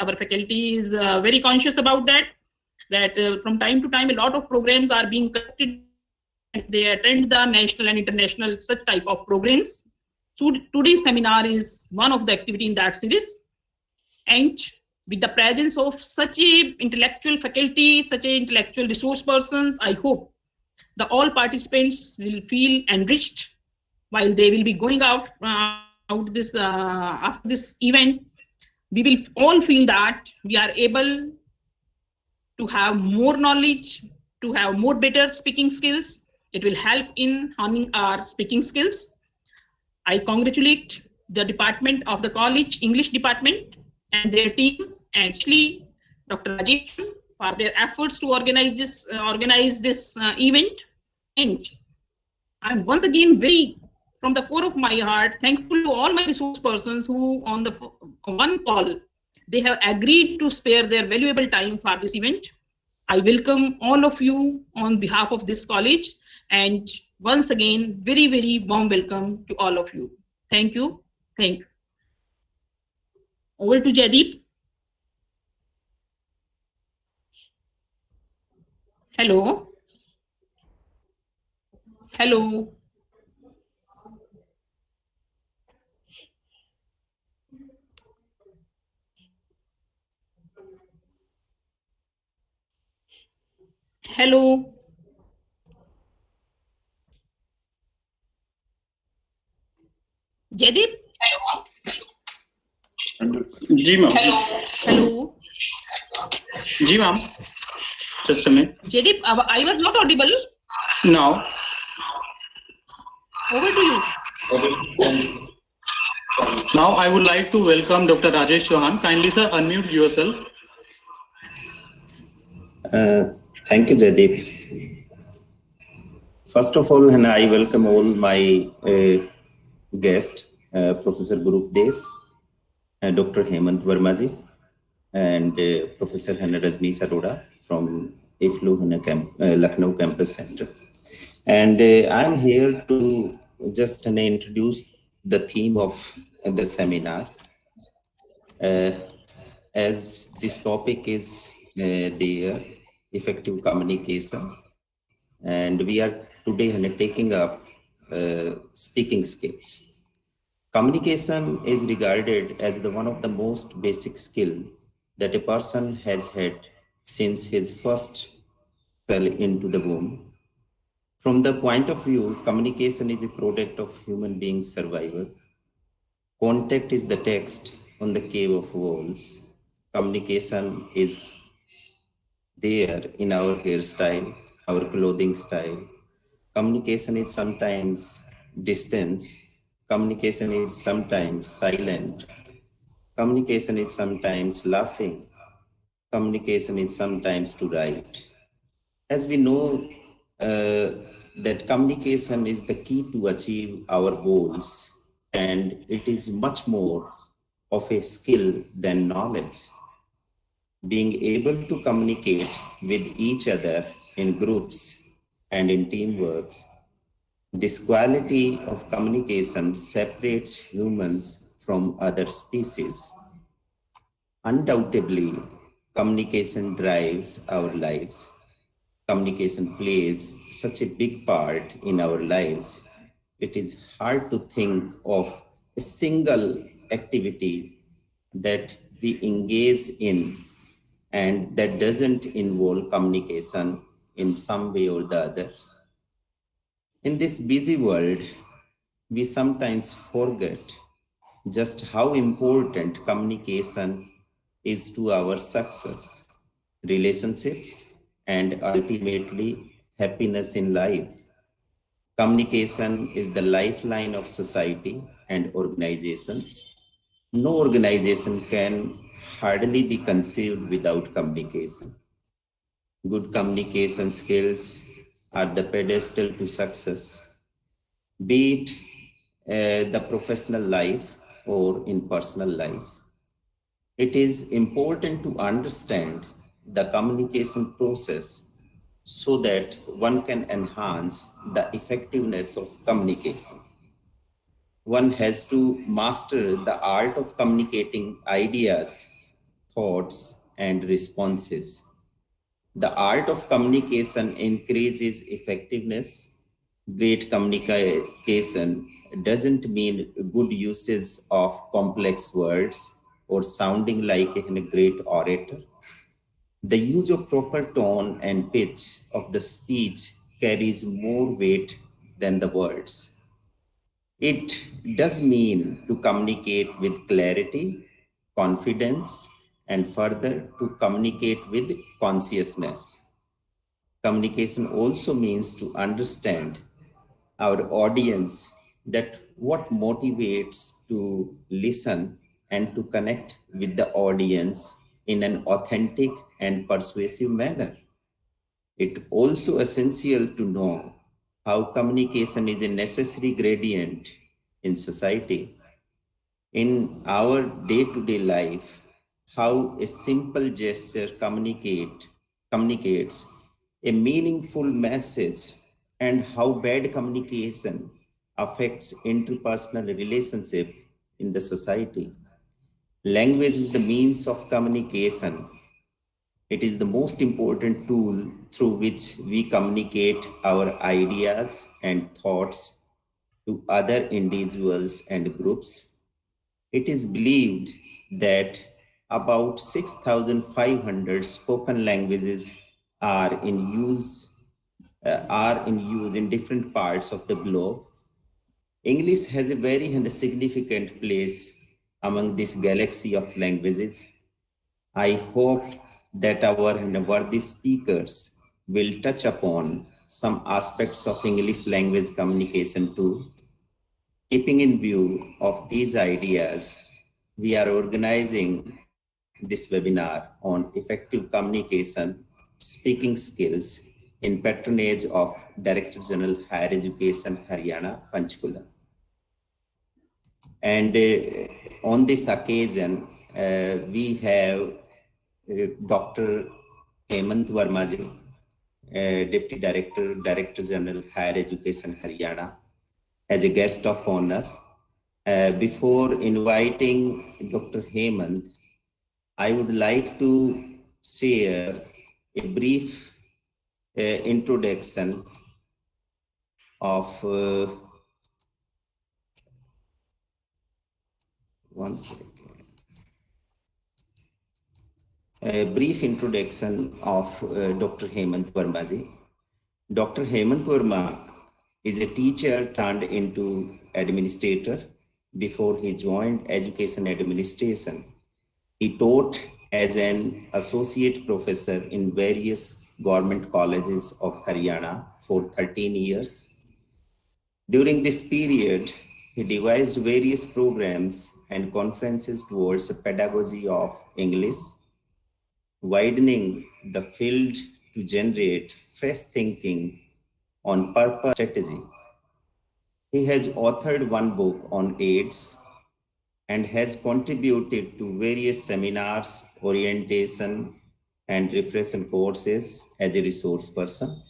our faculty is very conscious about that from time to time a lot of programs are being conducted. They attend the national and international such type of programs. So today's seminar is one of the activity in that series. And with the presence of such a intellectual faculty, such a intellectual resource persons, I hope the all participants will feel enriched while they will be going out this after this event. We will all feel that we are able to have more knowledge, to have more better speaking skills. It will help in honing our speaking skills. I congratulate the department of the college, English department, and their team, and actually Dr. Rajesh for their efforts to organize this event. And I'm once again very, from the core of my heart, thankful to all my resource persons who on the one call, they have agreed to spare their valuable time for this event. I welcome all of you on behalf of this college, and once again, very, very warm welcome to all of you. Thank you. Thank you. Over to Jaideep. Hello. Hello. Hello. Jaideep? जी ma'am. Hello. जी ma'am. Just a minute. Jaideep, I was not audible. Now. Over to you. Now I would like to welcome Dr. Rajesh Chauhan. Kindly sir, unmute yourself. Thank you, Jaideep. First of all, and I welcome all my guests, Professor Gurup Des, Dr. Hemant Verma ji, and Professor Hana Rajneesh Arora from IFLU Lucknow Campus Center. And I'm here to just introduce the theme of the seminar. As this topic is the effective communication, and we are today taking up speaking skills. Communication is regarded as one of the most basic skill that a person has had since his first fell into the womb. From the point of view, communication is a product of human being survival. Contact is the text on the cave of walls. Communication is there in our hairstyle, our clothing style. Communication is sometimes distance. Communication is sometimes silent. Communication is sometimes laughing. Communication is sometimes to write. As we know that communication is the key to achieve our goals, and it is much more of a skill than knowledge. Being able to communicate with each other in groups and in teamworks, this quality of communication separates humans from other species. Undoubtedly, communication drives our lives. Communication plays such a big part in our lives. It is hard to think of a single activity that we engage in and that doesn't involve communication in some way or the other. In this busy world, we sometimes forget just how important communication is to our success, relationships, and ultimately happiness in life. Communication is the lifeline of society and organizations. No organization can hardly be conceived without communication. Good communication skills are the pedestal to success, be it the professional life or in personal life. It is important to understand the communication process so that one can enhance the effectiveness of communication. One has to master the art of communicating ideas thoughts, and responses. The art of communication increases effectiveness. Great communication doesn't mean good usage of complex words or sounding like a great orator. The use of proper tone and pitch of the speech carries more weight than the words. It does mean to communicate with clarity, confidence, and further to communicate with consciousness. Communication also means to understand our audience, that what motivates to listen and to connect with the audience in an authentic and persuasive manner. It also essential to know how communication is a necessary gradient in society. In our day-to-day life, how a simple gesture communicates a meaningful message, and how bad communication affects interpersonal relationship in the society. Language is the means of communication. It is the most important tool through which we communicate our ideas and thoughts to other individuals and groups. It is believed that about 6,500 spoken languages are in use in different parts of the globe. English has a very significant place among this galaxy of languages. I hope that our worthy speakers will touch upon some aspects of English language communication too. Keeping in view of these ideas, we are organizing this webinar on effective communication, speaking skills in patronage of Director General Higher Education, Haryana, Panchkula. And on this occasion, we have Dr. Hemant Verma ji, Deputy Director, Director General Higher Education, Haryana, as a guest of honor. Before inviting Dr. Hemant, I would like to share a brief introduction of one second. A brief introduction of Dr. Hemant Verma ji. Dr. Hemant Verma is a teacher turned into administrator. Before he joined education administration, he taught as an associate professor in various government colleges of Haryana for 13 years. During this period, he devised various programs and conferences towards the pedagogy of English, widening the field to generate fresh thinking on purpose strategy. He has authored one book on AIDS and has contributed to various seminars, orientation, and refresher courses as a resource person.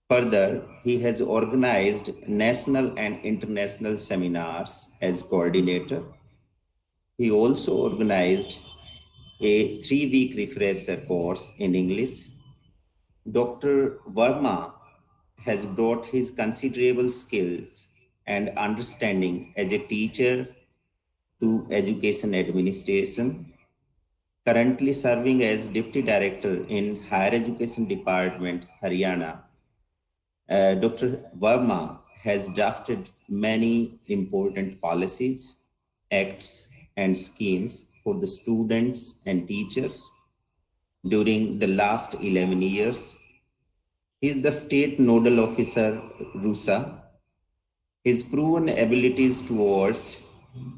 Further, he has organized national and international seminars as coordinator. He also organized a 3-week refresher course in English. Dr. Verma has brought his considerable skills and understanding as a teacher to education administration, currently serving as Deputy Director in Higher Education Department, Haryana. Dr. Verma has drafted many important policies, acts, and schemes for the students and teachers during the last 11 years. He is the State Nodal Officer, RUSA. His proven abilities towards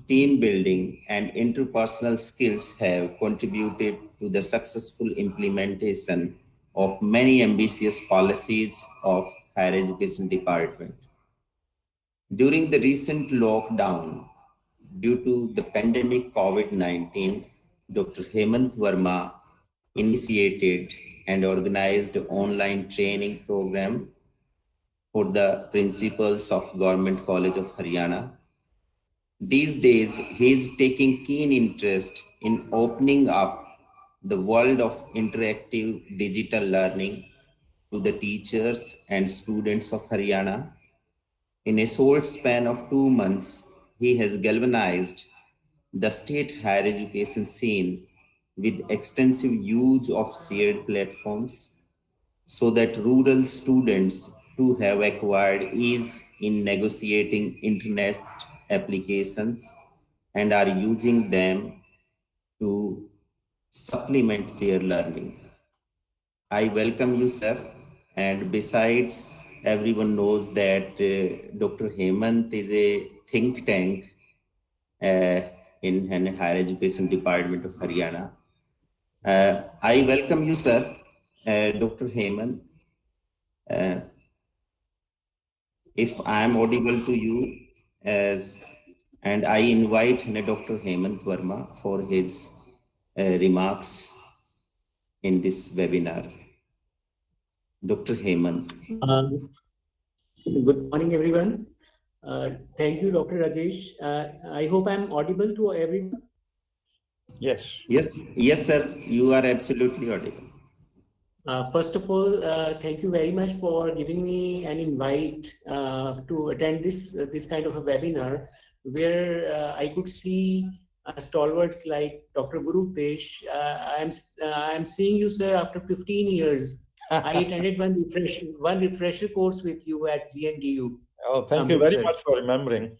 team building and interpersonal skills have contributed to the successful implementation of many ambitious policies of Higher Education Department. During the recent lockdown, due to the pandemic COVID-19, Dr. Hemant Verma initiated and organized an online training program for the principals of Government College of Haryana. These days, he is taking keen interest in opening up the world of interactive digital learning to the teachers and students of Haryana. In a short span of 2 months, he has galvanized the state higher education scene with extensive use of shared platforms so that rural students too have acquired ease in negotiating internet applications and are using them to supplement their learning. I welcome you, sir. And besides, everyone knows that Dr. Hemant is a think tank in Higher Education Department of Haryana. I welcome you, sir, Dr. Hemant. If I am audible to you, and I invite Dr. Hemant Verma for his remarks in this webinar. Dr. Hemant. Good morning, everyone. Thank you, Dr. Rajesh. I hope I'm audible to everyone. Yes. Yes, sir. You are absolutely audible. First of all, thank you very much for giving me an invite to attend this kind of a webinar, where I could see stalwarts like Dr. Guru Upesh. I'm seeing you, sir, after 15 years. I attended one refresher course with you at GNDU. Oh, thank you very much for remembering.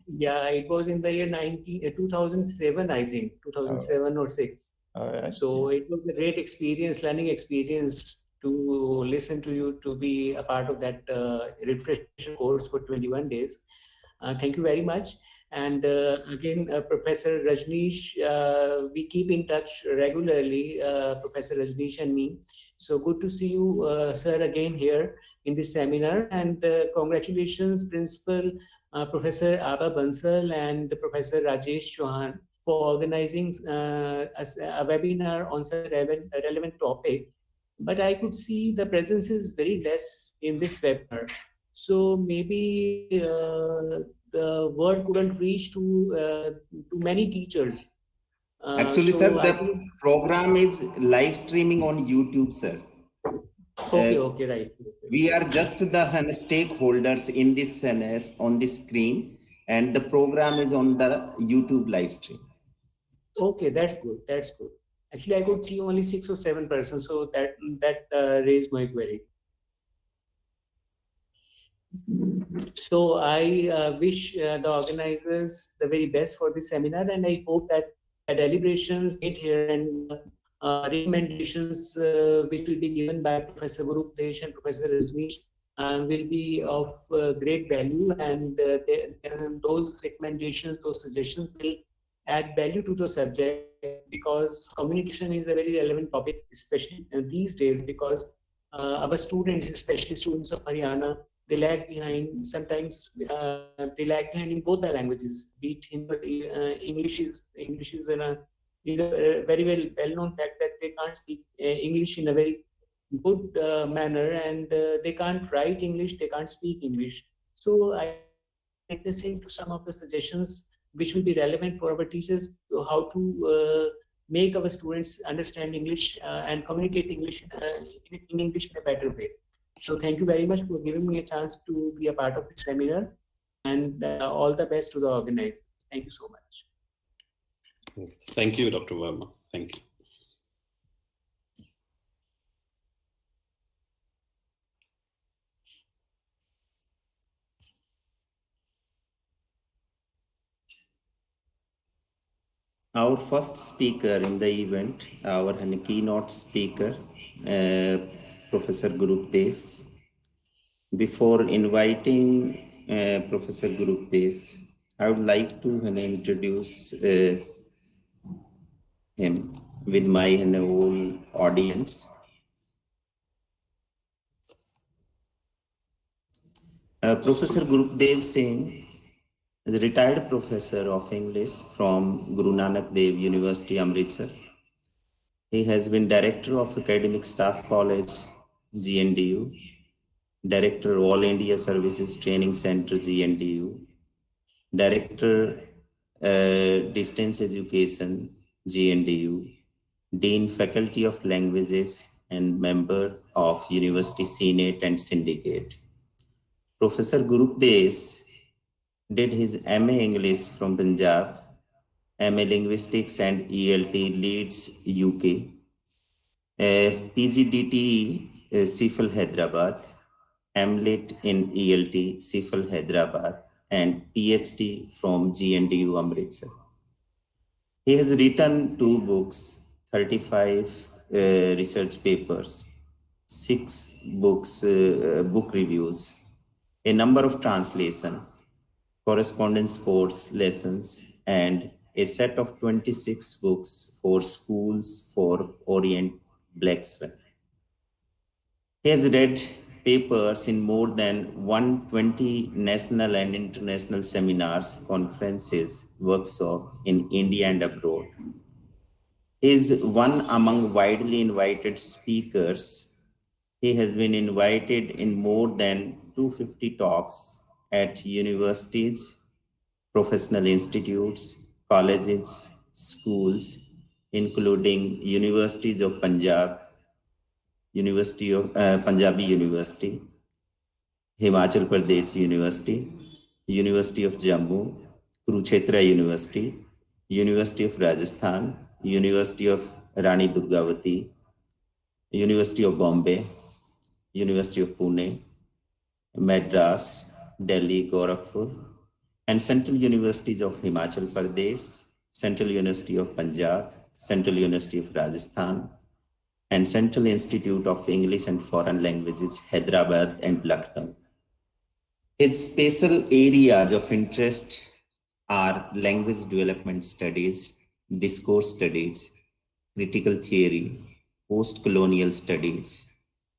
Yeah, it was in the year 2007, I think, 2007 or 6. Right. So it was a great experience, learning experience to listen to you, to be a part of that refresher course for 21 days. Thank you very much. And again, Professor Rajneesh, we keep in touch regularly, Professor Rajneesh and me. So good to see you, sir, again here in this seminar. And congratulations, Principal Professor Abha Bansal and Professor Rajesh Chauhan for organizing a webinar on such a relevant topic. But I could see the presence is very less in this webinar. So maybe the word couldn't reach to many teachers. Actually, sir, the program is live streaming on YouTube, sir. Okay, right. We are just the stakeholders in this on this screen, and the program is on the YouTube live stream. Okay, that's good. That's good. Actually, I could see only 6 or 7 persons, so that raised my query. So I wish the organizers the very best for this seminar, and I hope that deliberations made here and recommendations which will be given by Professor Guru Upesh and Professor Rajneesh will be of great value, and those recommendations, those suggestions will add value to the subject, because communication is a very relevant topic, especially these days, because our students, especially students of Haryana, they lag behind. Sometimes they lag behind in both the languages. Be it Hindi, English is a very well-known fact that they can't speak English in a very good manner, and they can't write English, they can't speak English. So I listening to some of the suggestions which will be relevant for our teachers, to how to make our students understand English and communicate English in English in a better way. So thank you very much for giving me a chance to be a part of this seminar, and all the best to the organizers. Thank you so much. Thank you, Dr. Verma. Thank you. Our first speaker in the event, our keynote speaker, Professor Guru Upesh. Before inviting Professor Guru Upesh, I would like to introduce him with my whole audience. Professor Guru Upesh Singh is a retired professor of English from Guru Nanak Dev University, Amritsar. He has been Director of Academic Staff College, GNDU, Director All India Services Training Center, GNDU, Director Distance Education, GNDU, Dean Faculty of Languages and member of University Senate and Syndicate. Professor Gurupdes did his MA English from Punjab, MA Linguistics and ELT Leeds, UK, PGDT CIFL Hyderabad, MLit in ELT CIFL Hyderabad, and PhD from GNDU Amritsar. He has written 2 books, 35 research papers, 6 books, book reviews, a number of translation, correspondence course lessons, and a set of 26 books for schools for Orient Black Swan. He has read papers in more than 120 national and international seminars, conferences, workshops in India and abroad. He is one among widely invited speakers. He has been invited in more than 250 talks at universities, professional institutes, colleges, schools, including universities of Punjab, University of Punjabi University, Himachal Pradesh University, University of Jammu, Kurukshetra University, University of Rajasthan, University of Rani Durgavati, University of Bombay, University of Pune, Madras, Delhi, Gorakhpur, and Central Universities of Himachal Pradesh, Central University of Punjab, Central University of Rajasthan, and Central Institute of English and Foreign Languages, Hyderabad and Lucknow. Its special areas of interest are language development studies, discourse studies, critical theory, post-colonial studies,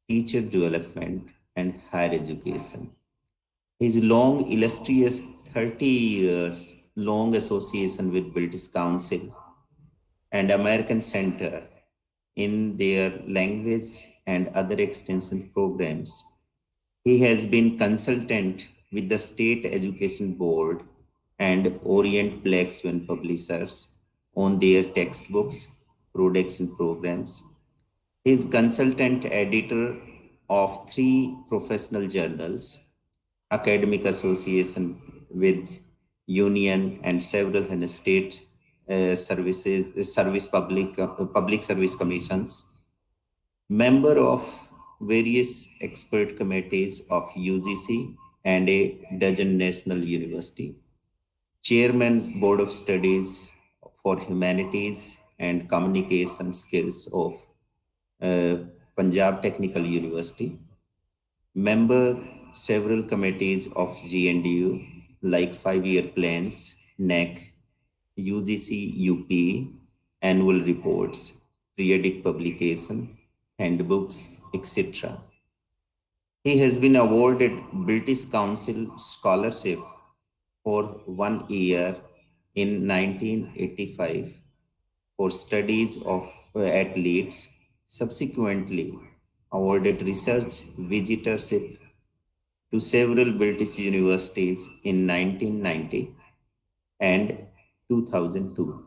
teacher development, and higher education. His long, illustrious 30 years long association with British Council and American Center in their language and other extension programs. He has been consultant with the State Education Board and Orient Black Swan publishers on their textbooks, products, and programs. He is consultant editor of 3 professional journals, academic association with union and several state public service commissions, member of various expert committees of UGC and a dozen national university, chairman board of studies for humanities and communication skills of Punjab Technical University, member several committees of GNDU like 5-year plans, NEC, UGC UP, annual reports, periodic publication, handbooks, etc. He has been awarded British Council Scholarship for 1 year in 1985 for studies of at Leeds, subsequently awarded research visitorship to several British universities in 1990 and 2002.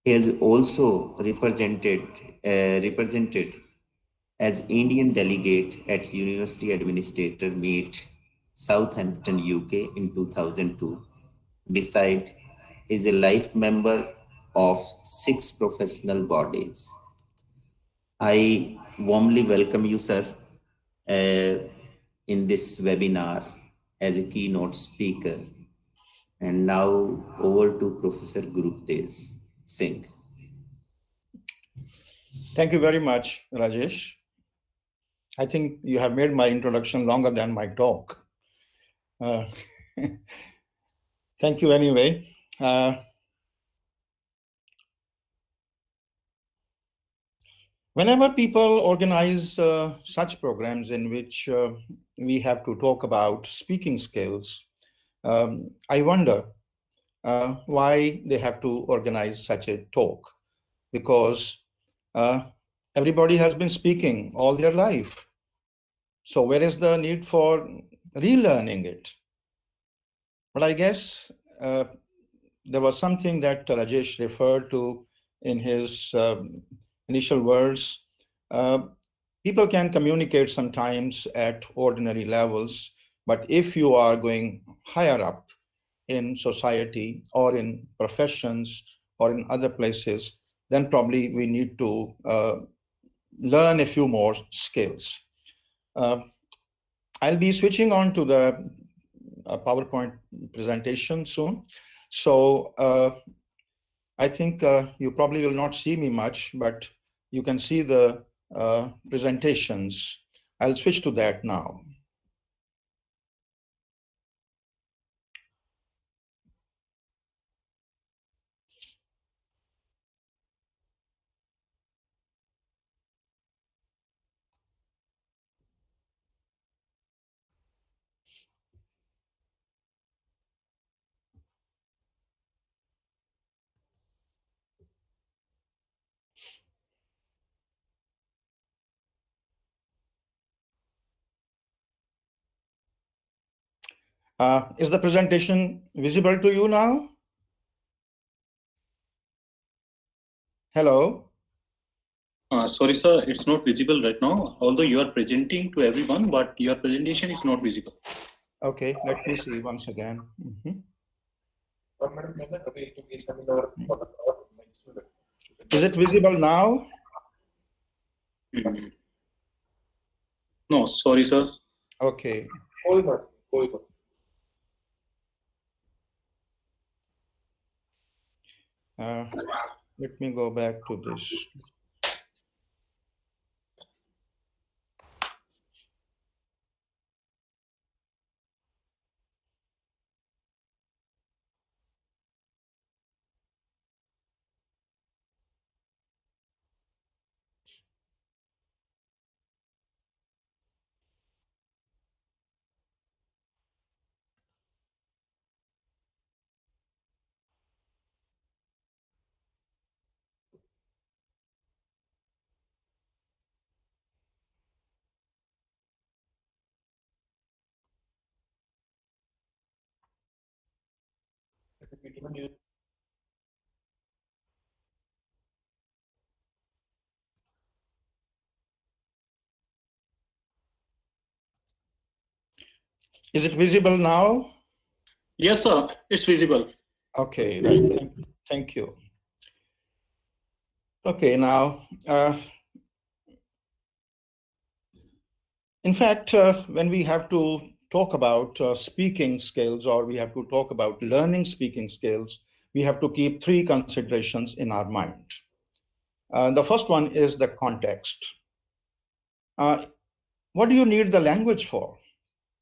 He has also represented as Indian delegate at University Administrator Meet, Southampton, UK in 2002. Besides, he is a life member of 6 professional bodies. I warmly welcome you, sir, in this webinar as a keynote speaker. And now over to Professor Gurupdes Singh. Thank you very much, Rajesh. I think you have made my introduction longer than my talk. Thank you anyway. Whenever people organize such programs in which we have to talk about speaking skills, I wonder why they have to organize such a talk, because everybody has been speaking all their life. So where is the need for relearning it? But I guess there was something that Rajesh referred to in his initial words, people can communicate sometimes at ordinary levels, but if you are going higher up in society or in professions or in other places, then probably we need to learn a few more skills. I'll be switching on to the PowerPoint presentation soon. So I think you probably will not see me much, but you can see the presentations. I'll switch to that now. Is the presentation visible to you now? Hello? Sorry, sir, it's not visible right now, although you are presenting to everyone, but your presentation is not visible. Okay, let me see once again. Is it visible now? No, sorry, sir. Okay. Let me go back to this. Is it visible now? Yes, sir, it's visible. Okay, right. Thank you. Okay, now, in fact, when we have to talk about speaking skills, or we have to talk about learning speaking skills, we have to keep three considerations in our mind. The first one is the context. What do you need the language for?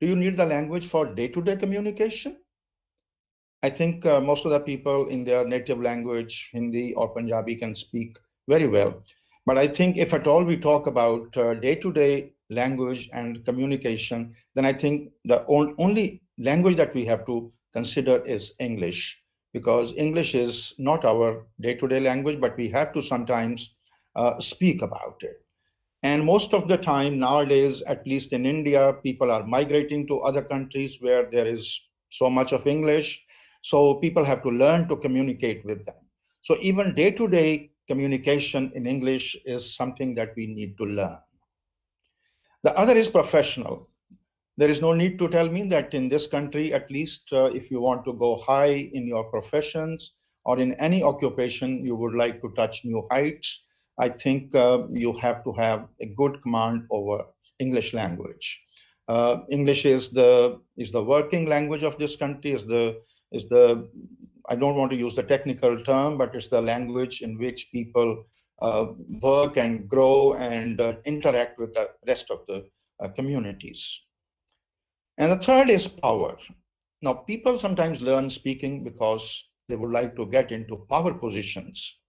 Do you need the language for day-to-day communication? I think most of the people in their native language, Hindi or Punjabi, can speak very well. But I think if at all we talk about day-to-day language and communication, then I think the only language that we have to consider is English, because English is not our day-to-day language, but we have to sometimes speak about it. And most of the time nowadays, at least in India, people are migrating to other countries where there is so much of English. So people have to learn to communicate with them. So even day-to-day communication in English is something that we need to learn. The other is professional. There is no need to tell me that in this country, at least if you want to go high in your professions or in any occupation, you would like to touch new heights, I think you have to have a good command over English language. English is the working language of this country, is the I don't want to use the technical term, but it's the language in which people work and grow and interact with the rest of the communities. And the third is power. Now, people sometimes learn speaking because they would like to get into power positions.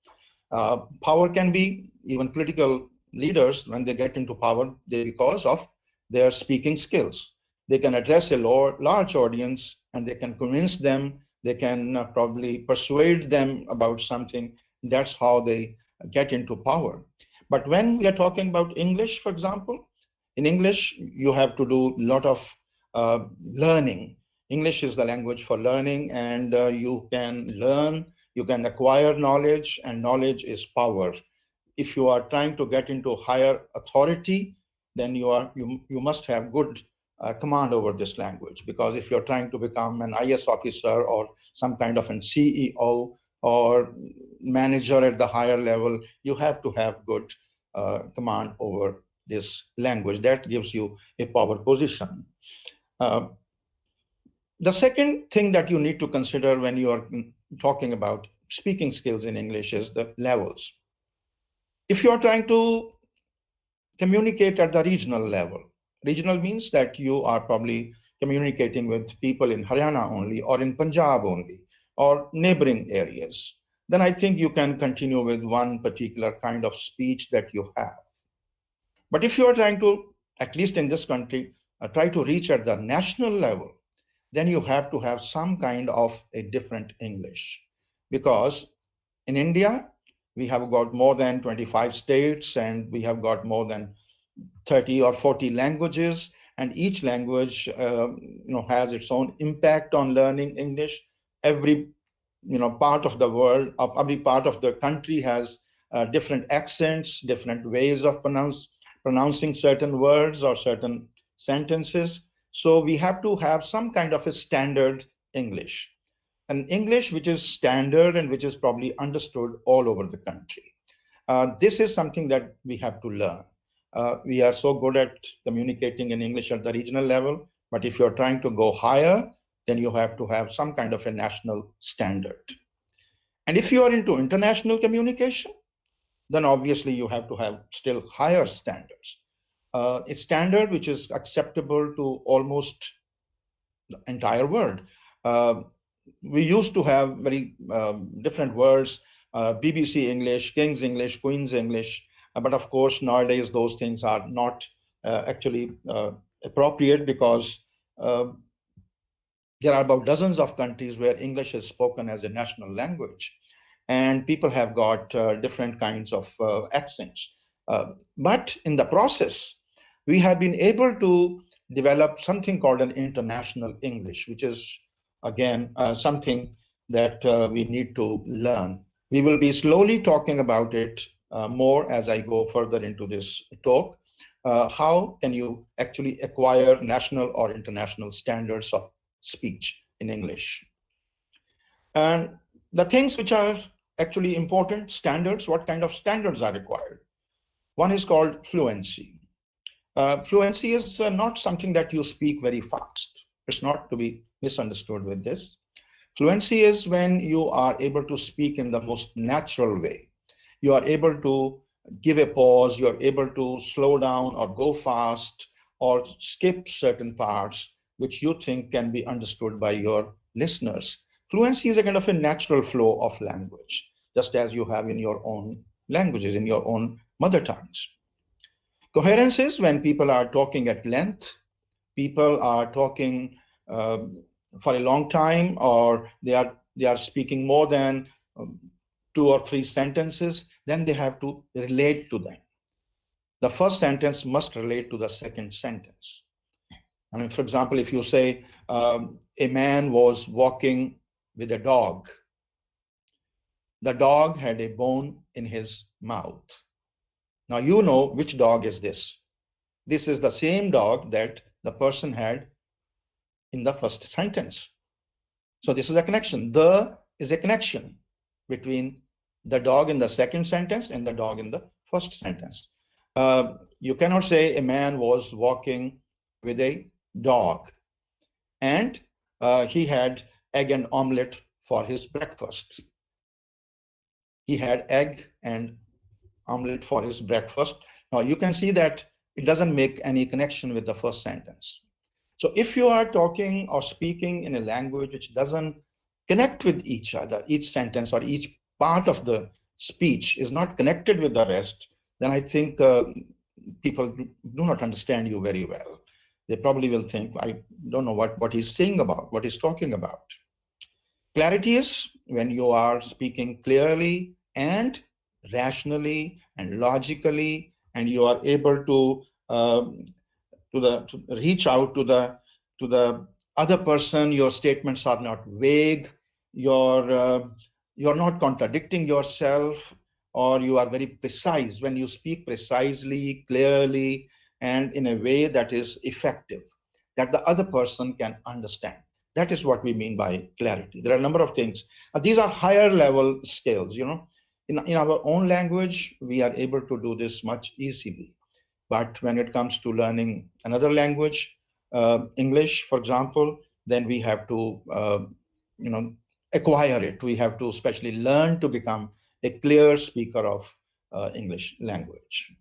Power can be even political leaders when they get into power because of their speaking skills. They can address a large audience and they can convince them, they can probably persuade them about something. That's how they get into power. But when we are talking about English, for example, in English, you have to do a lot of learning. English is the language for learning, and you can learn You can acquire knowledge, and knowledge is power. If you are trying to get into higher authority, then you must have good command over this language, because if you're trying to become an IS officer or some kind of an CEO or manager at the higher level, you have to have good command over this language. That gives you a power position. The second thing that you need to consider when you are talking about speaking skills in English is the levels. If you are trying to communicate at the regional level, regional means that you are probably communicating with people in Haryana only, or in Punjab only, or neighboring areas, then I think you can continue with one particular kind of speech that you have. But if you are trying to, at least in this country, try to reach at the national level, then you have to have some kind of a different English. Because in India, we have got more than 25 states, and we have got more than 30 or 40 languages, and each language has its own impact on learning English. Every part of the world, every part of the country has different accents, different ways of pronouncing certain words or certain sentences. So we have to have some kind of a standard English, an English which is standard and which is probably understood all over the country. This is something that we have to learn. We are so good at communicating in English at the regional level, but if you're trying to go higher, then you have to have some kind of a national standard. And if you are into international communication, then obviously you have to have still higher standards. A standard which is acceptable to almost the entire world. We used to have very different words, BBC English, King's English, Queen's English, but of course nowadays those things are not actually appropriate, because there are about dozens of countries where English is spoken as a national language, and people have got different kinds of accents. But in the process, we have been able to develop something called an international English, which is, again, something that we need to learn. We will be slowly talking about it more as I go further into this talk. How can you actually acquire national or international standards of speech in English? And the things which are actually important, standards, what kind of standards are required? One is called fluency. Fluency is not something that you speak very fast. It's not to be misunderstood with this. Fluency is when you are able to speak in the most natural way. You are able to give a pause, you are able to slow down or go fast or skip certain parts which you think can be understood by your listeners. Fluency is a kind of a natural flow of language, just as you have in your own languages, in your own mother tongues. Coherence is when people are talking at length, people are talking for a long time, or they are speaking more than 2 or 3 sentences, then they have to relate to them. The first sentence must relate to the second sentence. I mean, for example, if you say a man was walking with a dog, the dog had a bone in his mouth. Now you know which dog is this. This is the same dog that the person had in the first sentence. So this is a connection. The is a connection between the dog in the second sentence and the dog in the first sentence. You cannot say a man was walking with a dog and he had egg and omelette for his breakfast. He had egg and omelette for his breakfast. Now you can see that it doesn't make any connection with the first sentence. So if you are talking or speaking in a language which doesn't connect with each other, each sentence or each part of the speech is not connected with the rest, then I think people do not understand you very well. They probably will think, I don't know what he's saying about, what he's talking about. Clarity is when you are speaking clearly and rationally and logically, and you are able to reach out to the other person. Your statements are not vague. Your you're not contradicting yourself, or you are very precise when you speak precisely, clearly, and in a way that is effective, that the other person can understand. That is what we mean by clarity. There are a number of things. These are higher level skills, you know. In our own language, we are able to do this much easily. But when it comes to learning another language, English, for example, then we have to, you know, acquire it. We have to especially learn to become a clear speaker of English language.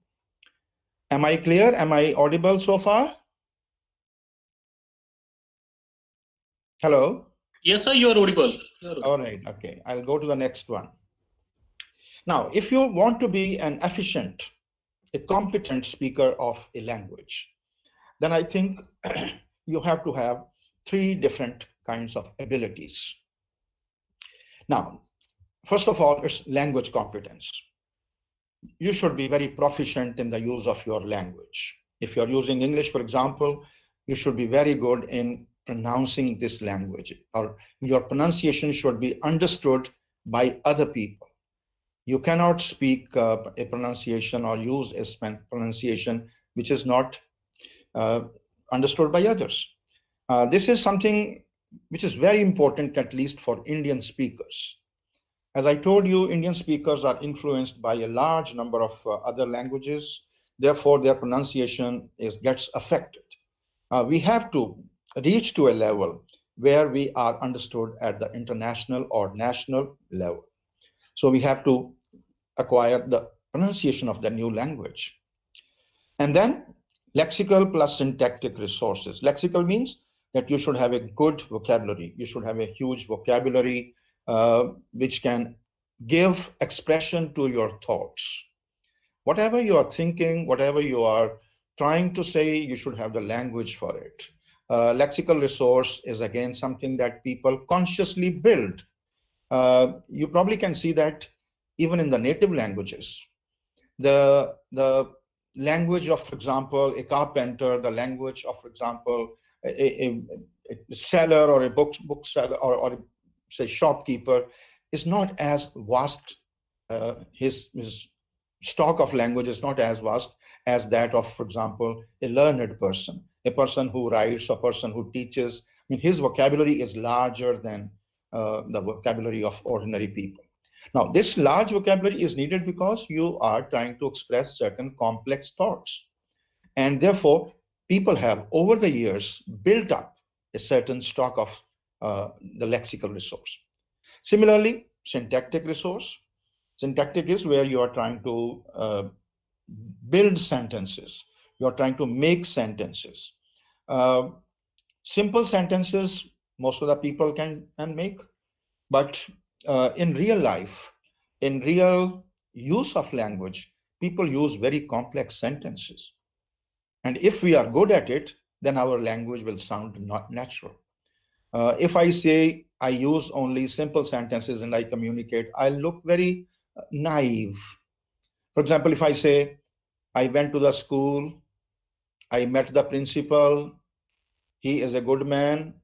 Am I clear? Am I audible so far? Hello? Yes, sir, you are audible. All right, okay. I'll go to the next one. Now, if you want to be an efficient, a competent speaker of a language, then I think you have to have 3 different kinds of abilities. Now, first of all, it's language competence. You should be very proficient in the use of your language. If you're using English, for example, you should be very good in pronouncing this language, or your pronunciation should be understood by other people. You cannot speak a pronunciation or use a pronunciation which is not understood by others. This is something which is very important, at least for Indian speakers. As I told you, Indian speakers are influenced by a large number of other languages. Therefore, their pronunciation gets affected. We have to reach to a level where we are understood at the international or national level. So we have to acquire the pronunciation of the new language. And then lexical plus syntactic resources. Lexical means that you should have a good vocabulary. You should have a huge vocabulary which can give expression to your thoughts. Whatever you are thinking, whatever you are trying to say, you should have the language for it. Lexical resource is again something that people consciously build. You probably can see that even in the native languages. The language of, for example, a carpenter, the language of, for example, a seller or a bookseller or say shopkeeper is not as vast. His stock of language is not as vast as that of, for example, a learned person, a person who writes, a person who teaches. I mean, his vocabulary is larger than the vocabulary of ordinary people. Now, this large vocabulary is needed because you are trying to express certain complex thoughts. And therefore, people have, over the years, built up a certain stock of the lexical resource. Similarly, syntactic resource. Syntactic is where you are trying to build sentences. You are trying to make sentences. Simple sentences, most of the people can make, but in real life, in real use of language, people use very complex sentences. And if we are good at it, then our language will sound not natural. If I say I use only simple sentences and I communicate, I look very naive. For example, if I say, I went to the school, I met the principal, he is a good man,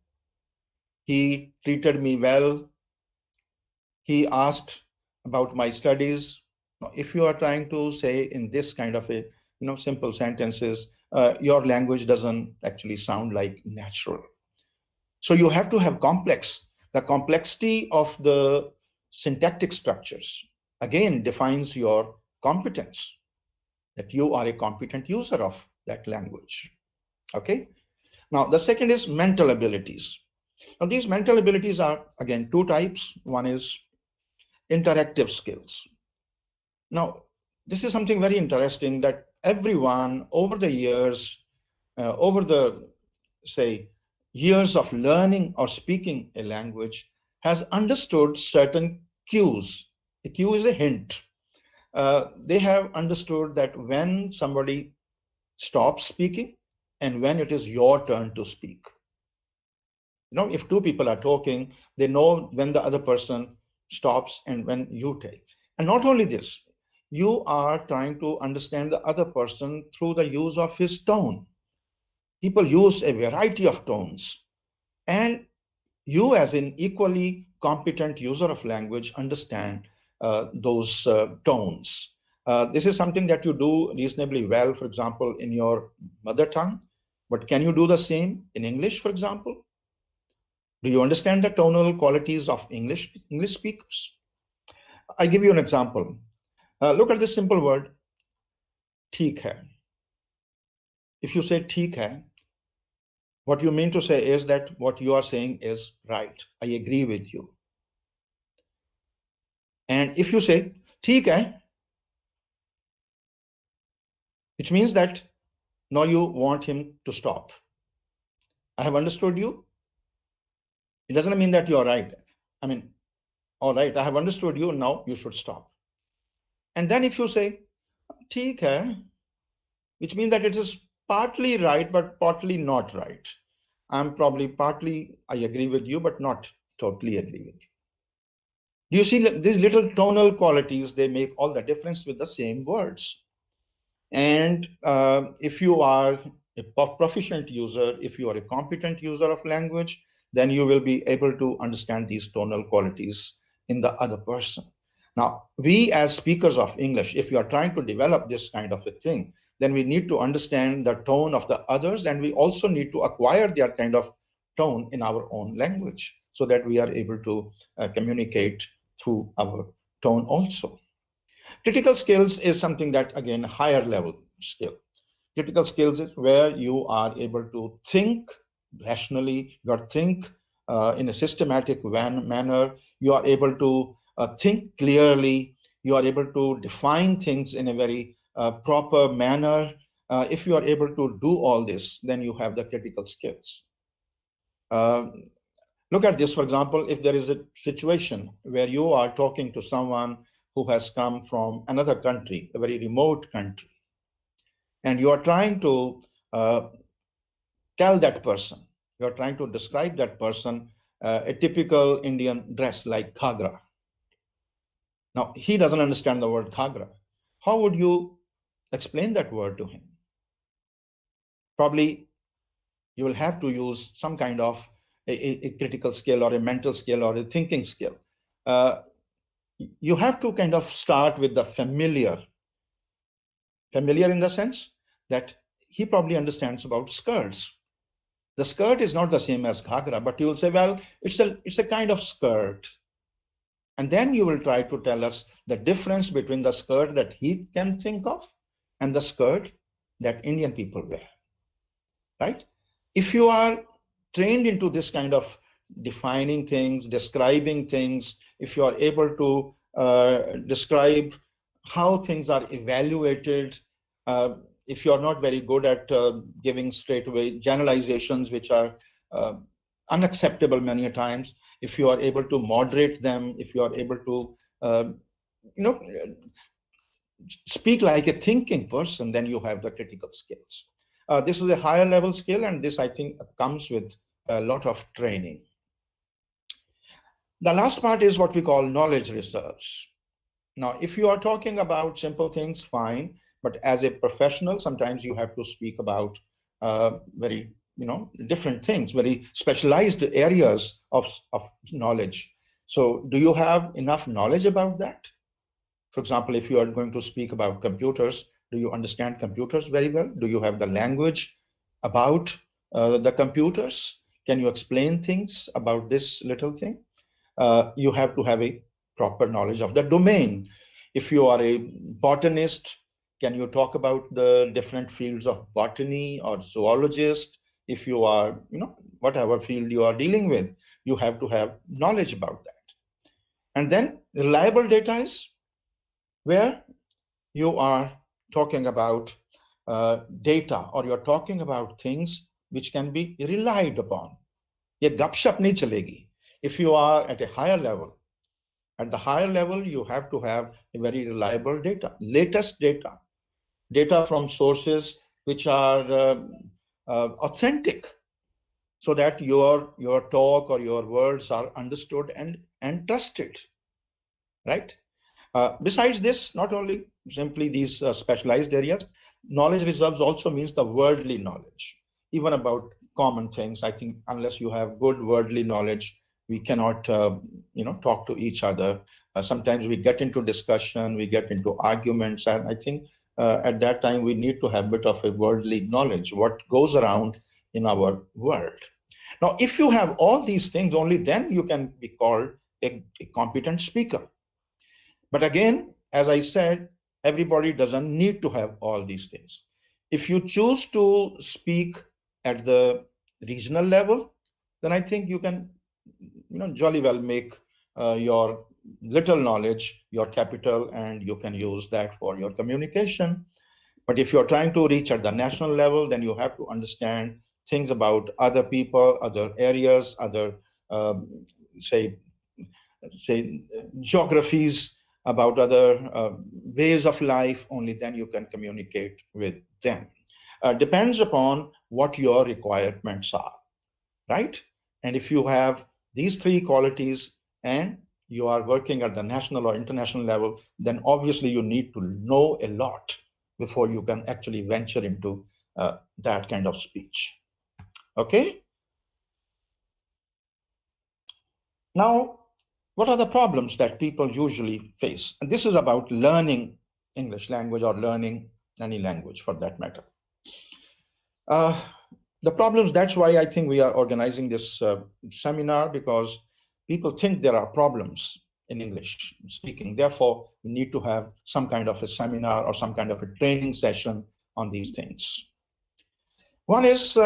he treated me well, he asked about my studies. Now, if you are trying to say in this kind of a simple sentences, your language doesn't actually sound like natural. So you have to have the complexity of the syntactic structures again defines your competence, that you are a competent user of that language. Okay. Now the second is mental abilities. Now these mental abilities are again 2 types. One is interactive skills. Now this is something very interesting, that everyone over the years, over the years of learning or speaking a language, has understood certain cues. A cue is a hint. They have understood that when somebody stops speaking and when it is your turn to speak. If 2 people are talking, they know when the other person stops and when you take. And not only this, you are trying to understand the other person through the use of his tone. People use a variety of tones, and you as an equally competent user of language understand those tones. This is something that you do reasonably well, for example, in your mother tongue, but can you do the same in English, for example? Do you understand the tonal qualities of English speakers? I give you an example. Look at this simple word, theek hai. If you say theek hai, what you mean to say is that what you are saying is right. I agree with you. And if you say theek hai, which means that now you want him to stop. I have understood you. It doesn't mean that you are right. I mean, all right, I have understood you, now you should stop. And then if you say, theek hai, which means that it is partly right, but partly not right. I'm probably partly, I agree with you, but not totally agree with you. Do you see these little tonal qualities, they make all the difference with the same words. And if you are a proficient user, if you are a competent user of language, then you will be able to understand these tonal qualities in the other person. Now, we as speakers of English, if you are trying to develop this kind of a thing, then we need to understand the tone of the others, and we also need to acquire their kind of tone in our own language so that we are able to communicate through our tone also. Critical skills is something that, again, higher level skill. Critical skills is where you are able to think rationally, you are think in a systematic manner, you are able to think clearly, you are able to define things in a very proper manner. If you are able to do all this, then you have the critical skills. Look at this, for example, if there is a situation where you are talking to someone who has come from another country, a very remote country, and you are trying to tell that person, you are trying to describe that person a typical Indian dress like ghagra. Now, he doesn't understand the word ghagra. How would you explain that word to him? Probably you will have to use some kind of a critical skill or a mental skill or a thinking skill. You have to kind of start with the familiar. Familiar in the sense that he probably understands about skirts. The skirt is not the same as ghagra, but you will say, well, it's a kind of skirt. And then you will try to tell us the difference between the skirt that he can think of and the skirt that Indian people wear, right? If you are trained into this kind of defining things, describing things, if you are able to describe how things are evaluated, if you are not very good at giving straight away generalizations, which are unacceptable many times, if you are able to moderate them, if you are able to, speak like a thinking person, then you have the critical skills. This is a higher level skill, and this, I think, comes with a lot of training. The last part is what we call knowledge reserves. Now, if you are talking about simple things, fine, but as a professional, sometimes you have to speak about very, different things, very specialized areas of knowledge. So do you have enough knowledge about that? For example, if you are going to speak about computers, do you understand computers very well? Do you have the language about the computers? Can you explain things about this little thing? You have to have a proper knowledge of the domain. If you are a botanist, can you talk about the different fields of botany or zoologist? If you are, whatever field you are dealing with, you have to have knowledge about that. And then reliable data is where you are talking about data, or you're talking about things which can be relied upon. Ye gapshap nahi chalegi. If you are at a higher level, at the higher level, you have to have a very reliable data, latest data from sources which are authentic, so that your talk or your words are understood and trusted, right? Besides this, not only simply these specialized areas, knowledge reserves also means the worldly knowledge, even about common things. I think unless you have good worldly knowledge, we cannot, talk to each other. Sometimes we get into discussion, we get into arguments, and I think at that time we need to have a bit of a worldly knowledge, what goes around in our world. Now, if you have all these things, only then you can be called a competent speaker. But again, as I said, everybody doesn't need to have all these things. If you choose to speak at the regional level, then I think you can, jolly well make your little knowledge your capital, and you can use that for your communication. But if you're trying to reach at the national level, then you have to understand things about other people, other areas, other, say geographies, about other ways of life. Only then you can communicate with them. Depends upon what your requirements are, right? And if you have these three qualities and you are working at the national or international level, then obviously you need to know a lot before you can actually venture into that kind of speech. Okay? Now, what are the problems that people usually face? And this is about learning English language or learning any language for that matter. The problems, that's why I think we are organizing this seminar, because people think there are problems in English speaking. Therefore, we need to have some kind of a seminar or some kind of a training session on these things. One is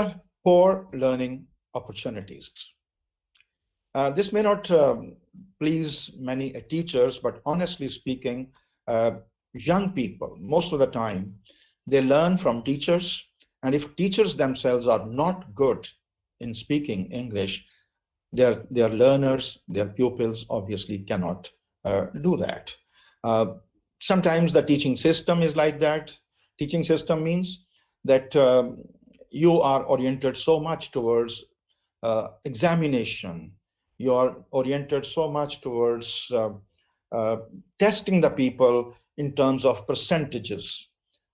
poor learning opportunities. This may not please many teachers, but honestly speaking, young people, most of the time, they learn from teachers. And if teachers themselves are not good in speaking English, their learners, their pupils obviously cannot do that. Sometimes the teaching system is like that. Teaching system means that you are oriented so much towards examination. You are oriented so much towards testing the people in terms of percentages,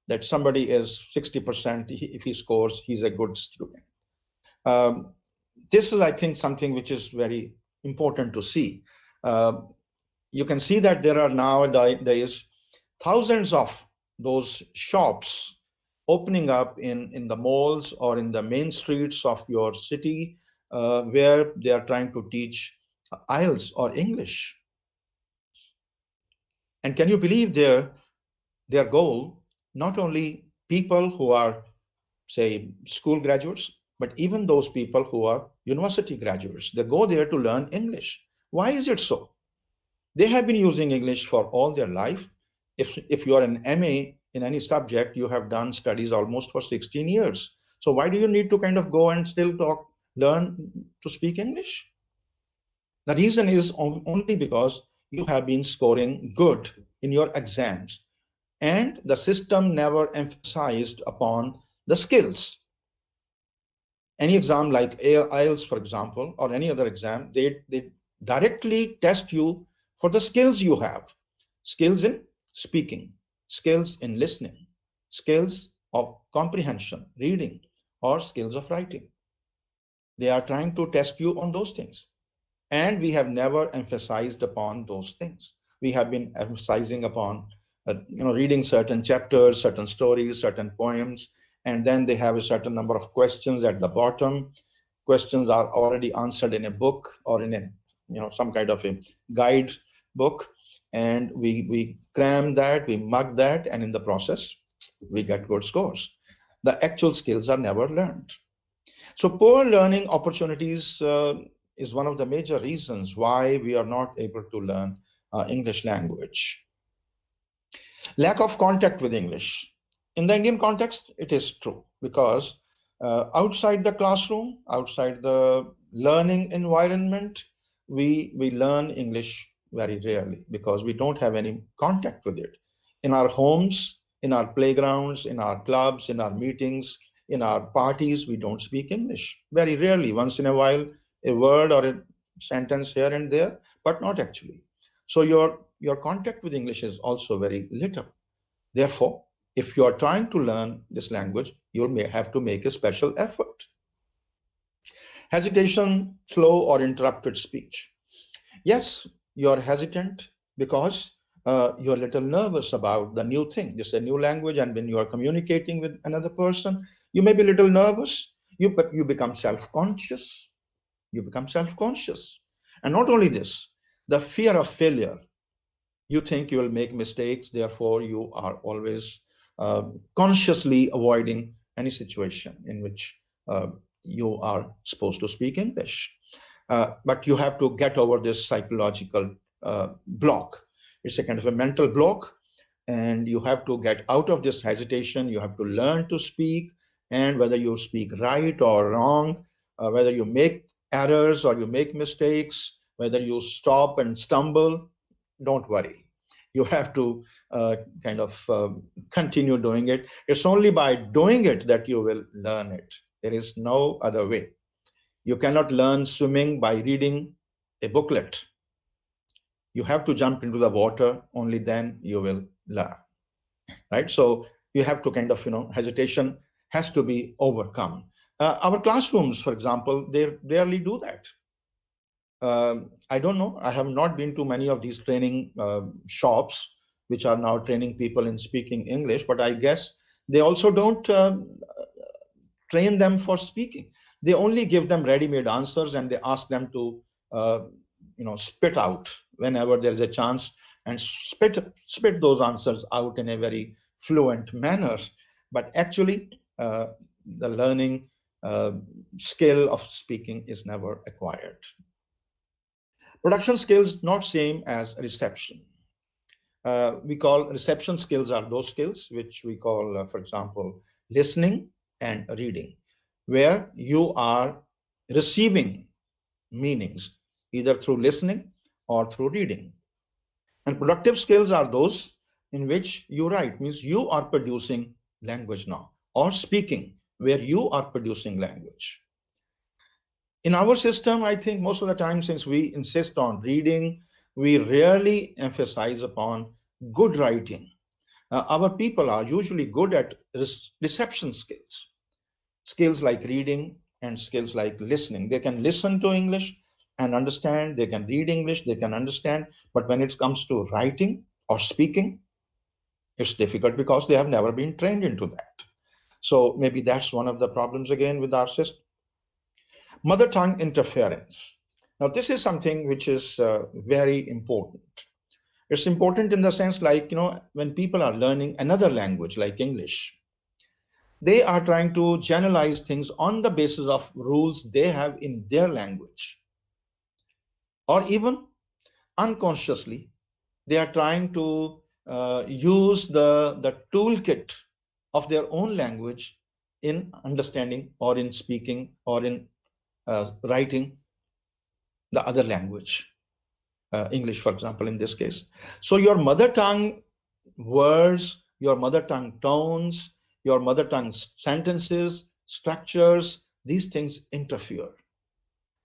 that somebody is 60%, if he scores, he's a good student. This is, I think, something which is very important to see. You can see that there are nowadays thousands of those shops opening up in the malls or in the main streets of your city, where they are trying to teach IELTS or English. And can you believe their goal? Not only people who are, say, school graduates, but even those people who are university graduates. They go there to learn English. Why is it so? They have been using English for all their life. If you are an MA in any subject, you have done studies almost for 16 years. So why do you need to kind of go and still learn to speak English? The reason is only because you have been scoring good in your exams. And the system never emphasized upon the skills. Any exam like IELTS, for example, or any other exam, they directly test you for the skills you have. Skills in speaking, skills in listening, skills of comprehension, reading, or skills of writing. They are trying to test you on those things. And we have never emphasized upon those things. We have been emphasizing upon reading certain chapters, certain stories, certain poems, and then they have a certain number of questions at the bottom. Questions are already answered in a book or in a some kind of a guide book, and we cram that, we mug that, and in the process we get good scores. The actual skills are never learned. So poor learning opportunities is one of the major reasons why we are not able to learn English language. Lack of contact with English. In the Indian context, it is true, because outside the classroom, outside the learning environment, we learn English very rarely because we don't have any contact with it. In our homes, in our playgrounds, in our clubs, in our meetings, in our parties, we don't speak English. Very rarely, once in a while, a word or a sentence here and there, but not actually. So your contact with English is also very little. Therefore, if you are trying to learn this language, you may have to make a special effort. Hesitation, slow or interrupted speech. Yes, you're hesitant because you're a little nervous about the new thing. This is a new language, and when you are communicating with another person, you may be a little nervous. But you become self-conscious. You become self-conscious. And not only this, the fear of failure. You think you will make mistakes, therefore you are always consciously avoiding any situation in which you are supposed to speak English. But you have to get over this psychological block. It's a kind of a mental block, and you have to get out of this hesitation. You have to learn to speak, and whether you speak right or wrong, whether you make errors or you make mistakes, whether you stop and stumble, don't worry. You have to continue doing it. It's only by doing it that you will learn it. There is no other way. You cannot learn swimming by reading a booklet. You have to jump into the water, only then you will learn, right? So you have to hesitation has to be overcome. Our classrooms, for example, they rarely do that. I don't know. I have not been to many of these training shops, which are now training people in speaking English, but I guess they also don't train them for speaking. They only give them ready-made answers, and they ask them to, spit out whenever there is a chance, and spit those answers out in a very fluent manner. But actually, the learning skill of speaking is never acquired. Production skills not same as reception. We call reception skills are those skills which we call, for example, listening and reading, where you are receiving meanings either through listening or through reading. And productive skills are those in which you write, means you are producing language now, or speaking, where you are producing language. In our system, I think most of the time, since we insist on reading, we rarely emphasize upon good writing. Our people are usually good at reception skills, skills like reading and skills like listening. They can listen to English and understand, they can read English, they can understand, but when it comes to writing or speaking, it's difficult because they have never been trained into that. So maybe that's one of the problems again with our system. Mother tongue interference. Now, this is something which is very important. It's important in the sense like, when people are learning another language like English, they are trying to generalize things on the basis of rules they have in their language. Or even unconsciously, they are trying to use the toolkit of their own language in understanding or in speaking or in writing the other language, English, for example, in this case. So your mother tongue words, your mother tongue tones, your mother tongue sentences, structures, these things interfere.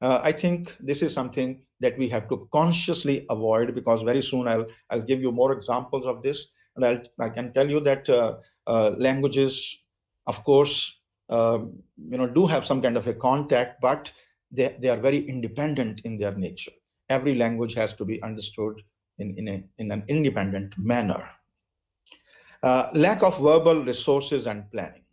I think this is something that we have to consciously avoid, because very soon I'll give you more examples of this, and I can tell you that languages, of course, do have some kind of a contact, but they are very independent in their nature. Every language has to be understood in an independent manner. Lack of verbal resources and planning.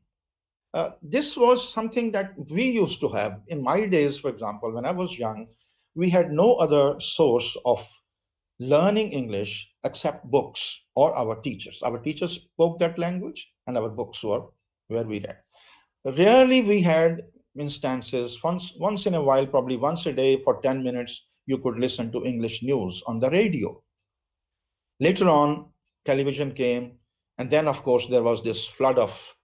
This was something that we used to have. In my days, for example, when I was young, we had no other source of learning English except books or our teachers. Our teachers spoke that language, and our books were where we read. Rarely we had instances, once in a while, probably once a day for 10 minutes, you could listen to English news on the radio. Later on, television came, and then, of course, there was this flood of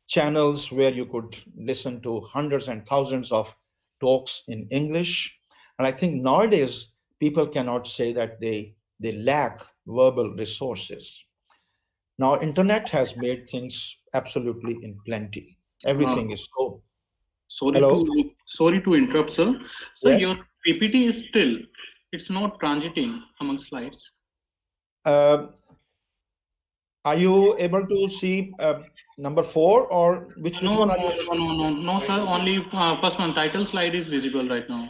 channels where you could listen to hundreds and thousands of talks in English. And I think nowadays, people cannot say that they lack verbal resources. Now, internet has made things absolutely in plenty. Everything is so. Sorry to interrupt, sir. So Yes. Your PPT is still, it's not transiting among slides. Are you able to see number 4 or which No, one no, are you? no, sir. Only first one. Title slide is visible right now.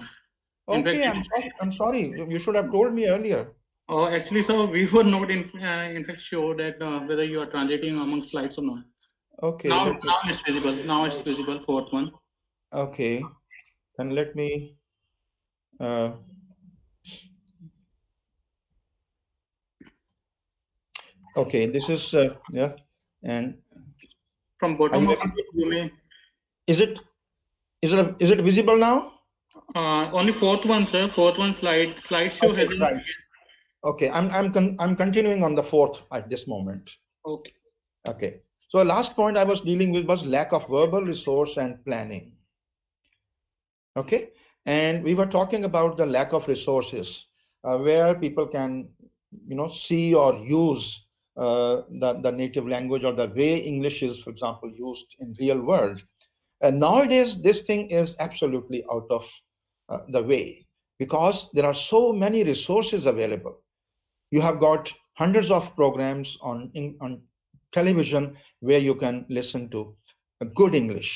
In fact, Okay, I'm sorry. You should have told me earlier. oh, actually, sir, we were not in fact sure that whether you are transiting among slides or not. Okay, Now, let me, now it's visible. Now it's visible. Fourth one. okay, then let me, okay, this is, yeah, and From are bottom you of able it, to, you may is it visible now? only fourth one, sir. Fourth one slideshow Okay, hasn't. right. Okay, I'm continuing on the 4th at this moment. Okay. Okay, so last point I was dealing with was lack of verbal resource and planning. Okay, and we were talking about the lack of resources where people can, see or use the native language or the way English is, for example, used in real world. And nowadays, this thing is absolutely out of the way because there are so many resources available. You have got hundreds of programs on television where you can listen to good English.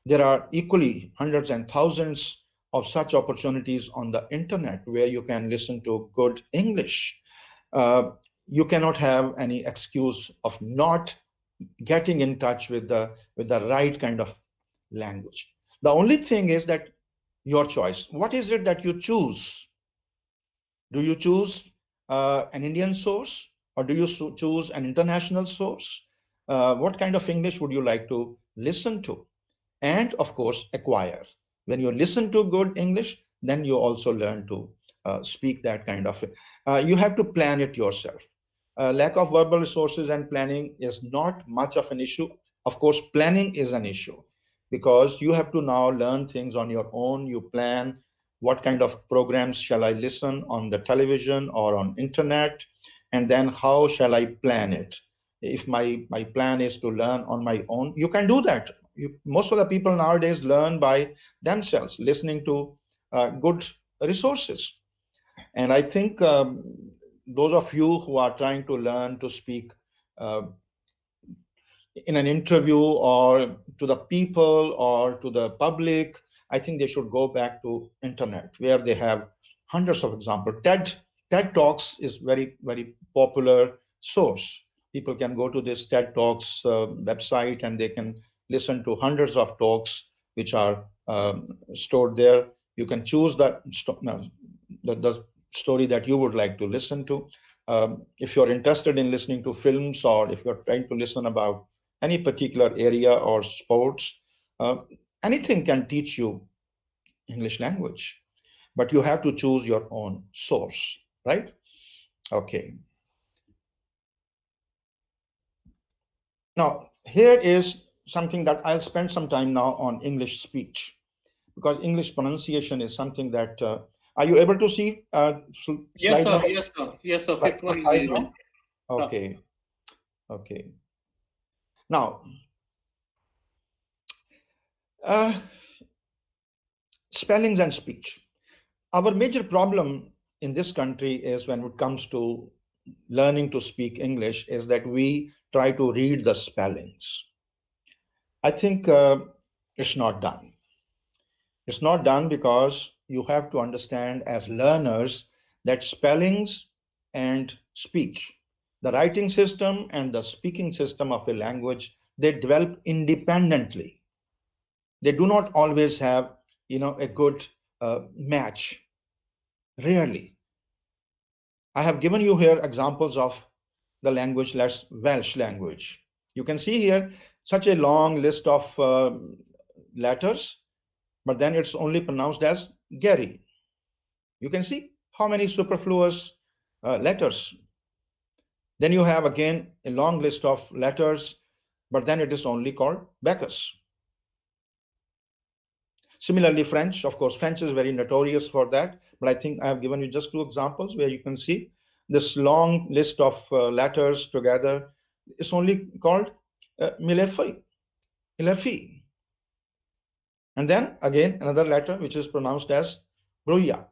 There are equally hundreds and thousands of such opportunities on the internet where you can listen to good English. You cannot have any excuse of not getting in touch with the right kind of language. The only thing is that your choice. What is it that you choose? Do you choose an Indian source or do you choose an international source? What kind of English would you like to listen to? And of course, acquire. When you listen to good English, then you also learn to speak that kind of. You have to plan it yourself. Lack of verbal resources and planning is not much of an issue. Of course, planning is an issue because you have to now learn things on your own. You plan what kind of programs shall I listen on the television or on internet, and then how shall I plan it? If my plan is to learn on my own, you can do that. Most of the people nowadays learn by themselves, listening to good resources. And I think those of you who are trying to learn to speak in an interview or to the people or to the public, I think they should go back to internet where they have hundreds of examples. TED Talks is very, very popular source. People can go to this TED Talks website and they can listen to hundreds of talks which are stored there. You can choose the story that you would like to listen to. If you're interested in listening to films or if you're trying to listen about any particular area or sports, anything can teach you English language, but you have to choose your own source, right? Okay. Now, here is something that I'll spend some time now on English speech, because English pronunciation is something that, are you able to see Yes, slide sir. number? Yes, sir. Yes, sir. Fifth one is Slide visible. now? Okay. Okay. Now, spellings and speech. Our major problem in this country is when it comes to learning to speak English is that we try to read the spellings. I think it's not done. It's not done because you have to understand as learners that spellings and speech, the writing system and the speaking system of a language, they develop independently. They do not always have, a good match. Rarely. I have given you here examples of the language, Welsh language. You can see here such a long list of letters, but then it's only pronounced as Gary. You can see how many superfluous letters. Then you have again a long list of letters, but then it is only called Bacchus. Similarly, French, of course, French is very notorious for that, but I think I have given you just 2 examples where you can see this long list of letters together. It's only called Millefi. And then again, another letter which is pronounced as Bruya.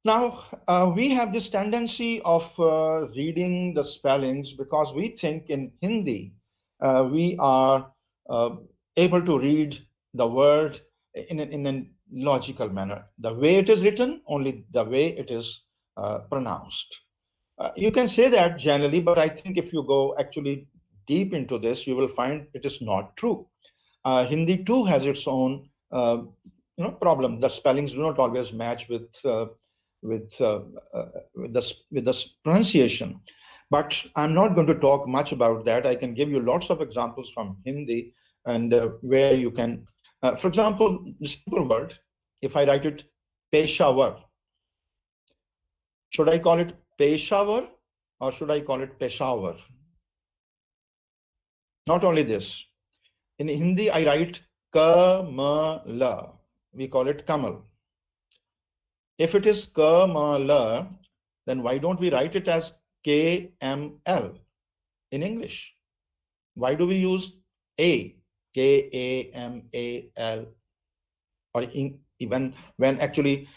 Now, we have this tendency of reading the spellings because we think in Hindi, we are able to read the word in a logical manner. The way it is written, only the way it is pronounced. You can say that generally, but I think if you go actually deep into this, you will find it is not true. Hindi too has its own problem. The spellings do not always match with the pronunciation. But I'm not going to talk much about that. I can give you lots of examples from Hindi and where you can, for example, the simple word, if I write it Peshawar, should I call it Peshawar or should I call it Peshawar? Not only this, in Hindi, I write Kamala. We call it Kamal. If it is Kamala, then why don't we write it as KML in English? Why do we use A, KAMAL? Or even when actually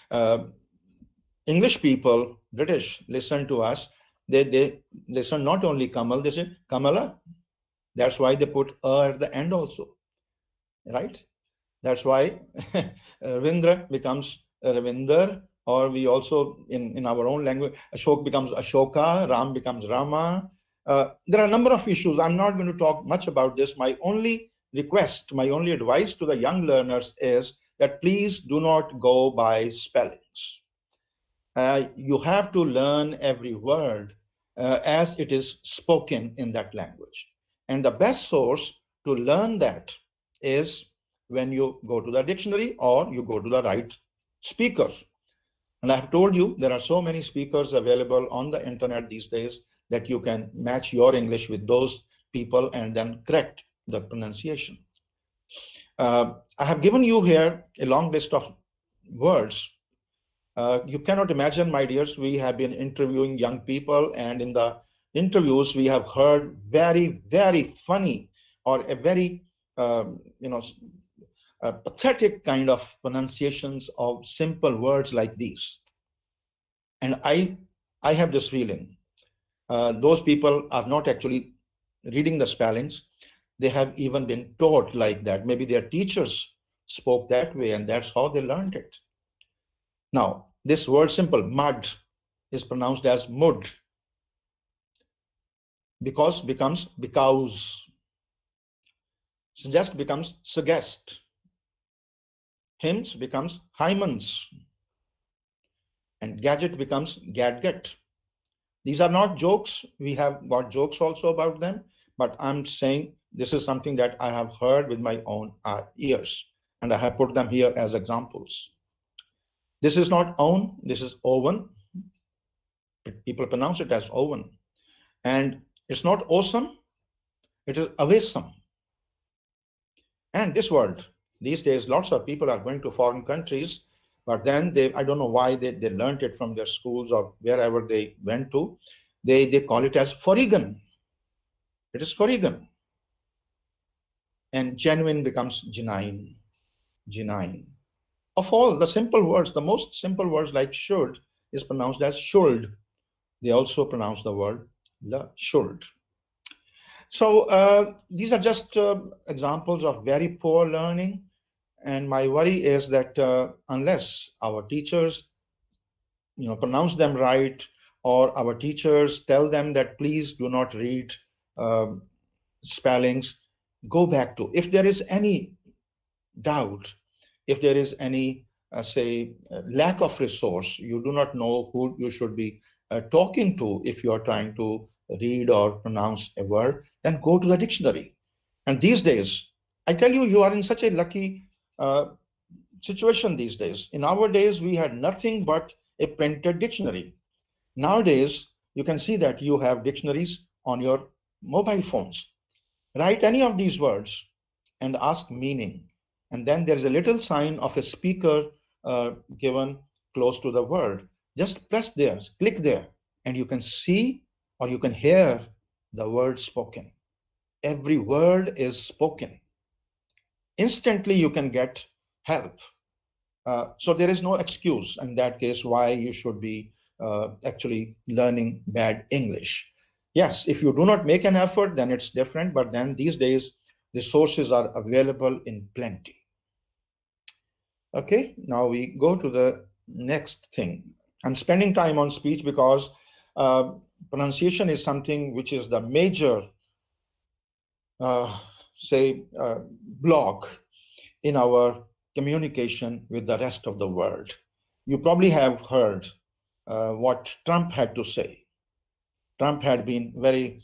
English people, British, listen to us, they listen not only Kamal, they say Kamala. That's why they put A at the end also, right? That's why Ravindra becomes Ravinder, or we also, in our own language, Ashok becomes Ashoka, Ram becomes Rama. There are a number of issues. I'm not going to talk much about this. My only request, my only advice to the young learners is that please do not go by spellings. You have to learn every word as it is spoken in that language. And the best source to learn that is when you go to the dictionary or you go to the right speaker. And I've told you there are so many speakers available on the internet these days that you can match your English with those people and then correct the pronunciation. I have given you here a long list of words. You cannot imagine, my dears, we have been interviewing young people, and in the interviews we have heard very, very funny or a very pathetic kind of pronunciations of simple words like these. And I have this feeling those people are not actually reading the spellings. They have even been taught like that. Maybe their teachers spoke that way and that's how they learned it. Now, this word simple, mud, is pronounced as mud. Because becomes because. Suggest becomes suggest. Hymns becomes hymens. And gadget becomes gadget. These are not jokes. We have got jokes also about them, but I'm saying this is something that I have heard with my own ears, and I have put them here as examples. This is not own, this is oven. People pronounce it as oven. And it's not awesome, it is awesome. And this word, these days, lots of people are going to foreign countries, but then I don't know why they learned it from their schools or wherever they went to. They call it as foreign. It is foreign. And genuine becomes genuine. Genuine. Of all the simple words, the most simple words like should is pronounced as should. They also pronounce the word should. So these are just examples of very poor learning. And my worry is that unless our teachers, pronounce them right, or our teachers tell them that please do not read spellings, go back to, if there is any doubt, if there is any, lack of resource, you do not know who you should be talking to if you are trying to read or pronounce a word, then go to the dictionary. And these days, I tell you, you are in such a lucky situation these days. In our days, we had nothing but a printed dictionary. Nowadays, you can see that you have dictionaries on your mobile phones. Write any of these words and ask meaning. And then there's a little sign of a speaker given close to the word. Just press there, click there, and you can see or you can hear the word spoken. Every word is spoken. Instantly, you can get help. So there is no excuse in that case why you should be actually learning bad English. Yes, if you do not make an effort, then it's different. But then these days, resources are available in plenty. Okay, now we go to the next thing. I'm spending time on speech because pronunciation is something which is the major, block in our communication with the rest of the world. You probably have heard what Trump had to say. Trump had been very,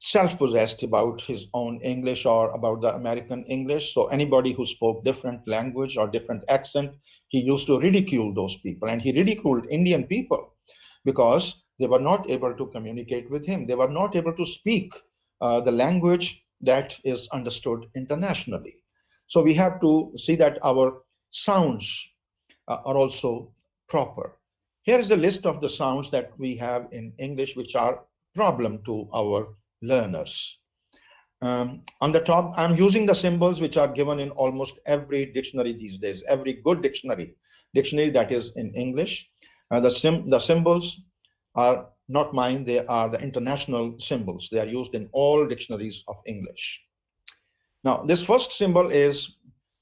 self-possessed about his own English or about the American English. So anybody who spoke different language or different accent, he used to ridicule those people. And he ridiculed Indian people because they were not able to communicate with him. They were not able to speak the language that is understood internationally. So we have to see that our sounds are also proper. Here is a list of the sounds that we have in English which are problem to our learners. On the top, I'm using the symbols which are given in almost every dictionary these days, every good dictionary that is in English. The symbols are not mine, they are the international symbols. They are used in all dictionaries of English. Now, this first symbol is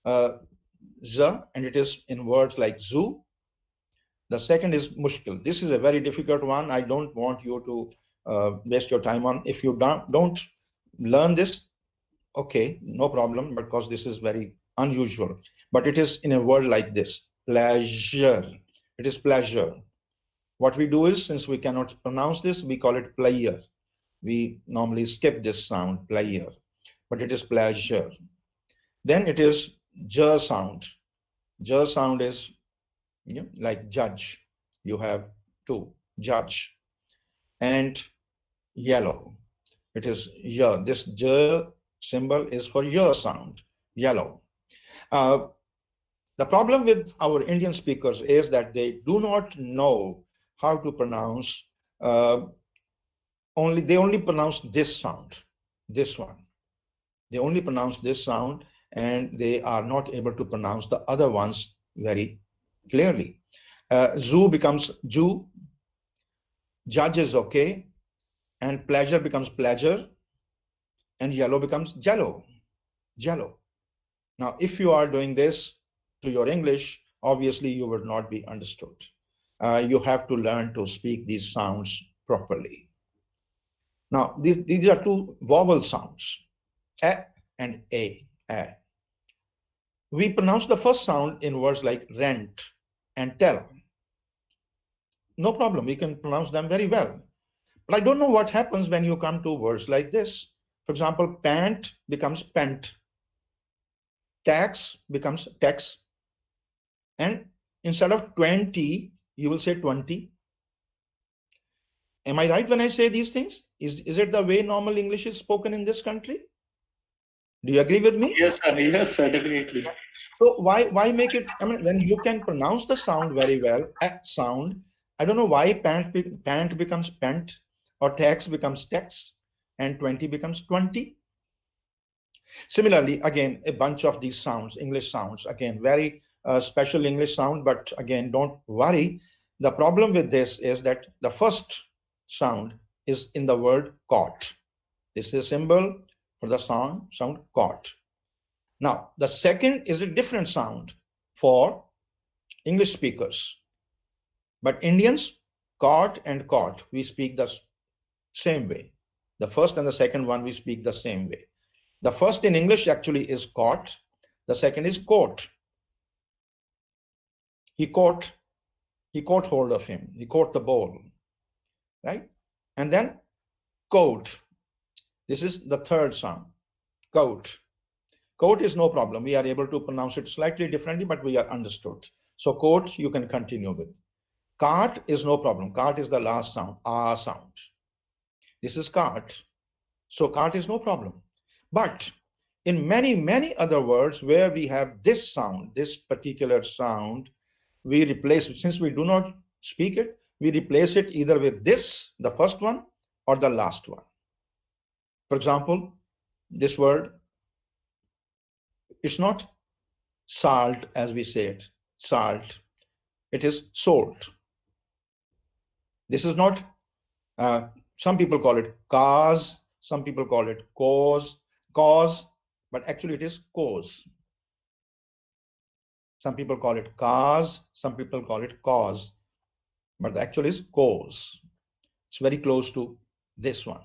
Z, and it is in words like zoo. The second is mushkil. This is a very difficult one. I don't want you to waste your time on. If you don't learn this, okay, no problem, because this is very unusual. But it is in a word like this, pleasure. It is pleasure. What we do is, since we cannot pronounce this, we call it player. We normally skip this sound, player, but it is pleasure. Then it is j sound. J sound is like judge. You have two, judge. And yellow. It is y. This j symbol is for y sound, yellow. The problem with our Indian speakers is that they do not know how to pronounce, they only pronounce this sound, this one. They only pronounce this sound, and they are not able to pronounce the other ones very clearly. Zoo becomes Jew, judge is okay, and pleasure becomes pleasure, and yellow becomes jello, jello. Now, if you are doing this to your English, obviously you will not be understood. You have to learn to speak these sounds properly. Now, these are two vowel sounds, a and a. We pronounce the first sound in words like rent and tell. No problem, we can pronounce them very well. But I don't know what happens when you come to words like this. For example, pant becomes pent. Tax becomes tax. And instead of 20, you will say 20. Am I right when I say these things? Is it the way normal English is spoken in this country? Do you agree with me? Yes, sir. Yes, sir, definitely. So why make it, I mean, when you can pronounce the sound very well, sound, I don't know why pant becomes pant, or tax becomes tax, and 20 becomes 20. Similarly, again, a bunch of these sounds, English sounds, again, very special English sound, but again, don't worry. The problem with this is that the first sound is in the word caught. This is a symbol for the sound caught. Now, the second is a different sound for English speakers. But Indians, caught and caught, we speak the same way. The first and the second one, we speak the same way. The first in English actually is caught. The second is caught. He caught hold of him. He caught the ball, right? And then coat. This is the third sound, coat. Coat is no problem. We are able to pronounce it slightly differently, but we are understood. So coat, you can continue with. Cart is no problem. Cart is the last sound, ah sound. This is cart. So cart is no problem. But in many, many other words where we have this sound, this particular sound, we replace it. Since we do not speak it, we replace it either with this, the first one, or the last one. For example, this word It's not salt as we say it, salt. It is salt. This is not, some people call it cause, some people call it cause, but actually it is cause. Some people call it cause, some people call it cause, but the actual is cause. It's very close to this one.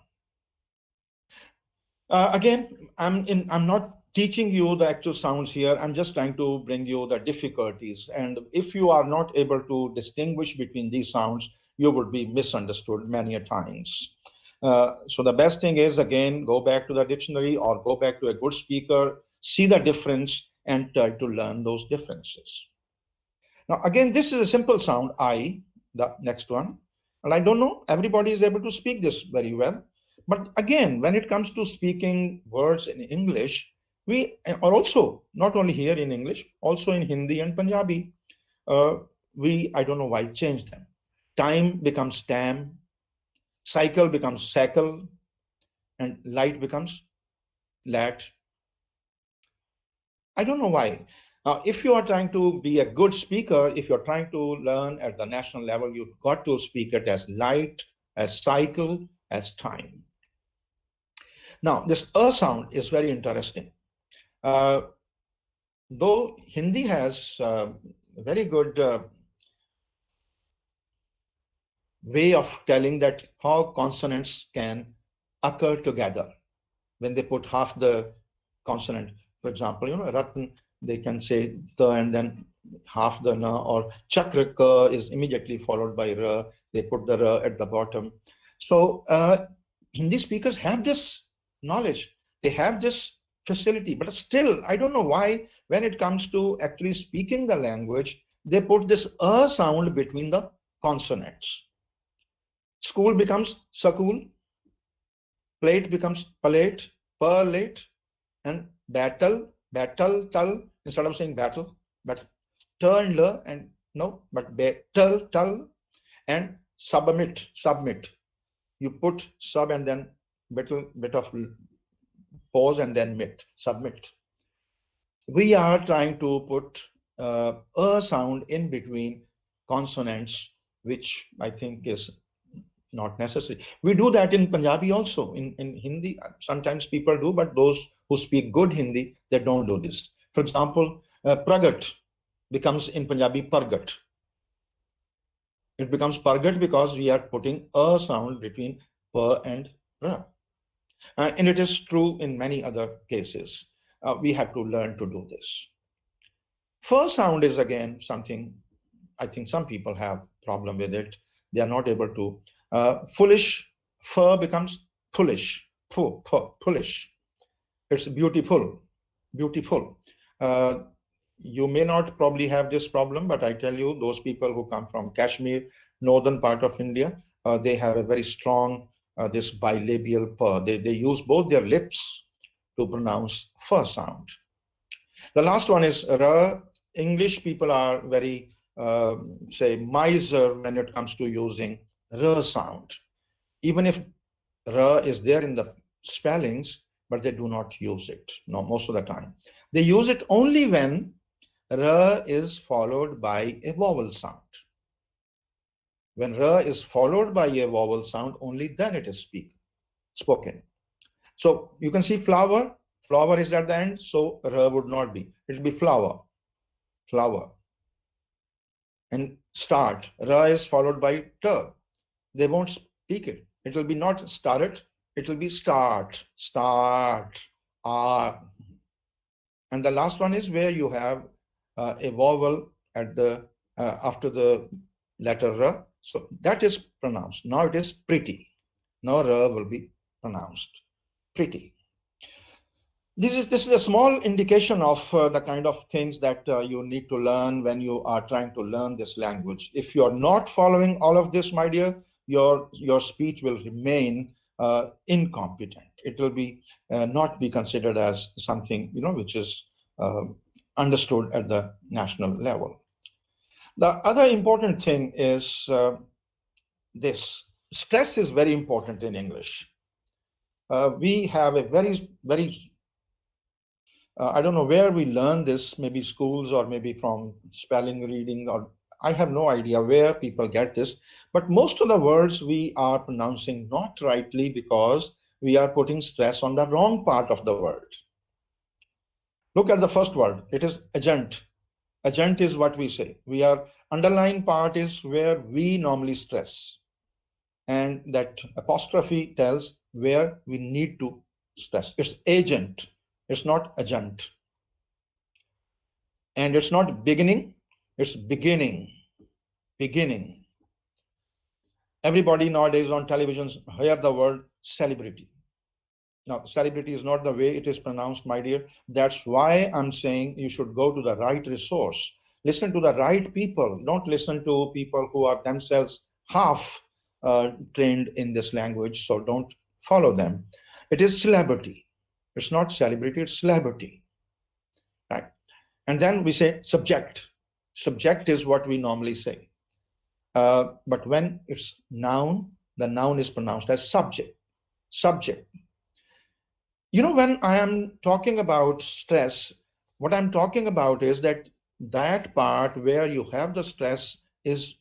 Again, I'm not teaching you the actual sounds here. I'm just trying to bring you the difficulties. And if you are not able to distinguish between these sounds, you would be misunderstood many a times. So the best thing is, again, go back to the dictionary or go back to a good speaker, see the difference and try to learn those differences. Now, again, this is a simple sound, I, the next one. And I don't know, everybody is able to speak this very well. But again, when it comes to speaking words in English, we are also, not only here in English, also in Hindi and Punjabi, I don't know why, change them. Time becomes tam, cycle becomes cycle, and light becomes lat. I don't know why. Now, if you are trying to be a good speaker, if you're trying to learn at the national level, you've got to speak it as light, as cycle, as time. Now, this sound is very interesting. Though Hindi has a very good way of telling that how consonants can occur together when they put half the consonant. For example, Ratan, they can say the and then half the na, or chakra ka is immediately followed by ra. They put the ra at the bottom. So Hindi speakers have this knowledge. They have this facility, but still, I don't know why, when it comes to actually speaking the language, they put this sound between the consonants. School becomes school, plate becomes palate, perlate, and battle, tal, instead of saying battle, but turn le, and no, but tal, and submit. You put sub and then bit of pause and then submit. We are trying to put a sound in between consonants, which I think is not necessary. We do that in Punjabi also. In Hindi, sometimes people do, but those who speak good Hindi, they don't do this. For example, pragat becomes in Punjabi pargat. It becomes pargat because we are putting a sound between pa and ra. And it is true in many other cases. We have to learn to do this. First sound is again something, I think some people have problem with it. They are not able to. Foolish, fur becomes foolish, foolish. It's beautiful. You may not probably have this problem, but I tell you, those people who come from Kashmir, northern part of India, they have a very strong this bilabial per. They use both their lips to pronounce fur sound. The last one is ra. English people are very, say, miser when it comes to using ra sound. Even if ra is there in the spellings, but they do not use it, no, most of the time. They use it only when ra is followed by a vowel sound. When ra is followed by a vowel sound, only then it is spoken. So you can see flower is at the end, so ra would not be. It will be flower. And start, ra is followed by ta. They won't speak it. It will be not started, it will be start. And the last one is where you have a vowel at the after the letter ra. So that is pronounced. Now it is pretty. Now ra will be pronounced pretty. This is a small indication of the kind of things that you need to learn when you are trying to learn this language. If you are not following all of this, my dear, your speech will remain incompetent. It will be not be considered as something which is understood at the national level. The other important thing is this. Stress is very important in English. We have a very I don't know where we learn this, maybe schools or maybe from spelling, reading, or I have no idea where people get this. But most of the words we are pronouncing not rightly because we are putting stress on the wrong part of the word. Look at the first word. It is agent. Agent is what we say. We are underlined part is where we normally stress. And that apostrophe tells where we need to stress. It's agent. It's not agent. And it's not beginning, it's beginning. Beginning. Everybody nowadays on televisions hear the word celebrity. Now, celebrity is not the way it is pronounced, my dear. That's why I'm saying you should go to the right resource. Listen to the right people. Don't listen to people who are themselves half trained in this language, so don't follow them. It is celebrity. It's not celebrity, it's celebrity, right? And then we say subject. Subject is what we normally say. But when it's noun, the noun is pronounced as subject. Subject. You know, when I am talking about stress, what I'm talking about is that part where you have the stress is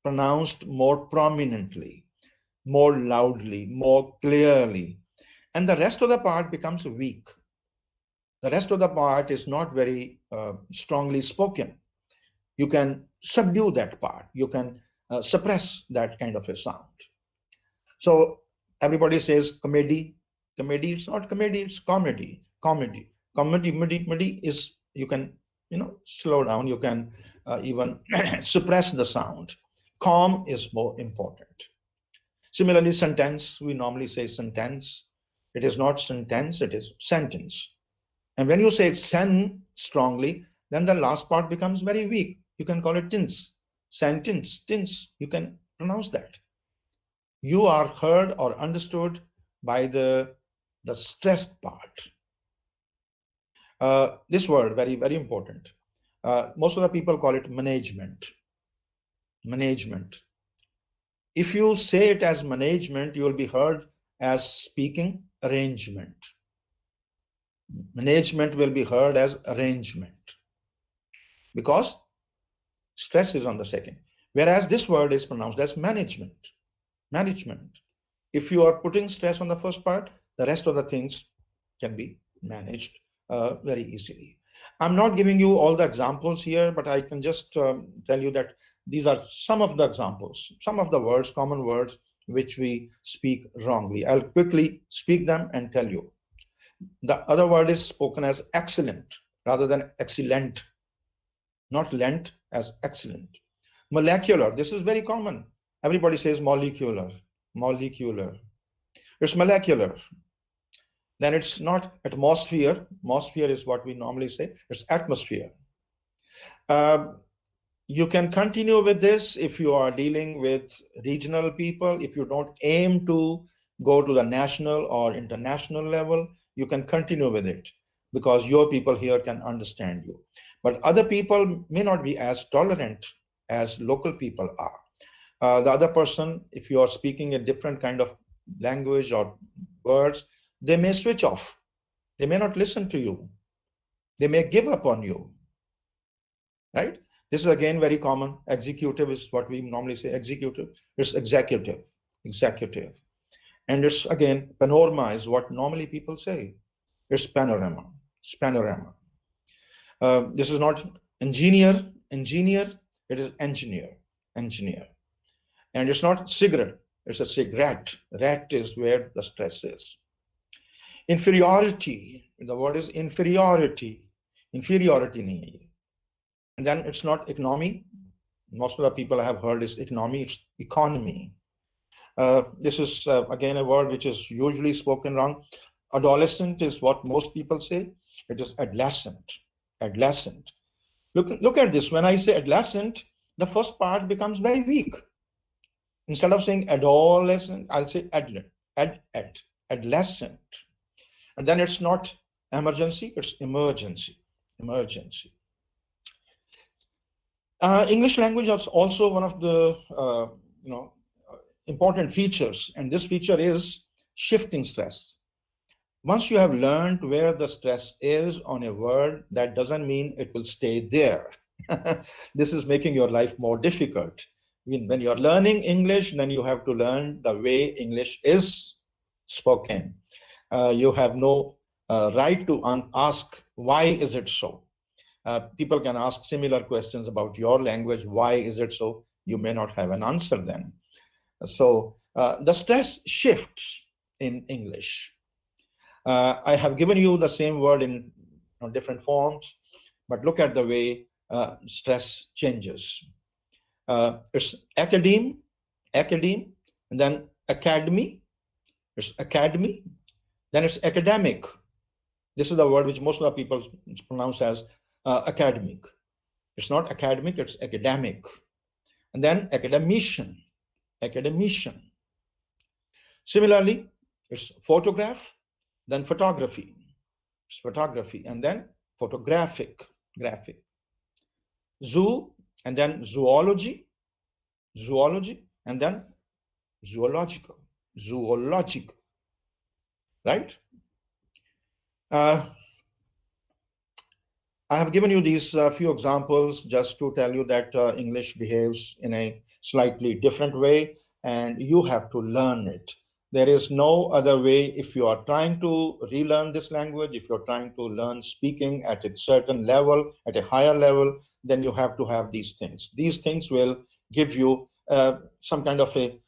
pronounced more prominently, more loudly, more clearly. And the rest of the part becomes weak. The rest of the part is not very strongly spoken. You can subdue that part. You can suppress that kind of a sound. So everybody says comedy. Comedy, it's not comedy, it's comedy. Comedy. Comedy is, you can, slow down. You can even suppress the sound. Calm is more important. Similarly, sentence, we normally say sentence. It is not sentence, it is sentence. And when you say sen strongly, then the last part becomes very weak. You can call it tins, sentence, tins. You can pronounce that. You are heard or understood by the stressed part. This word, very, very important. Most of the people call it management. Management. If you say it as management, you will be heard as speaking arrangement. Management will be heard as arrangement because stress is on the second. Whereas this word is pronounced as management. Management. If you are putting stress on the first part, the rest of the things can be managed very easily. I'm not giving you all the examples here, but I can just tell you that these are some of the examples, some of the words, common words, which we speak wrongly. I'll quickly speak them and tell you. The other word is spoken as excellent rather than excellent, not lent as excellent. Molecular, this is very common. Everybody says molecular, molecular. It's molecular. Then it's not atmosphere. Atmosphere is what we normally say. It's atmosphere. You can continue with this if you are dealing with regional people. If you don't aim to go to the national or international level, you can continue with it because your people here can understand you. But other people may not be as tolerant as local people are. The other person, if you are speaking a different kind of language or words, they may switch off. They may not listen to you. They may give up on you, right? This is again very common. Executive is what we normally say. Executive. It's executive. Executive. And it's again, panorama is what normally people say. It's panorama. It's panorama. This is not engineer. Engineer. It is engineer. Engineer. And it's not cigarette. It's a cigarette. Rat is where the stress is. Inferiority. The word is inferiority. Inferiority nahi hai. And then it's not economy. Most of the people I have heard is economy. It's economy. This is again a word which is usually spoken wrong. Adolescent is what most people say. It is adolescent. Adolescent. Look at this. When I say adolescent, the first part becomes very weak. Instead of saying adolescent, I'll say adolescent. And then it's not emergency, it's emergency. Emergency. English language is also one of the important features, and this feature is shifting stress. Once you have learned where the stress is on a word, that doesn't mean it will stay there. This is making your life more difficult. When you're learning English, then you have to learn the way English is spoken. You have no right to ask, why is it so? People can ask similar questions about your language. Why is it so? You may not have an answer then. So the stress shifts in English. I have given you the same word in different forms, but look at the way stress changes. It's academe, and then academy, it's academy, then it's academic. This is the word which most of the people pronounce as academic. It's not academic, it's academic. And then academician, academician. Similarly, it's photograph, then photography, it's photography, and then photographic, graphic. Zoo, and then zoology, zoology, and then zoological, zoological, right? I have given you these few examples just to tell you that English behaves in a slightly different way, and you have to learn it. There is no other way. If you are trying to relearn this language, if you're trying to learn speaking at a certain level, at a higher level, then you have to have these things. These things will give you some kind of a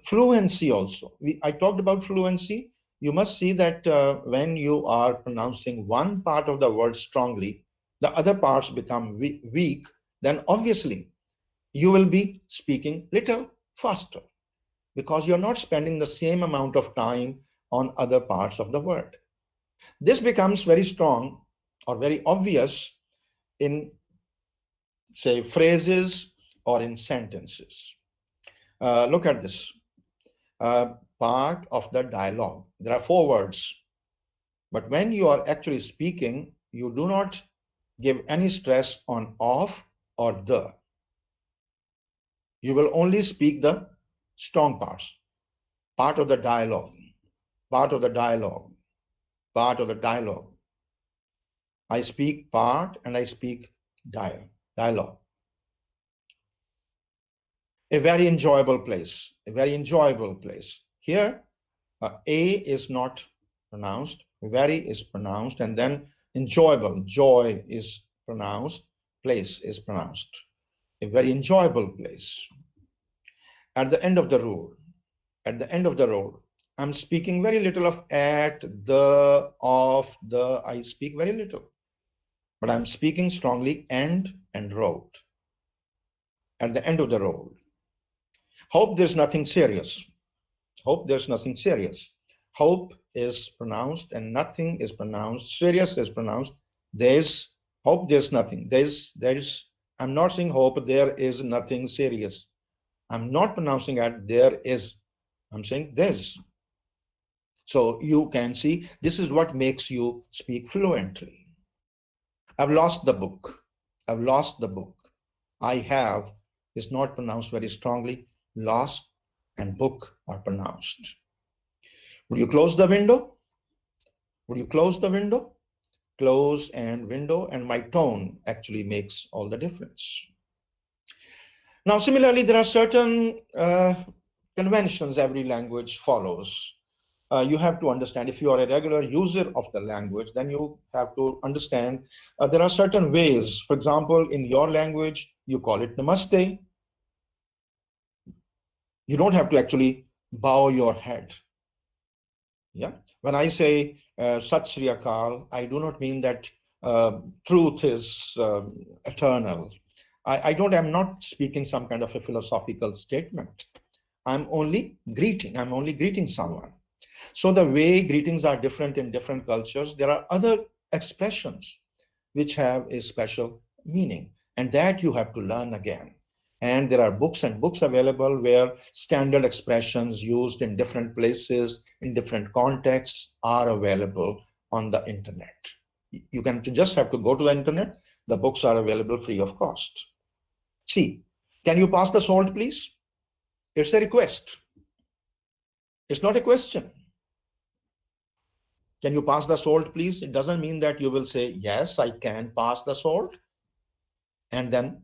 fluency also. I talked about fluency. You must see that when you are pronouncing one part of the word strongly, the other parts become weak, then obviously you will be speaking little faster, because you're not spending the same amount of time on other parts of the word. This becomes very strong or very obvious in, say, phrases or in sentences. Look at this. Part of the dialogue. There are 4 words. But when you are actually speaking, you do not give any stress on of or the. You will only speak the strong parts, part of the dialogue, part of the dialogue, part of the dialogue. I speak part and I speak dialogue. A very enjoyable place, a very enjoyable place. Here, A is not pronounced, very is pronounced, and then enjoyable, joy is pronounced, place is pronounced. A very enjoyable place. At the end of the road, I'm speaking very little of at, the, of, the. I speak very little, but I'm speaking strongly and road. At the end of the road. Hope there's nothing serious. Hope there's nothing serious. Hope is pronounced and nothing is pronounced. Serious is pronounced. There's hope there's nothing. I'm not saying hope there is nothing serious. I'm not pronouncing at there is. I'm saying there's. So you can see this is what makes you speak fluently. I've lost the book. I've lost the book. I have is not pronounced very strongly. Lost and book are pronounced. Would you close the window? Would you close the window? Close and window, and my tone actually makes all the difference. Now, similarly, there are certain conventions every language follows. You have to understand, if you are a regular user of the language, then you have to understand there are certain ways. For example, in your language, you call it namaste. You don't have to actually bow your head. Yeah. When I say Sat Sri Akal, I do not mean that truth is eternal. I'm not speaking some kind of a philosophical statement. I'm only greeting someone. So the way greetings are different in different cultures, there are other expressions which have a special meaning, and that you have to learn again. And there are books and books available where standard expressions used in different places, in different contexts are available on the internet. You just have to go to the internet. The books are available free of cost. See, can you pass the salt, please? It's a request. It's not a question. Can you pass the salt, please? It doesn't mean that you will say, yes, I can pass the salt, and then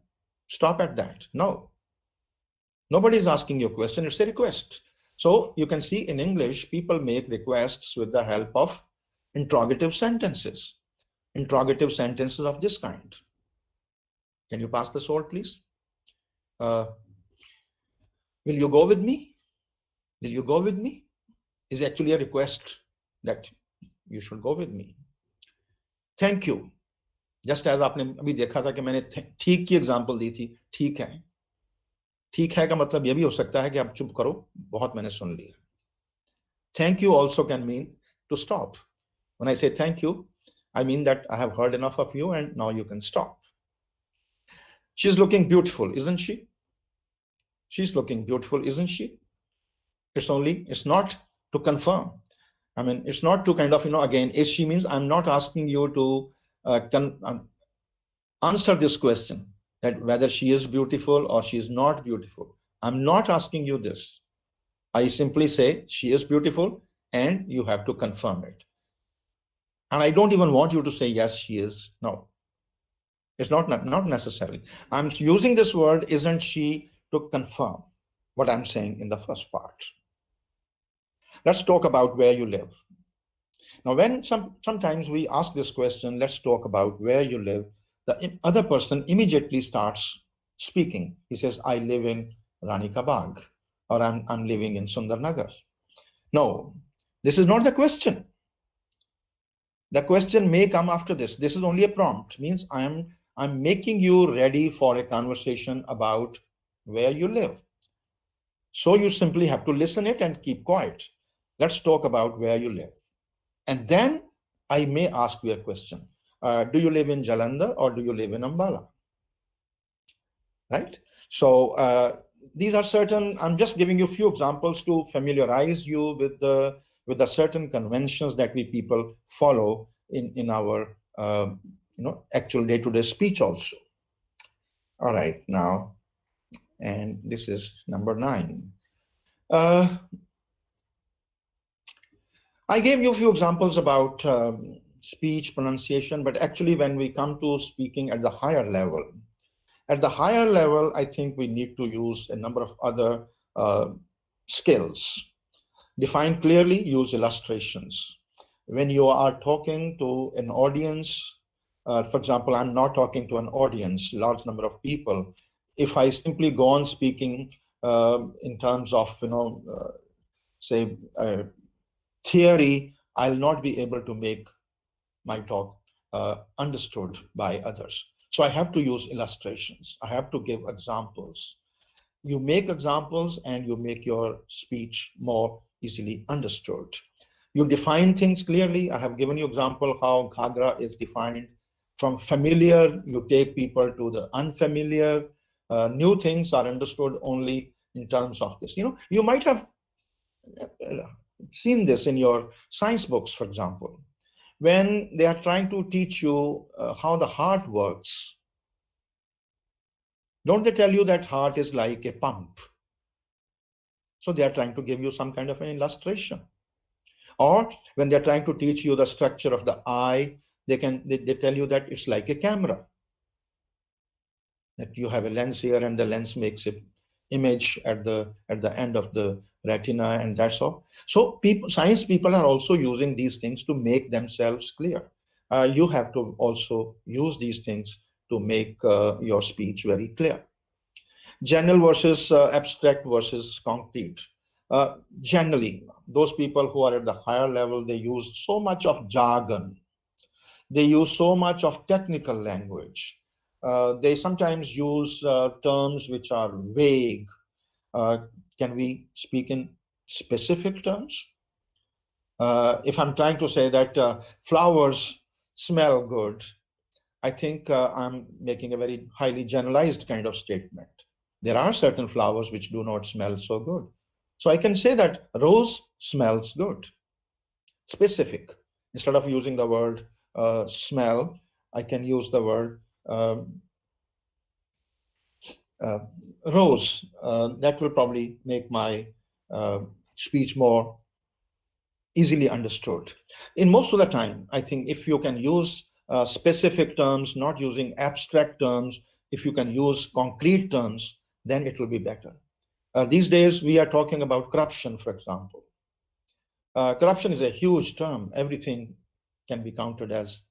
stop at that. No. Nobody is asking you a question, it's a request. So you can see in English, people make requests with the help of interrogative sentences. Interrogative sentences of this kind. Can you pass the salt, please? Will you go with me? Will you go with me? Is actually a request that you should go with me. Thank you. Just as आपने अभी देखा था कि मैंने ठीक की example दी थी, ठीक है. ठीक है का मतलब ये भी हो सकता है कि आप चुप करो, बहुत मैंने सुन लिया. Thank you also can mean to stop. When I say thank you, I mean that I have heard enough of you and now you can stop. She's looking beautiful, isn't she? She's looking beautiful, isn't she? It's not to confirm. I mean, it's not to kind of, again, is she means I'm not asking you to answer this question, that whether she is beautiful or she is not beautiful. I'm not asking you this. I simply say she is beautiful and you have to confirm it. And I don't even want you to say, yes, she is. No, it's not necessary. I'm using this word, isn't she, to confirm what I'm saying in the first part. Let's talk about where you live. Now, when sometimes we ask this question, let's talk about where you live, the other person immediately starts speaking. He says, I live in Rani Ka Bagh, or I'm living in Sundarnagar. No, this is not the question. The question may come after this. This is only a prompt, means I'm making you ready for a conversation about where you live. So you simply have to listen it and keep quiet. Let's talk about where you live. And then I may ask you a question. Do you live in Jalandhar or do you live in Ambala? Right? So these are certain, I'm just giving you a few examples to familiarize you with the certain conventions that we people follow in our actual day-to-day speech also. All right, now, and this is number 9. I gave you a few examples about speech pronunciation, but actually when we come to speaking at the higher level, I think we need to use a number of other skills. Define clearly, use illustrations. When you are talking to an audience, for example, I'm not talking to an audience, large number of people. If I simply go on speaking in terms of, say, theory, I'll not be able to make my talk understood by others. So I have to use illustrations. I have to give examples. You make examples and you make your speech more easily understood. You define things clearly. I have given you example how Ghagra is defined. From familiar, you take people to the unfamiliar. New things are understood only in terms of this. You might have seen this in your science books, for example, when they are trying to teach you how the heart works. Don't they tell you that heart is like a pump? So they are trying to give you some kind of an illustration. Or when they're trying to teach you the structure of the eye, they tell you that it's like a camera. That you have a lens here and the lens makes an image at the end of the retina, and that's all. So science people are also using these things to make themselves clear. You have to also use these things to make your speech very clear. General versus abstract versus concrete. Generally, those people who are at the higher level, they use so much of jargon. They use so much of technical language. They sometimes use terms which are vague. Can we speak in specific terms? If I'm trying to say that flowers smell good, I think I'm making a very highly generalized kind of statement. There are certain flowers which do not smell so good. So I can say that rose smells good. Specific. Instead of using the word smell, I can use the word rose. That will probably make my speech more easily understood. In most of the time, I think if you can use specific terms, not using abstract terms, if you can use concrete terms, then it will be better. These days, we are talking about corruption, for example. Corruption is a huge term. Everything can be counted as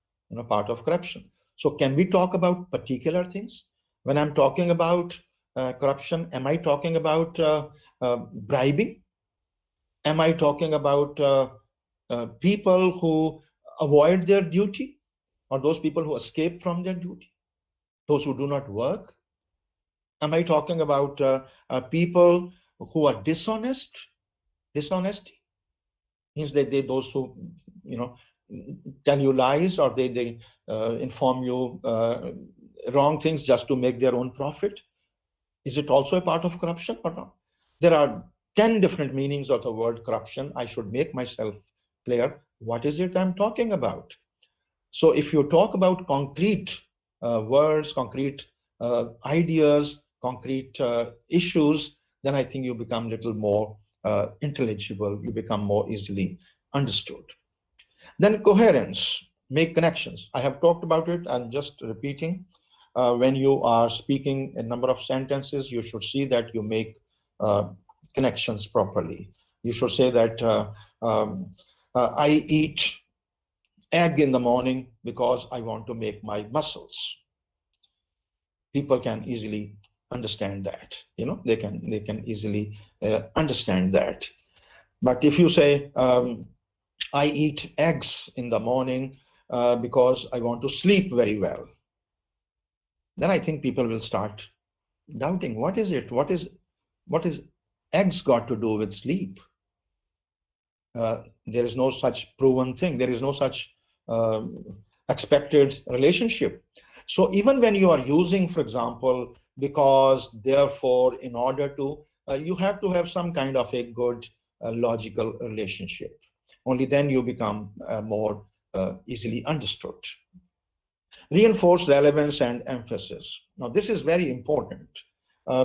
part of corruption. So can we talk about particular things? When I'm talking about corruption, am I talking about bribing? Am I talking about people who avoid their duty, or those people who escape from their duty, those who do not work? Am I talking about people who are dishonest? Dishonesty means that those who tell you lies, or they inform you wrong things just to make their own profit. Is it also a part of corruption or not? There are 10 different meanings of the word corruption. I should make myself clear. What is it I'm talking about? So if you talk about concrete words, concrete ideas, concrete issues, then I think you become a little more intelligible, you become more easily understood. Then coherence, make connections. I have talked about it, I'm just repeating. When you are speaking a number of sentences, you should see that you make connections properly. You should say that I eat egg in the morning because I want to make my muscles. People can easily understand that. They can easily understand that. But if you say I eat eggs in the morning because I want to sleep very well, then I think people will start doubting, what is it? What is eggs got to do with sleep? There is no such proven thing. There is no such expected relationship. So even when you are using, for example, because, therefore, in order to, you have to have some kind of a good logical relationship. Only then you become more easily understood. Reinforce relevance and emphasis. Now, this is very important.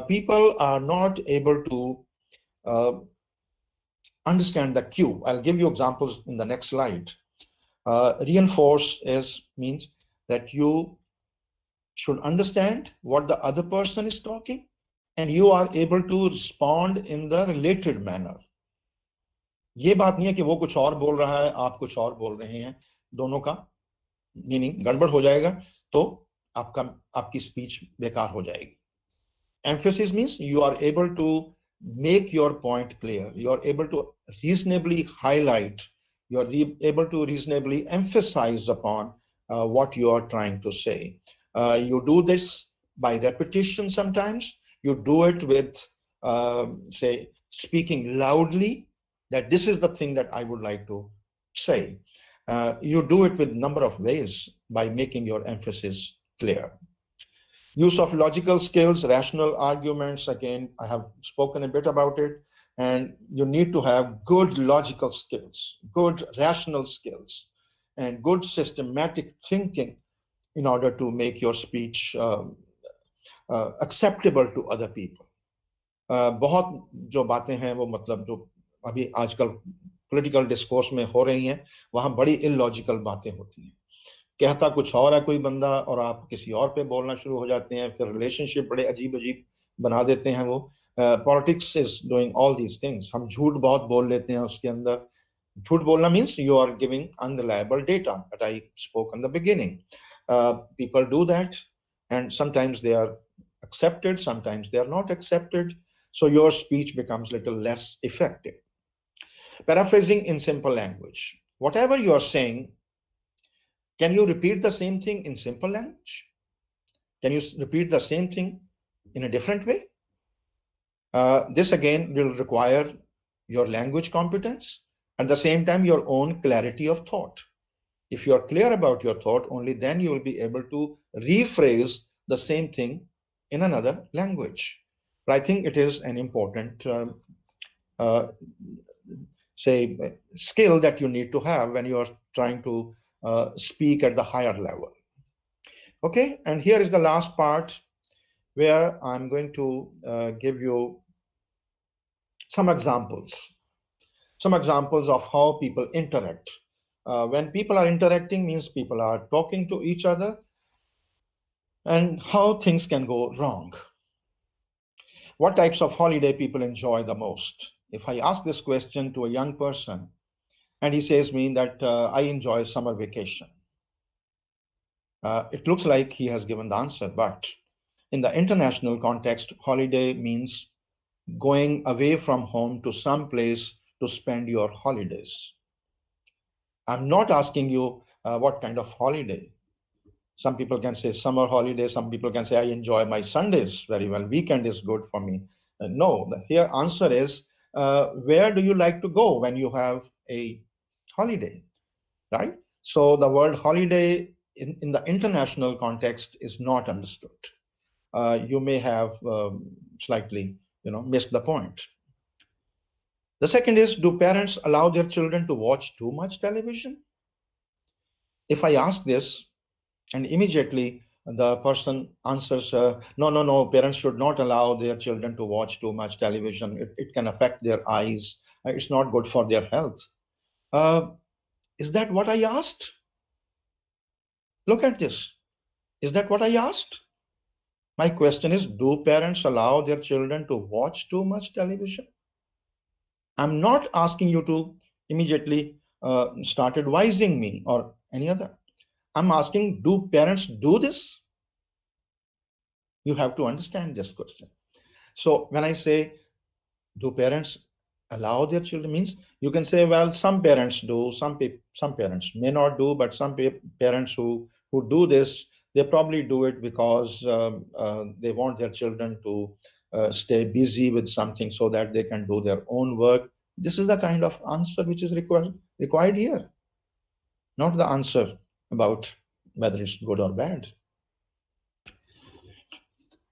People are not able to understand the cue. I'll give you examples in the next slide. Reinforce means that you should understand what the other person is talking, and you are able to respond in the related manner. ये बात नहीं है कि वो कुछ और बोल रहा है, आप कुछ और बोल रहे हैं, दोनों का मीनिंग गड़बड़ हो जाएगा, तो आपकी स्पीच बेकार हो जाएगी. Emphasis means you are able to make your point clear. You are able to reasonably highlight, you are able to reasonably emphasize upon what you are trying to say. You do this by repetition sometimes. You do it with, say, speaking loudly, that this is the thing that I would like to say. You do it with a number of ways by making your emphasis clear. Use of logical skills, rational arguments. Again, I have spoken a bit about it. And you need to have good logical skills, good rational skills, and good systematic thinking in order to make your speech acceptable to other people. बहुत जो बातें हैं वो मतलब जो अभी आजकल political discourse में हो रही हैं, वहाँ बड़ी इलॉजिकल बातें होती हैं. कहता कुछ और है कोई बंदा और आप किसी और पे बोलना शुरू हो जाते हैं, फिर रिलेशनशिप बड़े अजीब अजीब बना देते हैं वो. Politics is doing all these things. हम झूठ बहुत बोल लेते हैं उसके अंदर. झूठ बोलना means you are giving unreliable data, that I spoke in the beginning. People do that, and sometimes they are accepted, sometimes they are not accepted. So your speech becomes a little less effective. Paraphrasing in simple language. Whatever you are saying, can you repeat the same thing in simple language? Can you repeat the same thing in a different way? This again will require your language competence, at the same time your own clarity of thought. If you are clear about your thought, only then you will be able to rephrase the same thing in another language. But I think it is an important skill that you need to have when you are trying to speak at the higher level. Okay, and here is the last part where I'm going to give you some examples. some examples of how people interact. When people are interacting means people are talking to each other, and how things can go wrong. What types of holiday people enjoy the most? If I ask this question to a young person and he says me that I enjoy summer vacation, it looks like he has given the answer, but in the international context, holiday means going away from home to some place to spend your holidays. I'm not asking you what kind of holiday. Some people can say summer holiday. Some people can say I enjoy my Sundays very well. Weekend is good for me. No, the here answer is where do you like to go when you have a holiday, right? So the word holiday in the international context is not understood. You may have slightly, missed the point. The second is, do parents allow their children to watch too much television? If I ask this, and immediately the person answers, no, parents should not allow their children to watch too much television. It can affect their eyes. It's not good for their health. Is that what I asked? Look at this. Is that what I asked? My question is, do parents allow their children to watch too much television? I'm not asking you to immediately start advising me or any other. I'm asking, do parents do this? You have to understand this question. So when I say, do parents allow their children, means you can say, well, some parents do, some parents may not do, but some parents who do this, they probably do it because they want their children to stay busy with something so that they can do their own work. This is the kind of answer which is required here, not the answer about whether it's good or bad.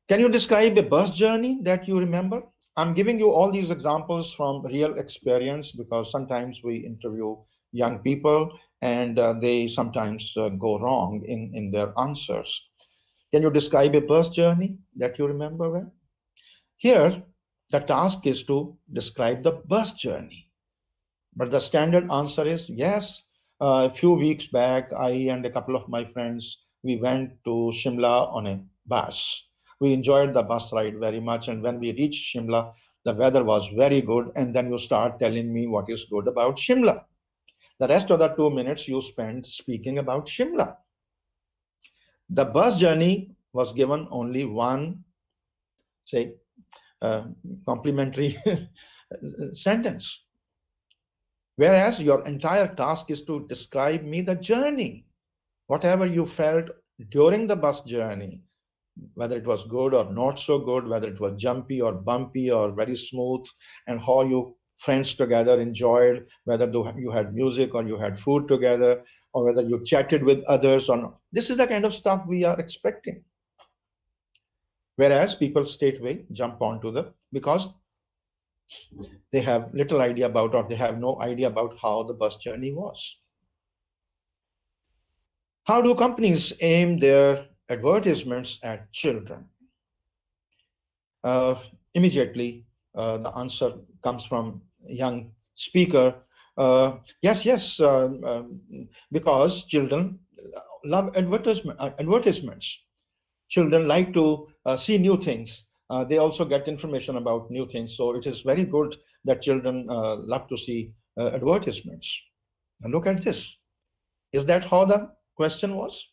Can you describe a bus journey that you remember? I'm giving you all these examples from real experience because sometimes we interview young people and they sometimes go wrong in their answers. Can you describe a bus journey that you remember well? Here, the task is to describe the bus journey. But the standard answer is yes. A few weeks back, I and a couple of my friends, we went to Shimla on a bus. We enjoyed the bus ride very much. And when we reached Shimla, the weather was very good. And then you start telling me what is good about Shimla. The rest of the 2 minutes you spend speaking about Shimla. The bus journey was given only one, say, complimentary sentence. Whereas your entire task is to describe me the journey, whatever you felt during the bus journey, whether it was good or not so good, whether it was jumpy or bumpy or very smooth, and how you friends together enjoyed, whether you had music or you had food together, or whether you chatted with others or not. This is the kind of stuff we are expecting. Whereas people straightway jump onto because they have little idea about, or they have no idea about how the bus journey was. How do companies aim their advertisements at children? Immediately, the answer comes from a young speaker. Yes, because children love advertisements. Children like to see new things. They also get information about new things. So it is very good that children love to see advertisements. And look at this. Is that how the question was?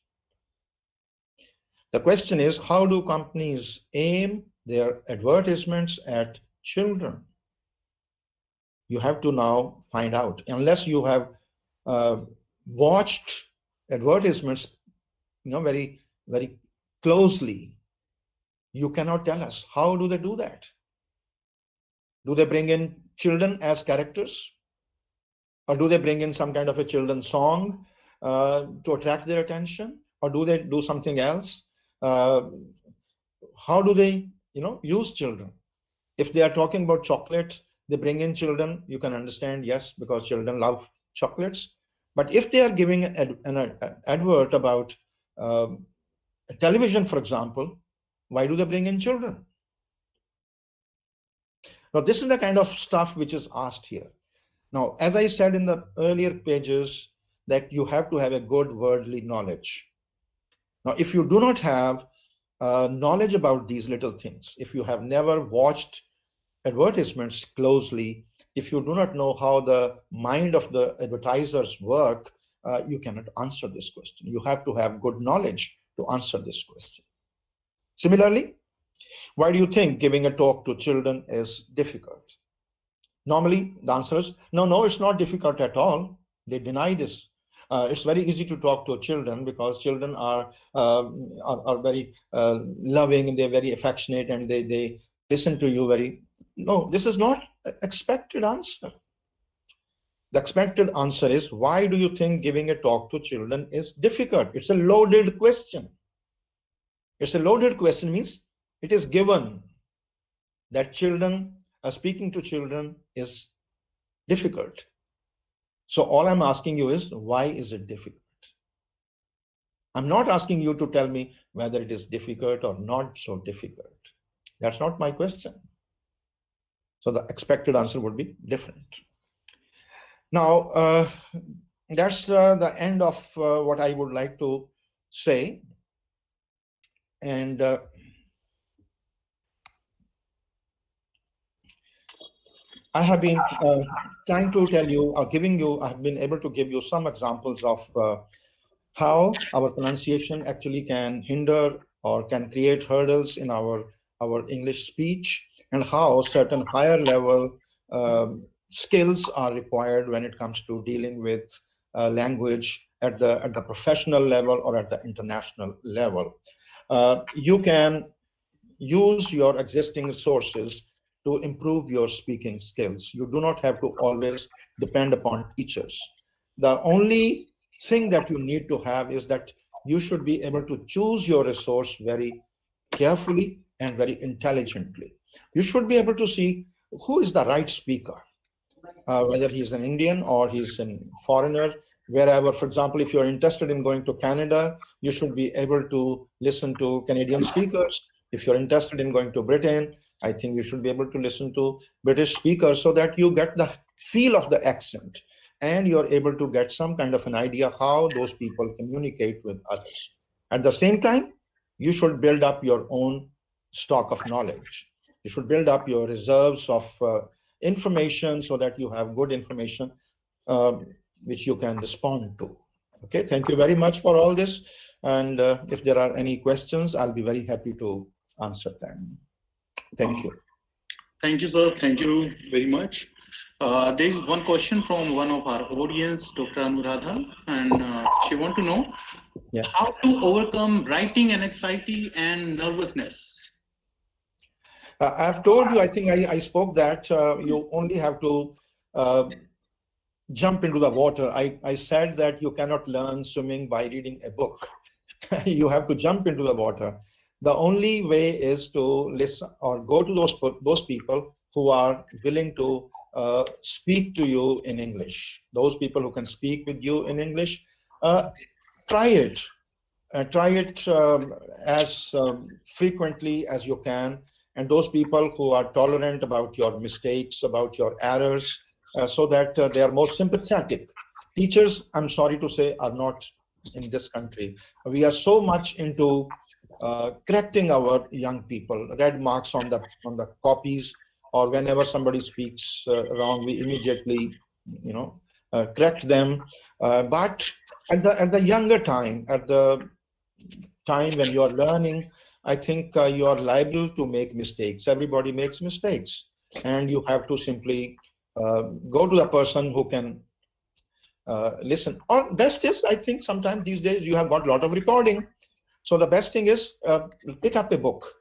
The question is, how do companies aim their advertisements at children? You have to now find out. Unless you have watched advertisements, very, very closely, you cannot tell us. How do they do that? Do they bring in children as characters? Or do they bring in some kind of a children's song to attract their attention? Or do they do something else? How do they, use children? If they are talking about chocolate, they bring in children. You can understand, yes, because children love chocolates. But if they are giving an advert about television, for example, why do they bring in children? Now, this is the kind of stuff which is asked here. Now, as I said in the earlier pages, that you have to have a good worldly knowledge. Now, if you do not have knowledge about these little things, if you have never watched advertisements closely, if you do not know how the mind of the advertisers work, you cannot answer this question. You have to have good knowledge to answer this question. Similarly, why do you think giving a talk to children is difficult? Normally, the answer is, no, it's not difficult at all. They deny this. It's very easy to talk to children because children are very loving and they're very affectionate and they listen to you very. No, this is not an expected answer. The expected answer is, why do you think giving a talk to children is difficult? It's a loaded question. It's a loaded question means it is given that children, speaking to children is difficult. So all I'm asking you is, why is it difficult? I'm not asking you to tell me whether it is difficult or not so difficult. That's not my question. So the expected answer would be different. Now, that's the end of what I would like to say. And I have been trying to tell you, or giving you, I've been able to give you some examples of how our pronunciation actually can hinder or can create hurdles in our English speech, and how certain higher level skills are required when it comes to dealing with language at the professional level or at the international level. You can use your existing resources to improve your speaking skills. You do not have to always depend upon teachers. The only thing that you need to have is that you should be able to choose your resource very carefully and very intelligently. You should be able to see who is the right speaker, whether he's an Indian or he's a foreigner, wherever. For example, if you're interested in going to Canada, you should be able to listen to Canadian speakers. If you're interested in going to Britain, I think you should be able to listen to British speakers so that you get the feel of the accent and you're able to get some kind of an idea how those people communicate with others. At the same time, you should build up your own stock of knowledge. You should build up your reserves of information so that you have good information which you can respond to. Okay, thank you very much for all this. And if there are any questions, I'll be very happy to answer them. Thank you. Thank you, sir. Thank you very much. There is one question from one of our audience, Dr. Anuradha, and she wants to know how to overcome writing anxiety and nervousness. I've told you, I think I spoke that you only have to jump into the water. I said that you cannot learn swimming by reading a book. You have to jump into the water. The only way is to listen or go to those people who are willing to speak to you in English. Those people who can speak with you in English, try it. Try it as frequently as you can. And those people who are tolerant about your mistakes, about your errors, so that they are more sympathetic. Teachers, I'm sorry to say, are not in this country. We are so much into correcting our young people, red marks on the copies, or whenever somebody speaks wrong, we immediately, correct them. But at the younger time, at the time when you are learning, I think you are liable to make mistakes. Everybody makes mistakes, and you have to simply go to the person who can listen. Or best is, I think sometimes these days you have got a lot of recording. So the best thing is pick up a book.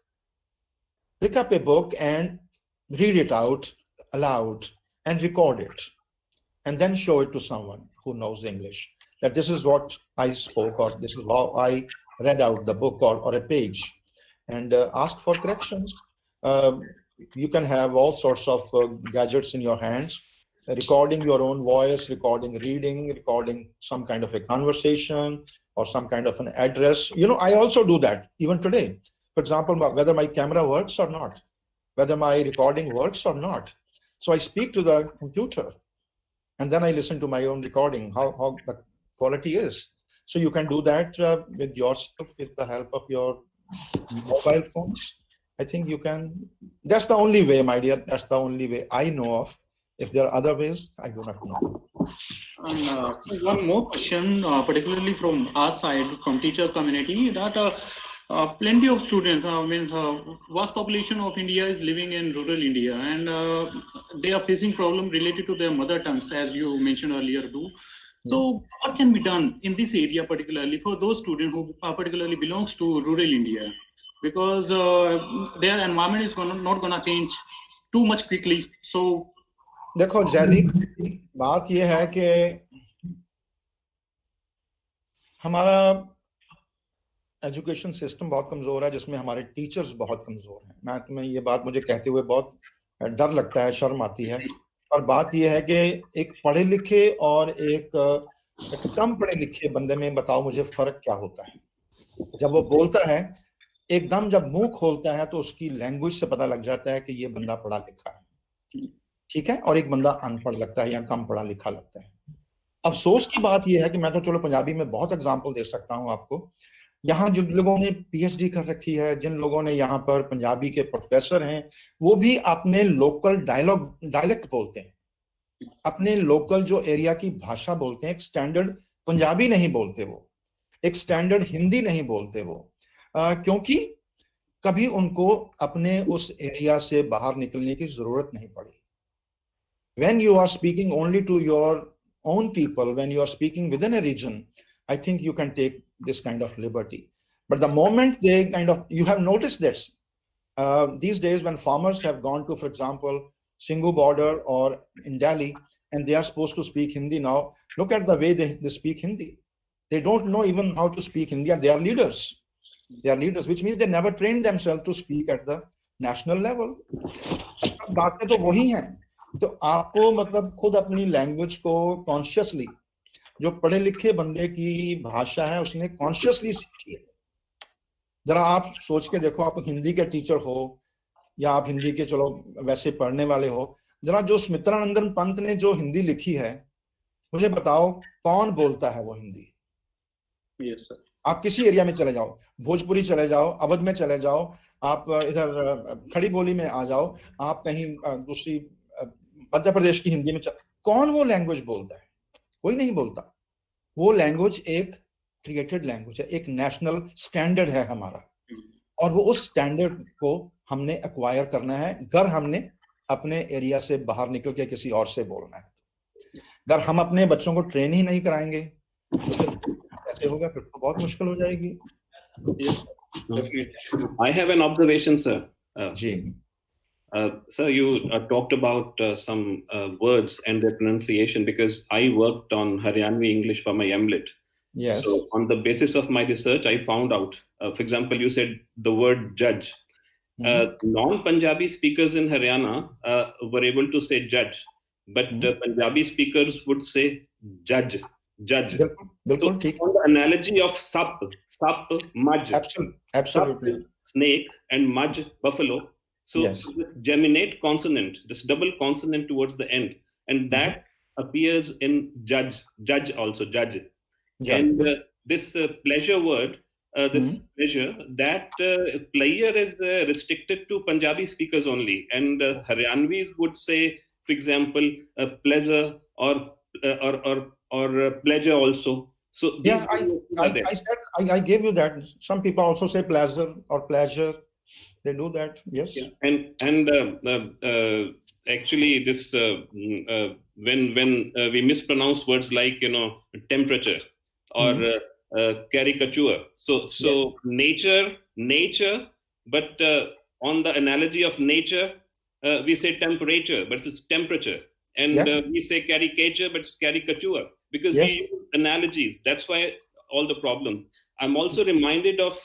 Pick up a book and read it out aloud and record it. And then show it to someone who knows English. That this is what I spoke, or this is how I read out the book or a page. And ask for corrections. You can have all sorts of gadgets in your hands, recording your own voice, recording reading, recording some kind of a conversation or some kind of an address. I also do that even today. For example, whether my camera works or not, whether my recording works or not. So I speak to the computer and then I listen to my own recording, how the quality is. So you can do that with yourself, with the help of your mobile phones. I think you can. That's the only way, my dear. That's the only way I know of. If there are other ways, I do not know. And so one more question, particularly from our side, from teacher community, that plenty of students, vast population of India is living in rural India, and they are facing problem related to their mother tongues, as you mentioned earlier too. So what can be done in this area, particularly for those students who particularly belongs to rural India, because their environment is not gonna change too much quickly. So देखो जैदी, बात ये है कि हमारा education system बहुत कमजोर है, जिसमें हमारे टीचर्स बहुत कमजोर हैं। मैं तुम्हें ये बात मुझे कहते हुए बहुत डर लगता है, शर्म आती है। और बात ये है कि एक पढ़े लिखे और एक कम पढ़े लिखे बंदे में बताओ मुझे फर्क क्या होता है। जब वो बोलता है, एकदम जब मुंह खोलता है तो उसकी लैंग्वेज से पता लग जाता है कि ये बंदा पढ़ा लिखा है, ठीक है, और एक बंदा अनपढ़ लगता है या कम पढ़ा लिखा लगता है। अफसोस की बात यह है कि मैं तो चलो पंजाबी में बहुत एग्जांपल दे सकता हूं आपको। यहाँ जिन लोगों ने पीएचडी कर रखी है, जिन लोगों ने यहाँ पर पंजाबी के प्रोफेसर हैं, वो भी अपने लोकल डायलेक्ट बोलते हैं, अपने लोकल जो एरिया की भाषा बोलते हैं। एक स्टैंडर्ड पंजाबी नहीं बोलते वो, एक स्टैंडर्ड हिंदी नहीं बोलते वो, क्योंकि कभी उनको अपने उस एरिया से बाहर निकलने की जरूरत नहीं पड़ी। When you are speaking only to your own people, when you are speaking within a region, I think you can take this kind of liberty. But the moment they you have noticed this, these days when farmers have gone to, for example, Singhu border or in Delhi, and they are supposed to speak Hindi now, look at the way they speak Hindi. They don't know even how to speak Hindi, and they are leaders. They are leaders, which means they never trained themselves to speak at the national level. बातें तो वही हैं। तो आपको मतलब खुद अपनी language को कॉन्शियसली, जो पढ़े लिखे बंदे की भाषा है उसने कॉन्शियसली सीखी है। जरा आप सोच के देखो, आप हिंदी के टीचर हो या आप हिंदी के चलो वैसे पढ़ने वाले हो, जरा जो सुमित्रानंदन पंत ने जो हिंदी लिखी है, मुझे बताओ कौन बोलता है वो हिंदी? Yes sir. आप किसी एरिया में चले जाओ, भोजपुरी चले जाओ, अवध में चले जाओ, आप इधर खड़ी बोली में आ जाओ, आप कहीं दूसरी मध्य प्रदेश की हिंदी में कौन वो लैंग्वेज बोलता है? कोई नहीं बोलता। वो लैंग्वेज एक क्रिएटेड लैंग्वेज है, एक नेशनल स्टैंडर्ड है हमारा, और वो उस स्टैंडर्ड को हमने एक्वायर करना है अगर हमने अपने एरिया से बाहर निकल के किसी और से बोलना है। अगर हम अपने बच्चों को ट्रेन ही नहीं कराएंगे तो फिर कैसे होगा? फिर तो बहुत मुश्किल हो जाएगी। I have an observation, sir. Ji sir, you talked about some words and their pronunciation, because I worked on Haryanvi English for my MLit. Yes. So on the basis of my research, I found out, for example, you said the word judge. Non-Punjabi speakers in Haryana were able to say judge, but Punjabi speakers would say judge. Judge. So on the analogy of sap, mudge. Absolutely. Sap, snake, and mudge, buffalo. So yes. This geminate consonant, this double consonant towards the end, and that appears in judge also, judge. And this pleasure word, this pleasure, that player is restricted to Punjabi speakers only, and Haryanvis would say, for example, pleasure or pleasure also. So yeah, I said I gave you that. Some people also say pleasure or pleasure. They do that, yes. Yeah. And actually, this when we mispronounce words like temperature or caricature. So nature, but on the analogy of nature, we say temperature, but it's temperature. And we say caricature, but it's caricature, because we use analogies. That's why all the problems. I'm also reminded of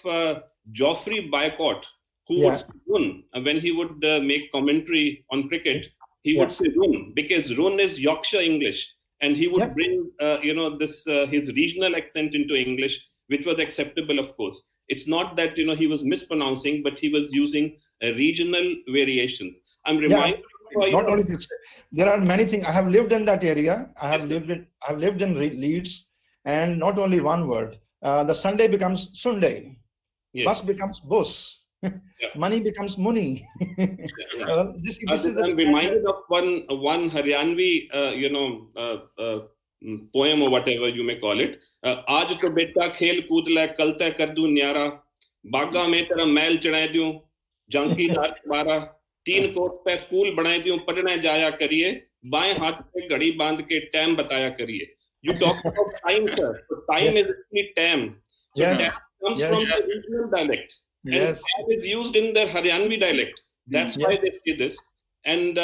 Geoffrey Bycott, who would say run when he would make commentary on cricket. He would say run, because run is Yorkshire English, and he would bring this his regional accent into English, which was acceptable, of course. It's not that he was mispronouncing, but he was using regional variations. I'm reminded of not only this, there are many things. I have lived in that area. I have lived in Leeds, and not only one word. The Sunday becomes Sunday. Yes. Bus becomes bus. Money becomes money. This is I'm reminded of one Haryanvi, poem or whatever you may call it. Aaj to beta khel kood la kal tay kar du nyara, baga mein tera mail chढ़ा दूं, janki dar तुम्हारा, 3 course पे school बनाए दूं, पढ़ने जाया करिए, बाएं हाथ पे घड़ी बांध के टाइम बताया करिए. You talk about time, sir. So time is actually tam. So tam comes from the regional dialect. And tam is used in the Haryanvi dialect. That's why they say this. And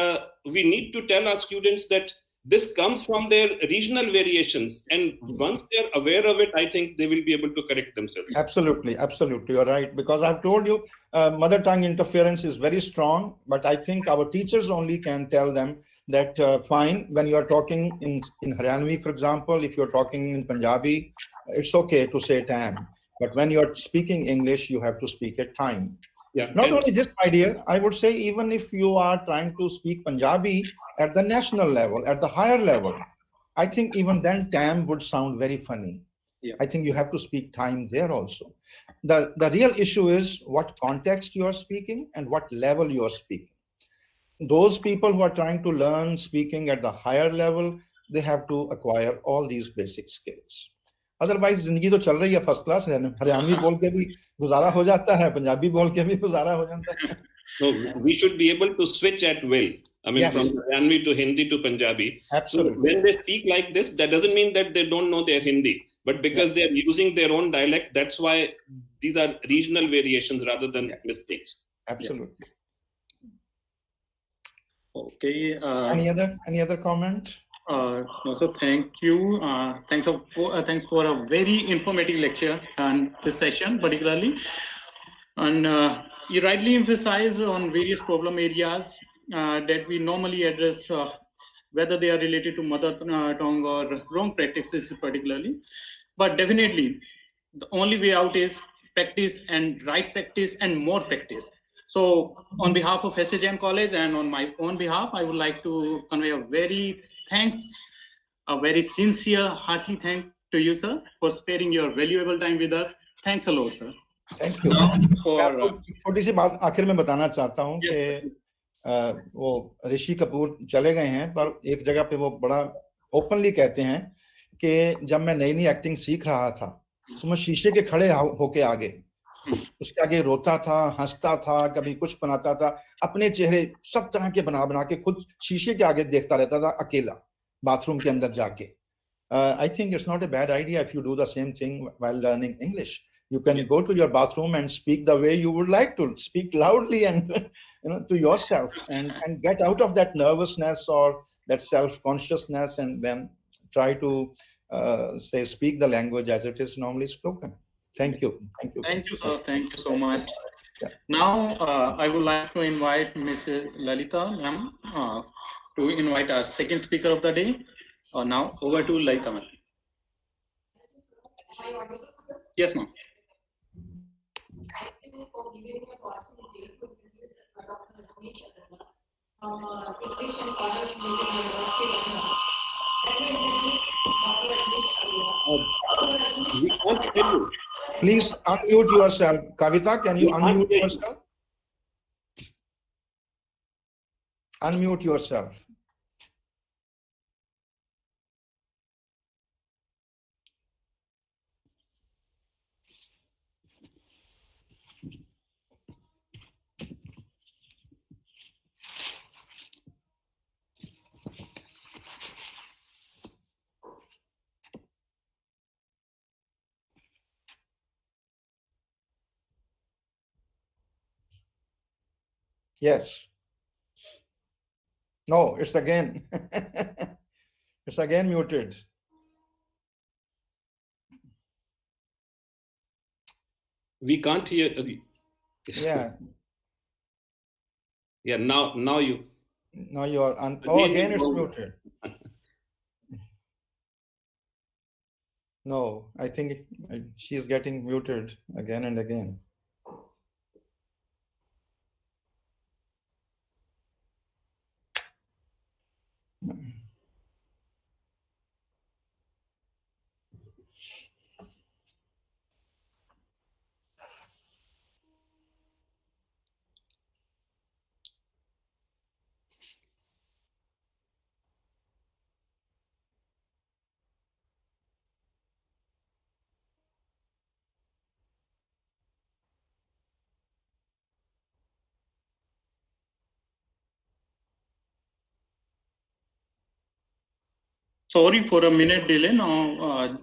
we need to tell our students that this comes from their regional variations. And once they're aware of it, I think they will be able to correct themselves. Absolutely. Absolutely. You're right. Because I've told you, mother tongue interference is very strong. But I think our teachers only can tell them that fine, when you are talking in Haryanvi, for example, if you're talking in Punjabi, it's okay to say time. But when you're speaking English, you have to speak at time. Not only this, my dear, I would say even if you are trying to speak Punjabi at the national level, at the higher level, I think even then time would sound very funny. I think you have to speak time there also. The real issue is what context you are speaking and what level you are speaking. Those people who are trying to learn speaking at the higher level, they have to acquire all these basic skills. Otherwise, जिंदगी तो चल रही है first class, Haryanvi बोल के भी गुजारा हो जाता है, पंजाबी बोल के भी गुजारा हो जाता है. So we should be able to switch at will. I mean, from Haryanvi to Hindi to Punjabi. Absolutely. So when they speak like this, that doesn't mean that they don't know their Hindi, but because they are using their own dialect, that's why these are regional variations rather than mistakes. Absolutely. Okay. Any other comment? No, sir. Thank you. Thanks for a very informative lecture on this session, particularly. And you rightly emphasize on various problem areas that we normally address, whether they are related to mother tongue or wrong practices, particularly. But definitely, the only way out is practice and right practice and more practice. So, on behalf of SHM College and on my own behalf, I would like to convey a very sincere, hearty thank to you, sir, for sparing your valuable time with us. Thanks a lot, sir. Thank you. छोटी सी बात आखिर में बताना चाहता हूँ कि वो ऋषि कपूर चले गए हैं, पर एक जगह पे वो बड़ा ओपनली कहते हैं कि जब मैं नई एक्टिंग सीख रहा था तो मैं शीशे के खड़े होके आगे उसके आगे रोता था, हंसता था, कभी कुछ बनाता था, अपने चेहरे सब तरह के बना के खुद शीशे के आगे देखता रहता था अकेला बाथरूम के अंदर जाके. I think it's not a bad idea if you do the same thing while learning English. You can go to your bathroom and speak the way you would like to, speak loudly and to yourself and get out of that nervousness or that self-consciousness and then try to speak the language as it is normally spoken. Thank you. Thank you. Thank you, sir. Thank you so much. Now, I would like to invite Ms. Lalita ma'am to invite our second speaker of the day. Now, over to Lalita ma'am. Yes, ma'am. Thank you for giving me the opportunity to visit Dr. Ramesh Agarwal, English and College Meeting University, London. Let me introduce Dr. Ramesh Agarwal. We can't hear you. Please unmute yourself. Kavita, can you unmute yourself? Unmute yourself. Yes. No, it's again. It's again muted. We can't hear. Yeah. Yeah. Now you. Now you are. Again it's muted. No, I think she's getting muted again and again. Sorry for a minute delay. Now,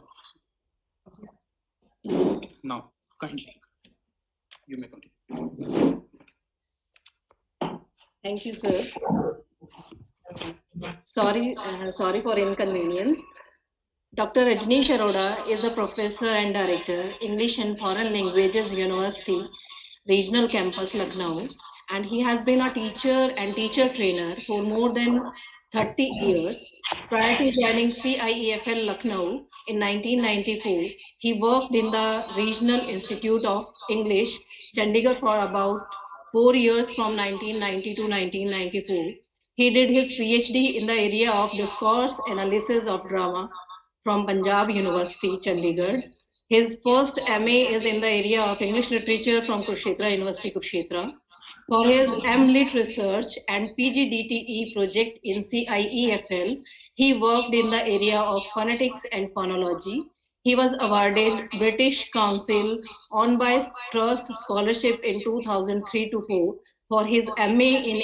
kindly, you may continue. Thank you, sir. Sorry for inconvenience. Dr. Rajneesh Arora is a professor and director, English and Foreign Languages University, Regional Campus, Lucknow, and he has been a teacher and teacher trainer for more than 30 years. Prior to joining CIEFL Lucknow in 1994, he worked in the Regional Institute of English, Chandigarh, for about 4 years from 1990 to 1994. He did his PhD in the area of discourse analysis of drama from Punjab University, Chandigarh. His first MA is in the area of English literature from Kurukshetra University, Kurukshetra. For his MLit research and PGDTE project in CIEFL, he worked in the area of phonetics and phonology. He was awarded British Council On-by Trust Scholarship in 2003 to 4 for his MA in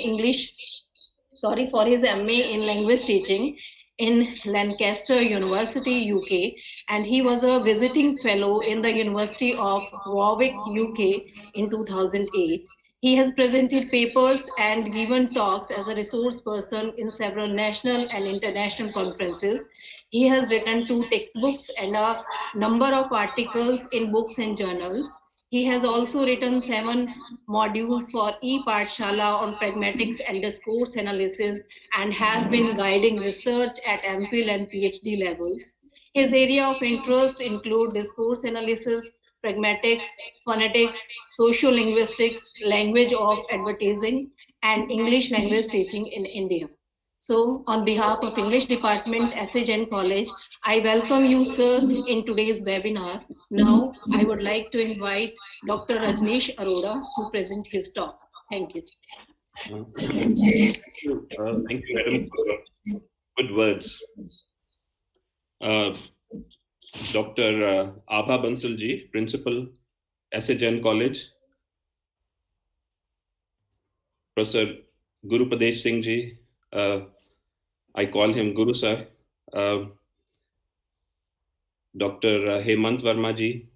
language teaching in Lancaster University, UK, and he was a visiting fellow in the University of Warwick, UK in 2008. He has presented papers and given talks as a resource person in several national and international conferences. He has written 2 textbooks and a number of articles in books and journals. He has also written 7 modules for ePathshala on pragmatics and discourse analysis and has been guiding research at MPhil and PhD levels. His area of interest include discourse analysis, pragmatics, phonetics, sociolinguistics, language of advertising, and English language teaching in India. So, on behalf of English Department, SHN College, I welcome you, sir, in today's webinar. Now, I would like to invite Dr. Rajneesh Arora to present his talk. Thank you. Thank you, madam, for good words. Dr. Abha Bansalji, Principal, SHN College. Professor Gurupadesh Singh Ji, I call him Guru Sir. Dr. Hemant Verma Ji,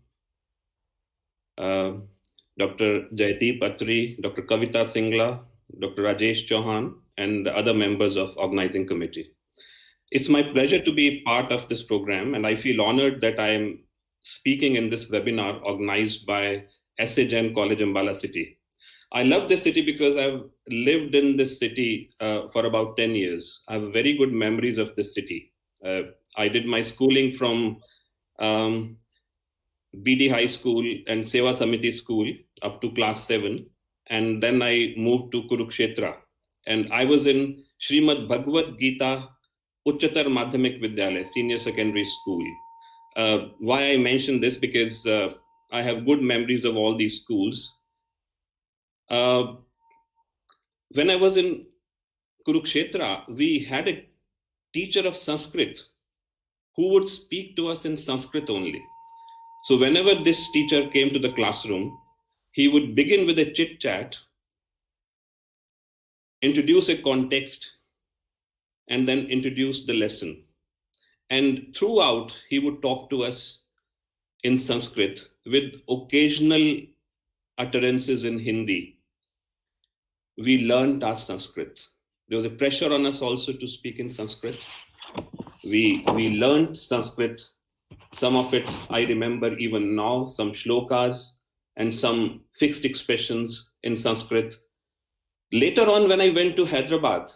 Dr. Jaideep Atri, Dr. Kavita Singla, Dr. Rajesh Chauhan, and the other members of organizing committee. It's my pleasure to be part of this program, and I feel honored that I am speaking in this webinar organized by SHN College Ambala City. I love this city because I've lived in this city for about 10 years. I have very good memories of this city. I did my schooling from BD High School and Seva Samiti School up to class 7. And then I moved to Kurukshetra. And I was in Srimad Bhagavad Gita Uchchatar Madhyamik Vidyalaya, Senior Secondary School. Why I mention this? Because I have good memories of all these schools. When I was in Kurukshetra, we had a teacher of Sanskrit who would speak to us in Sanskrit only. So whenever this teacher came to the classroom, he would begin with a chit chat, introduce a context, and then introduce the lesson. And throughout, he would talk to us in Sanskrit with occasional utterances in Hindi. We learned our Sanskrit. There was a pressure on us also to speak in Sanskrit. We learned Sanskrit. Some of it I remember even now, some shlokas and some fixed expressions in Sanskrit. Later on, when I went to Hyderabad,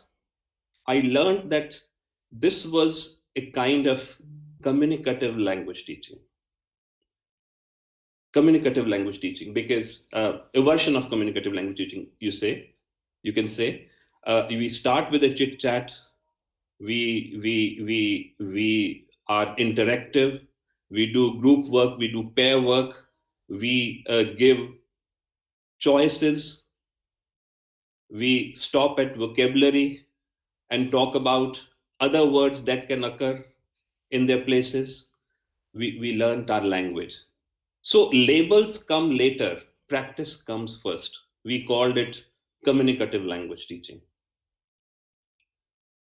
I learned that this was a kind of communicative language teaching. Communicative language teaching, because a version of communicative language teaching, you can say, we start with a chit chat. We are interactive. we do group work, we do pair work, we give choices, we stop at vocabulary and talk about other words that can occur in their places. We learned our language. So labels come later, practice comes first. We called it communicative language teaching.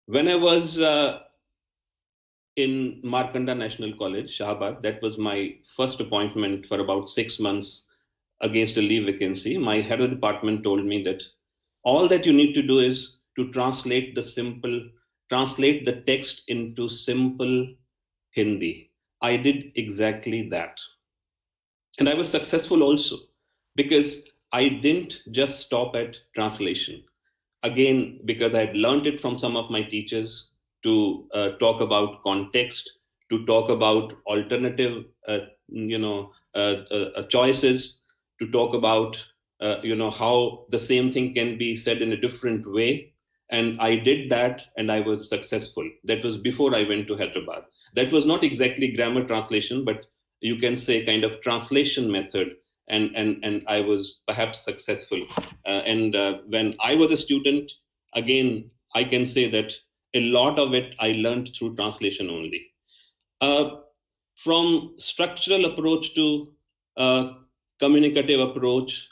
When I was in Markanda National College, Shahabad, that was my first appointment for about 6 months against a leave vacancy. My head of department told me that all that you need to do is to translate the text into simple Hindi. I did exactly that. And I was successful also because I didn't just stop at translation. Again, because I had learned it from some of my teachers to talk about context, to talk about alternative, choices, to talk about, how the same thing can be said in a different way. And I did that and I was successful. That was before I went to Hyderabad. That was not exactly grammar translation, but you can say kind of translation method. And I was perhaps successful. When I was a student, again, I can say that a lot of it I learned through translation only. From structural approach to communicative approach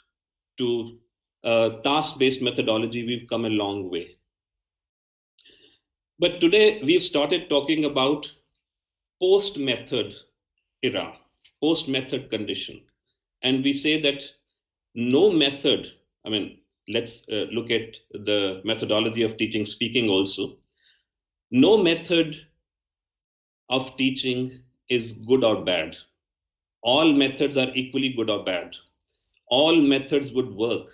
to task-based methodology, we've come a long way. But today we've started talking about post-method era, post-method condition. And we say that no method, let's look at the methodology of teaching speaking also. No method of teaching is good or bad. All methods are equally good or bad. All methods would work,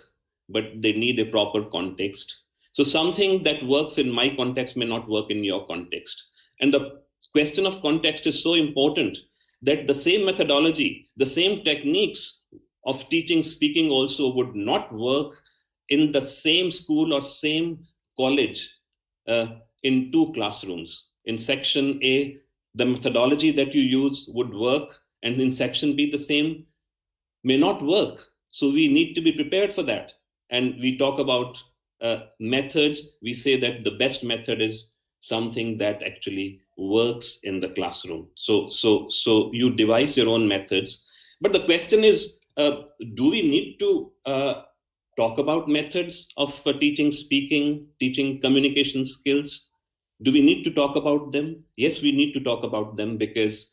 but they need a proper context. So something that works in my context may not work in your context. And the question of context is so important that the same methodology, the same techniques of teaching speaking also would not work in the same school or same college in 2 classrooms. In section A, the methodology that you use would work, and in section B, the same may not work. So we need to be prepared for that. And we talk about methods. We say that the best method is something that actually works in the classroom. So you devise your own methods. But the question is, do we need to talk about methods of teaching speaking, teaching communication skills? Do we need to talk about them? Yes, we need to talk about them because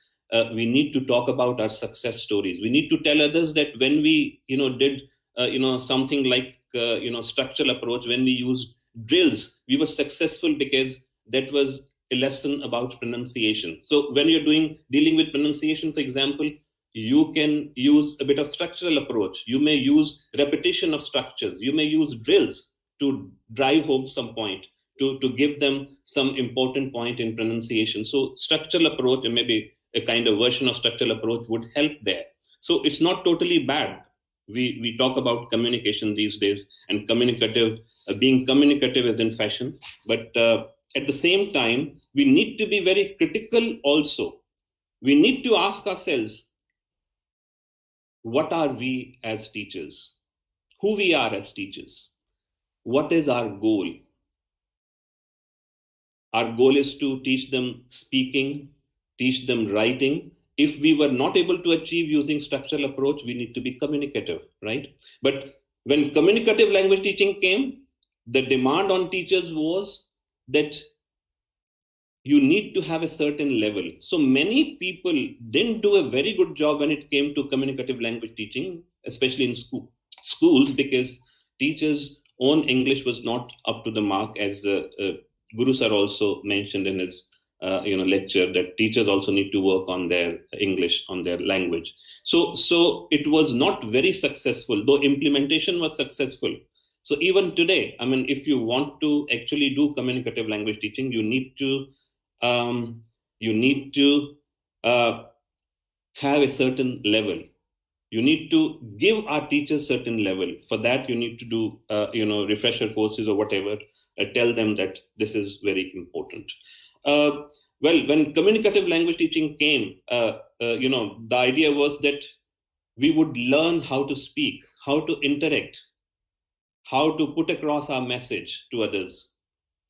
we need to talk about our success stories. We need to tell others that when we, did, something like, structural approach, when we used drills, we were successful because that was a lesson about pronunciation. So when you're dealing with pronunciation, for example, you can use a bit of structural approach. You may use repetition of structures. You may use drills to drive home some point, to give them some important point in pronunciation. So structural approach, and maybe a kind of version of structural approach would help there. So it's not totally bad. We talk about communication these days, and being communicative is in fashion. But at the same time, we need to be very critical also. We need to ask ourselves, what are we as teachers? Who we are as teachers? What is our goal? Our goal is to teach them speaking, teach them writing. If we were not able to achieve using structural approach, we need to be communicative, right? But when communicative language teaching came, the demand on teachers was that you need to have a certain level. So many people didn't do a very good job when it came to communicative language teaching, especially in schools, because teachers' own English was not up to the mark, as Guru Sir also mentioned in his lecture, that teachers also need to work on their English, on their language. So it was not very successful, though implementation was successful. So even today, if you want to actually do communicative language teaching, you need to have a certain level. You need to give our teachers certain level. For that, you need to do refresher courses or whatever. Tell them that this is very important. Well, when communicative language teaching came, the idea was that we would learn how to speak, how to interact, how to put across our message to others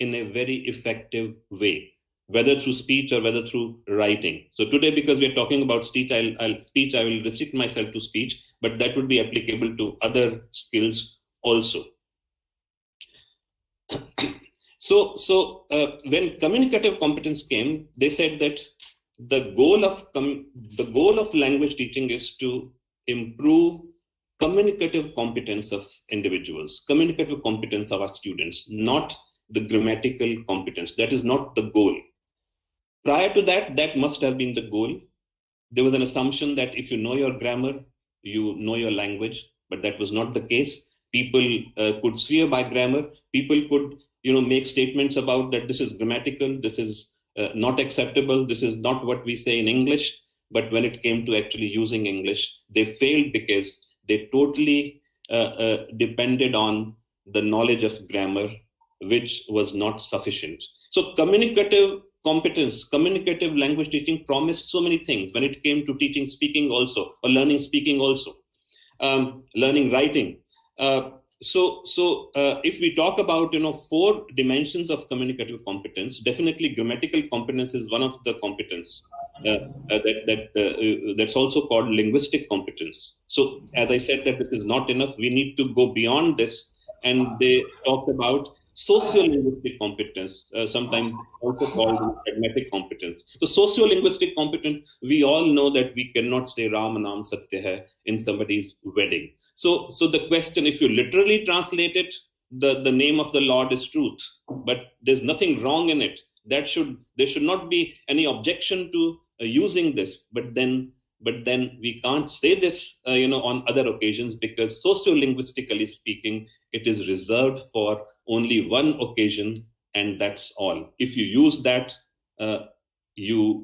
in a very effective way, whether through speech or whether through writing. So today, because we're talking about speech, I will restrict myself to speech, but that would be applicable to other skills also. So when communicative competence came, they said that the goal of language teaching is to improve communicative competence of individuals, communicative competence of our students, not the grammatical competence. That is not the goal. Prior to that, that must have been the goal. There was an assumption that if you know your grammar, you know your language, but that was not the case. People could swear by grammar. People could, make statements about that this is grammatical, this is not acceptable, this is not what we say in English. But when it came to actually using English, they failed because they totally depended on the knowledge of grammar, which was not sufficient. So communicative competence, communicative language teaching promised so many things when it came to teaching speaking also, or learning speaking also, learning writing. So if we talk about 4 dimensions of communicative competence, definitely grammatical competence is one of the competence that's also called linguistic competence. So as I said, that this is not enough. We need to go beyond this, and they talked about socio-linguistic competence, sometimes also called pragmatic competence. So socio-linguistic competence, we all know that we cannot say Ram Naam Satya Hai in somebody's wedding. So the question, if you literally translate it, the name of the Lord is truth, but there's nothing wrong in it. There should not be any objection to using this, but then we can't say this, on other occasions, because socio-linguistically speaking, it is reserved for only one occasion, and that's all. If you use that, you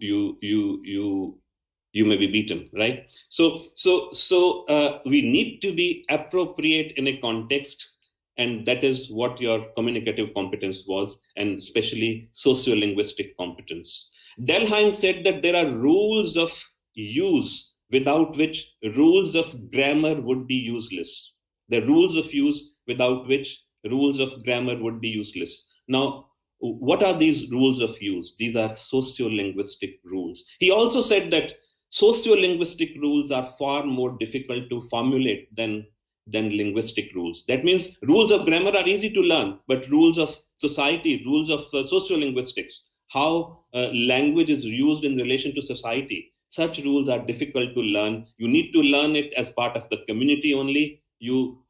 may be beaten, right? So we need to be appropriate in a context, and that is what your communicative competence was, and especially socio-linguistic competence. Delheim said that there are rules of use without which rules of grammar would be useless. The rules of use without which rules of grammar would be useless. Now, what are these rules of use? These are socio-linguistic rules. He also said that socio-linguistic rules are far more difficult to formulate than linguistic rules. That means rules of grammar are easy to learn, but rules of society, rules of sociolinguistics, how language is used in relation to society, such rules are difficult to learn. You need to learn it as part of the community only. You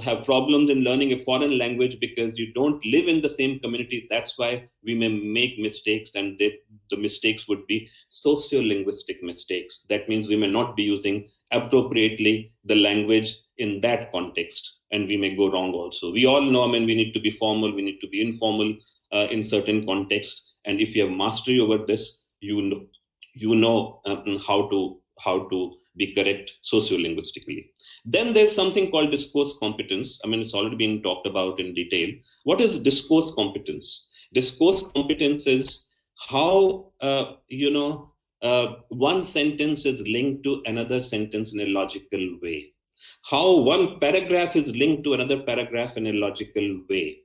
have problems in learning a foreign language because you don't live in the same community. That's why we may make mistakes, and the mistakes would be socio-linguistic mistakes. That means we may not be using appropriately the language in that context, and we may go wrong also. We all know, we need to be formal, we need to be informal in certain contexts, and if you have mastery over this, you know how to be correct socio-linguistically. Then there's something called discourse competence. It's already been talked about in detail. What is discourse competence? Discourse competence is how, one sentence is linked to another sentence in a logical way. How one paragraph is linked to another paragraph in a logical way.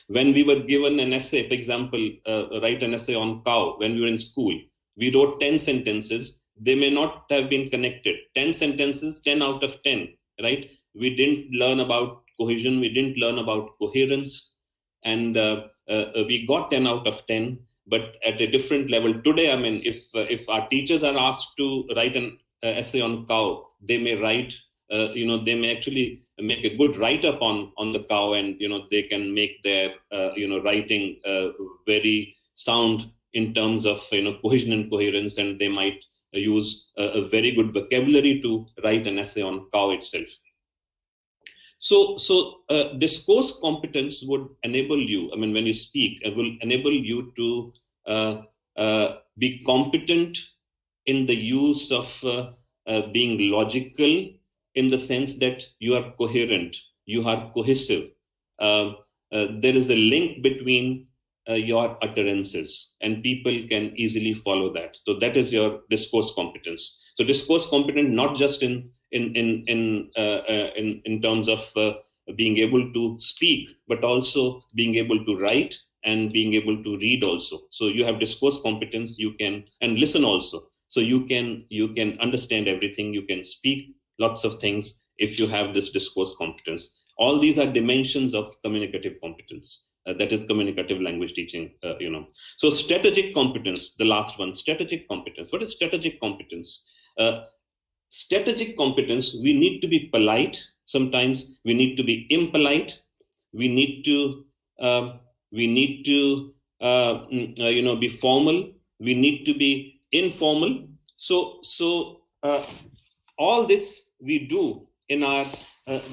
When we were given an essay, for example, write an essay on cow, when we were in school, we wrote 10 sentences. They may not have been connected. 10 sentences, 10 out of 10, right? We didn't learn about cohesion. We didn't learn about coherence. And we got 10 out of 10, but at a different level. Today, if our teachers are asked to write an essay on cow, they may write, they may actually make a good write-up on the cow, and, they can make their, writing very sound in terms of, cohesion and coherence, and they might use a very good vocabulary to write an essay on cow itself. So discourse competence would enable you, when you speak, it will enable you to be competent in the use of being logical, in the sense that you are coherent, you are cohesive. There is a link between your utterances, and people can easily follow that. So that is your discourse competence. So discourse competence not just in terms of being able to speak, but also being able to write and being able to read also. So you have discourse competence, you can, and listen also. So you can understand everything, you can speak lots of things if you have this discourse competence. All these are dimensions of communicative competence. That is communicative language teaching, So strategic competence, the last one, strategic competence. What is strategic competence? Strategic competence, we need to be polite. Sometimes we need to be impolite. We need to be formal. We need to be informal. So all this we do in our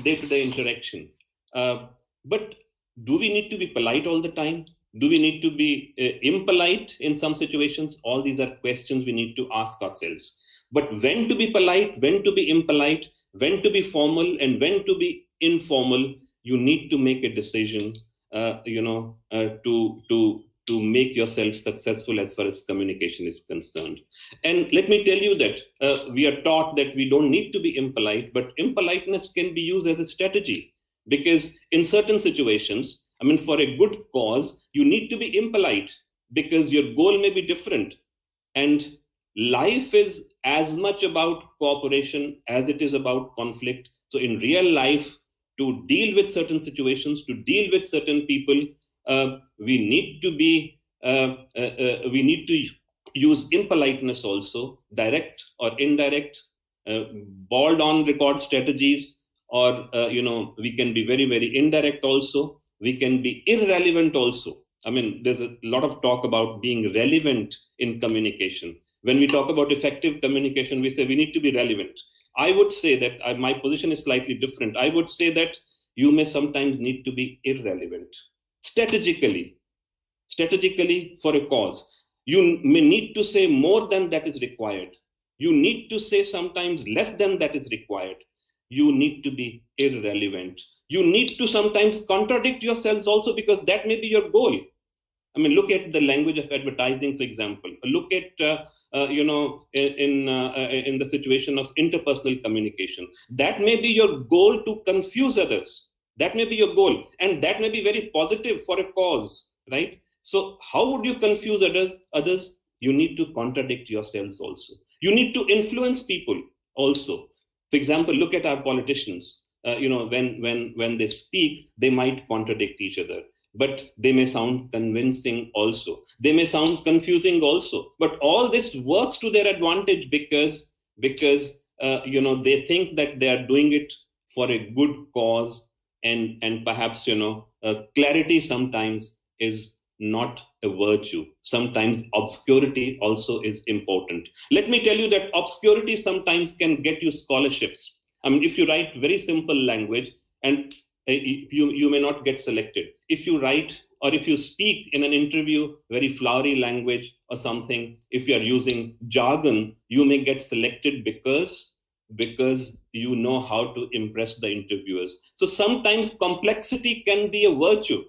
day-to-day interaction. But do we need to be polite all the time? Do we need to be impolite in some situations? All these are questions we need to ask ourselves. But when to be polite, when to be impolite, when to be formal, and when to be informal, you need to make a decision, to make yourself successful as far as communication is concerned. And let me tell you that we are taught that we don't need to be impolite, but impoliteness can be used as a strategy. Because in certain situations, for a good cause, you need to be impolite because your goal may be different. And life is as much about cooperation as it is about conflict. So in real life, to deal with certain situations, to deal with certain people, we need to use impoliteness also, direct or indirect, bald on record strategies, or we can be very, very indirect also. We can be irrelevant also. There's a lot of talk about being relevant in communication. When we talk about effective communication, we say we need to be relevant. I would say that my position is slightly different. I would say that you may sometimes need to be irrelevant. Strategically for a cause. You may need to say more than that is required. You need to say sometimes less than that is required. You need to be irrelevant. You need to sometimes contradict yourselves also, because that may be your goal. Look at the language of advertising, for example. Look at, in the situation of interpersonal communication. That may be your goal, to confuse others. That may be your goal. And that may be very positive for a cause, right? So how would you confuse others? You need to contradict yourselves also. You need to influence people also. For example, look at our politicians. When they speak, they might contradict each other, but they may sound convincing also. They may sound confusing also. But all this works to their advantage because they think that they are doing it for a good cause, and perhaps clarity sometimes is not a virtue. Sometimes obscurity also is important. Let me tell you that obscurity sometimes can get you scholarships. If you write very simple language, and you may not get selected. If you write or if you speak in an interview very flowery language or something, if you are using jargon, you may get selected because you know how to impress the interviewers. So sometimes complexity can be a virtue.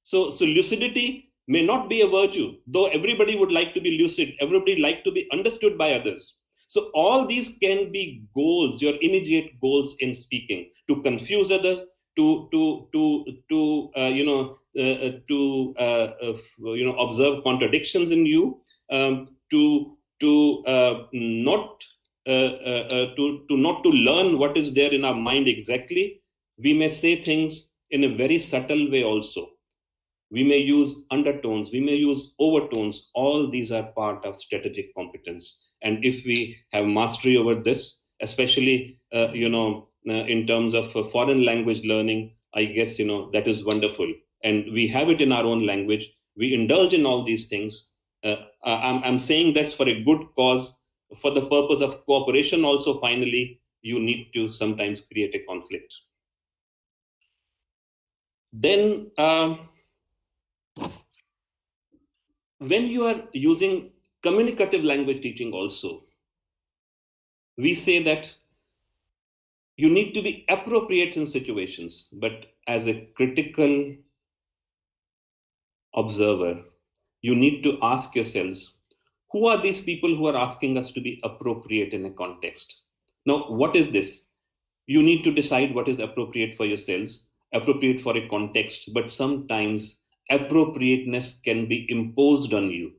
So lucidity may not be a virtue, though everybody would like to be lucid, everybody like to be understood by others. So all these can be goals, your immediate goals in speaking, to confuse others, to observe contradictions in you, to not to learn what is there in our mind exactly. We may say things in a very subtle way also. We may use undertones, we may use overtones. All these are part of strategic competence. And if we have mastery over this, especially, in terms of foreign language learning, I guess, that is wonderful. And we have it in our own language. We indulge in all these things. I'm saying that's for a good cause, for the purpose of cooperation also. Finally, you need to sometimes create a conflict. Then, when you are using communicative language teaching also, we say that you need to be appropriate in situations, but as a critical observer, you need to ask yourselves, who are these people who are asking us to be appropriate in a context? Now, what is this? You need to decide what is appropriate for yourselves, appropriate for a context, but sometimes appropriateness can be imposed on you.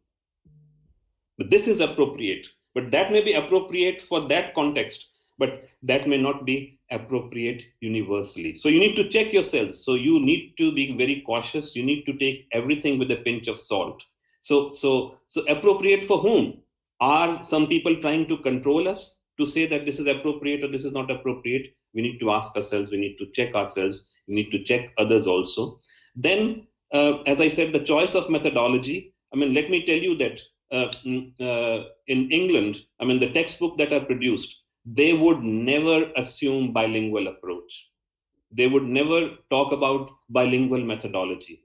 But this is appropriate, but that may be appropriate for that context, but that may not be appropriate universally. So you need to check yourselves. So you need to be very cautious. You need to take everything with a pinch of salt. So appropriate for whom? Are some people trying to control us to say that this is appropriate or this is not appropriate? We need to ask ourselves, we need to check ourselves, we need to check others also. Then, as I said, the choice of methodology. I mean, let me tell you that in England, I mean, the textbook that are produced, they would never assume bilingual approach. They would never talk about bilingual methodology.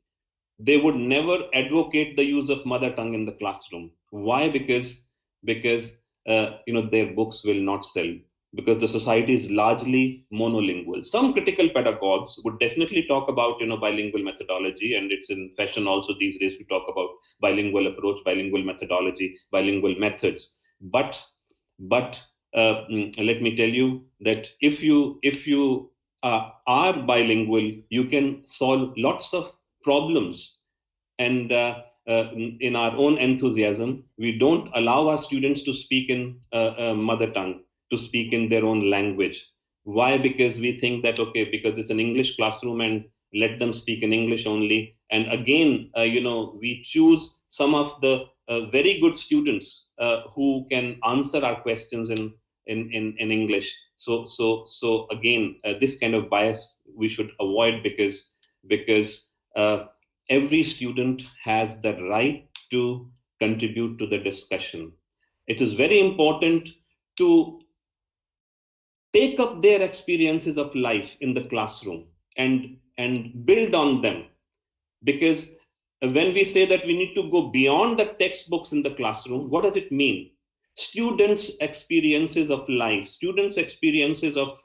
They would never advocate the use of mother tongue in the classroom. Why? Because their books will not sell, because the society is largely monolingual. Some critical pedagogues would definitely talk about bilingual methodology, and it's in fashion also these days to talk about bilingual approach, bilingual methodology, bilingual methods. But let me tell you that if you are bilingual, you can solve lots of problems. And in our own enthusiasm, we don't allow our students to speak in mother tongue, to speak in their own language. Why? Because we think that, okay, because it's an English classroom and let them speak in English only. And again, we choose some of the very good students who can answer our questions in English. So again, this kind of bias we should avoid, because every student has the right to contribute to the discussion. It is very important to take up their experiences of life in the classroom and build on them. Because when we say that we need to go beyond the textbooks in the classroom, what does it mean? Students' experiences of life, students' experiences of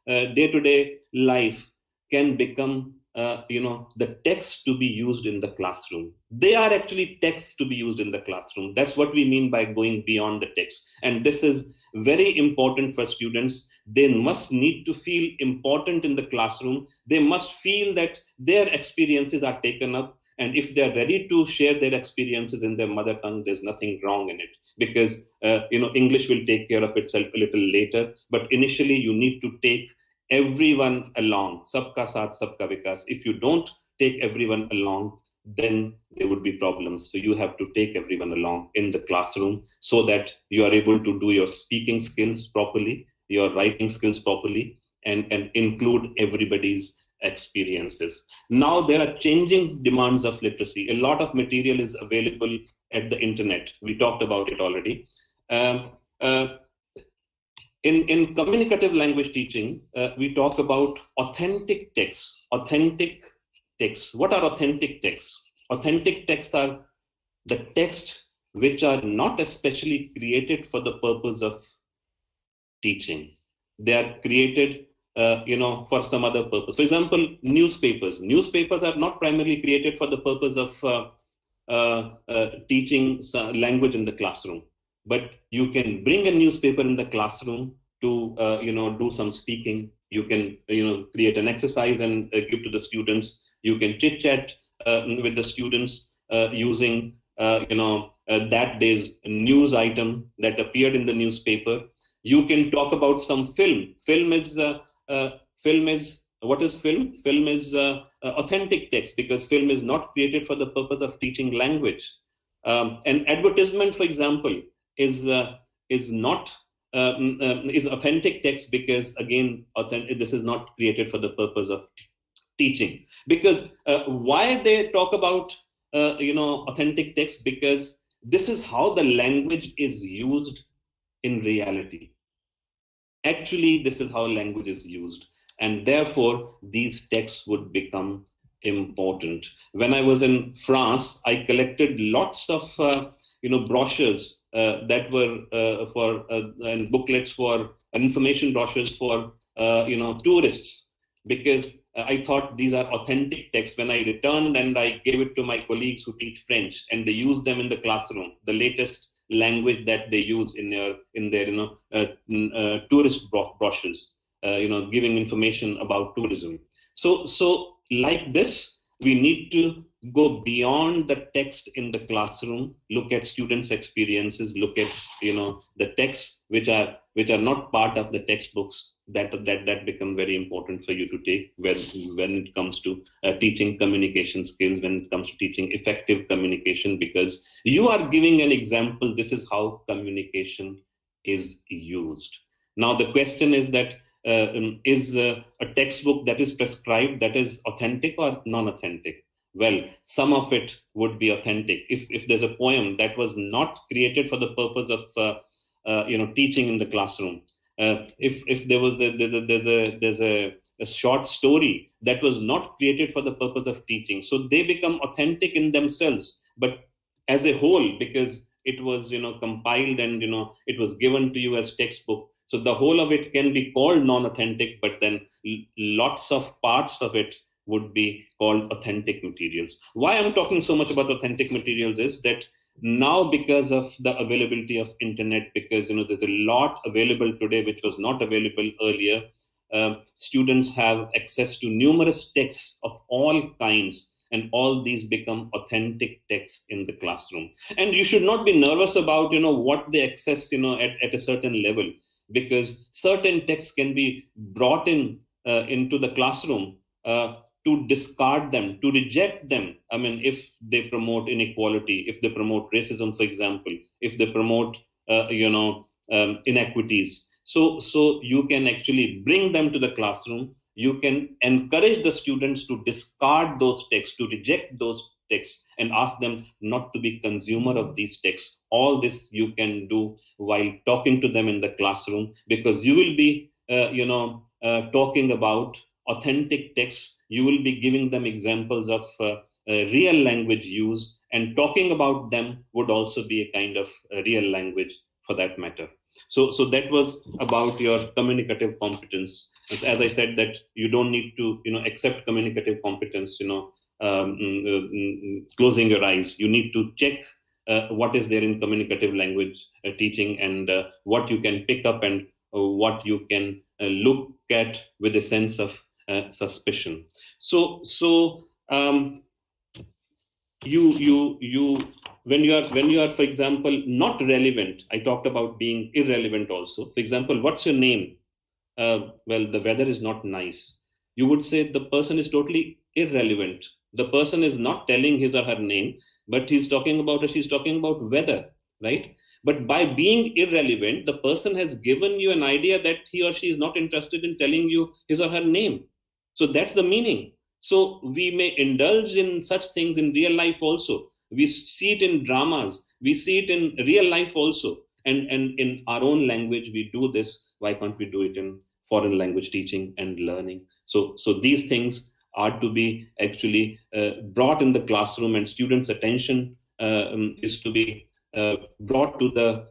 day-to-day life can become the text to be used in the classroom. They are actually texts to be used in the classroom. That's what we mean by going beyond the text. And this is very important for students. They must need to feel important in the classroom. They must feel that their experiences are taken up. And if they're ready to share their experiences in their mother tongue, there's nothing wrong in it, because English will take care of itself a little later. But initially, you need to take everyone along. Sabka saath, sabka vikas. If you don't take everyone along, then there would be problems. So you have to take everyone along in the classroom so that you are able to do your speaking skills properly, your writing skills properly, and include everybody's experiences. Now there are changing demands of literacy. A lot of material is available at the internet. We talked about it already. In communicative language teaching, we talk about authentic texts. Authentic texts. What are authentic texts? Authentic texts are the texts which are not especially created for the purpose of teaching. They are created for some other purpose. For example, newspapers. Newspapers are not primarily created for the purpose of teaching language in the classroom. But you can bring a newspaper in the classroom to do some speaking. You can create an exercise and give to the students. You can chit chat with the students using that day's news item that appeared in the newspaper. You can talk about some film. Film is what is film? Film is authentic text, because film is not created for the purpose of teaching language. An advertisement, for example, is authentic text, because again, this is not created for the purpose of teaching. Because why they talk about authentic text? Because this is how the language is used in reality. Actually, this is how language is used, and therefore these texts would become important. When I was in France, I collected lots of brochures that were and booklets for information brochures for tourists. because I thought these are authentic texts. When I returned and I gave it to my colleagues who teach French, and they use them in the classroom, the latest language that they use in their tourist brochures, giving information about tourism. So like this, we need to go beyond the text in the classroom, look at students' experiences, look at the texts which are not part of the textbooks that become very important for you to take when it comes to teaching communication skills, when it comes to teaching effective communication, because you are giving an example. This is how communication is used. Now the question is that is a textbook that is prescribed, that is authentic or non-authentic? Well, some of it would be authentic. If there's a poem that was not created for the purpose of teaching in the classroom, if there was there's a short story that was not created for the purpose of teaching, so they become authentic in themselves. But as a whole, because it was compiled and it was given to you as textbook, so the whole of it can be called non-authentic, but then lots of parts of it would be called authentic materials. Why I'm talking so much about authentic materials is that now, because of the availability of internet, because there's a lot available today which was not available earlier, students have access to numerous texts of all kinds, and all these become authentic texts in the classroom. And you should not be nervous about what they access at a certain level, because certain texts can be brought into the classroom to discard them, to reject them. I mean, if they promote inequality, if they promote racism, for example, if they promote inequities, so you can actually bring them to the classroom. You can encourage the students to discard those texts, to reject those texts, and ask them not to be consumer of these texts. All this you can do while talking to them in the classroom, because you will be talking about authentic texts. You will be giving them examples of real language use, and talking about them would also be a kind of real language for that matter. So that was about your communicative competence. As I said, that you don't need to accept communicative competence closing your eyes. You need to check what is there in communicative language teaching, and what you can pick up, and what you can look at with a sense of suspicion. So you when you are, for example, not relevant, I talked about being irrelevant also. For example, what's your name? Well, the weather is not nice. You would say the person is totally irrelevant. The person is not telling his or her name, but she's talking about weather, right? But by being irrelevant, the person has given you an idea that he or she is not interested in telling you his or her name. So that's the meaning. So we may indulge in such things in real life also. We see it in dramas. We see it in real life also. And in our own language, we do this. Why can't we do it in foreign language teaching and learning? So these things are to be actually brought in the classroom, and students' attention is to be brought to the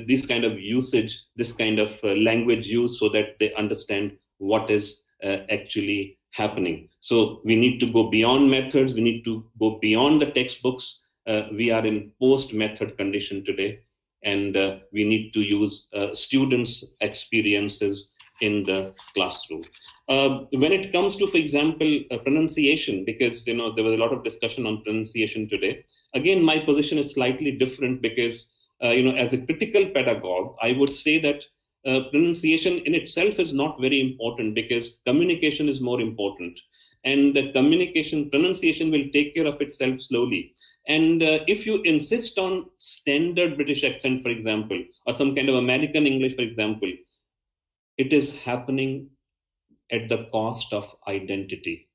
this kind of usage, this kind of language use, so that they understand what is actually happening. So we need to go beyond methods. We need to go beyond the textbooks. We are in post-method condition today, and we need to use students' experiences in the classroom. When it comes to, for example, pronunciation, because there was a lot of discussion on pronunciation today. Again, my position is slightly different, because as a critical pedagogue, I would say that pronunciation in itself is not very important, because communication is more important, and the pronunciation will take care of itself slowly. And if you insist on standard British accent, for example, or some kind of American English, for example, it is happening at the cost of identity.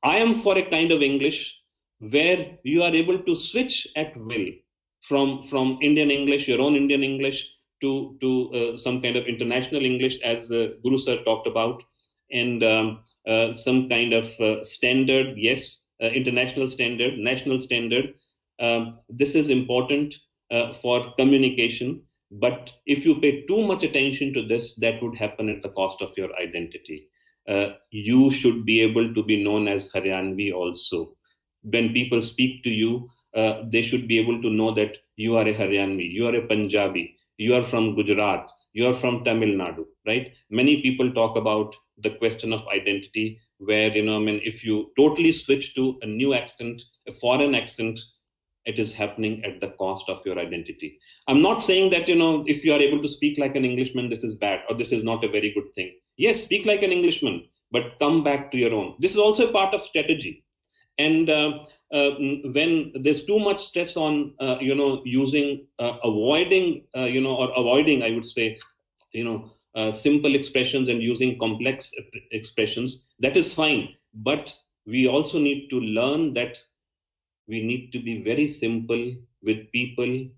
I am for a kind of English where you are able to switch at will from Indian English, your own Indian English, to some kind of international English, as Guru Sir talked about, and some kind of standard, yes, international standard, national standard. This is important for communication. But if you pay too much attention to this, that would happen at the cost of your identity. you should be able to be known as Haryanvi also. When people speak to you, they should be able to know that you are a Haryanvi, you are a Punjabi, you are from Gujarat, you are from Tamil Nadu, right? Many people talk about the question of identity, where, if you totally switch to a new accent, a foreign accent, it is happening at the cost of your identity. I'm not saying that, if you are able to speak like an Englishman, this is bad, or this is not a very good thing. Yes, speak like an Englishman, but come back to your own. This is also a part of strategy. And when there's too much stress on, avoiding, I would say, simple expressions and using complex expressions, that is fine. But we also need to learn that we need to be very simple with people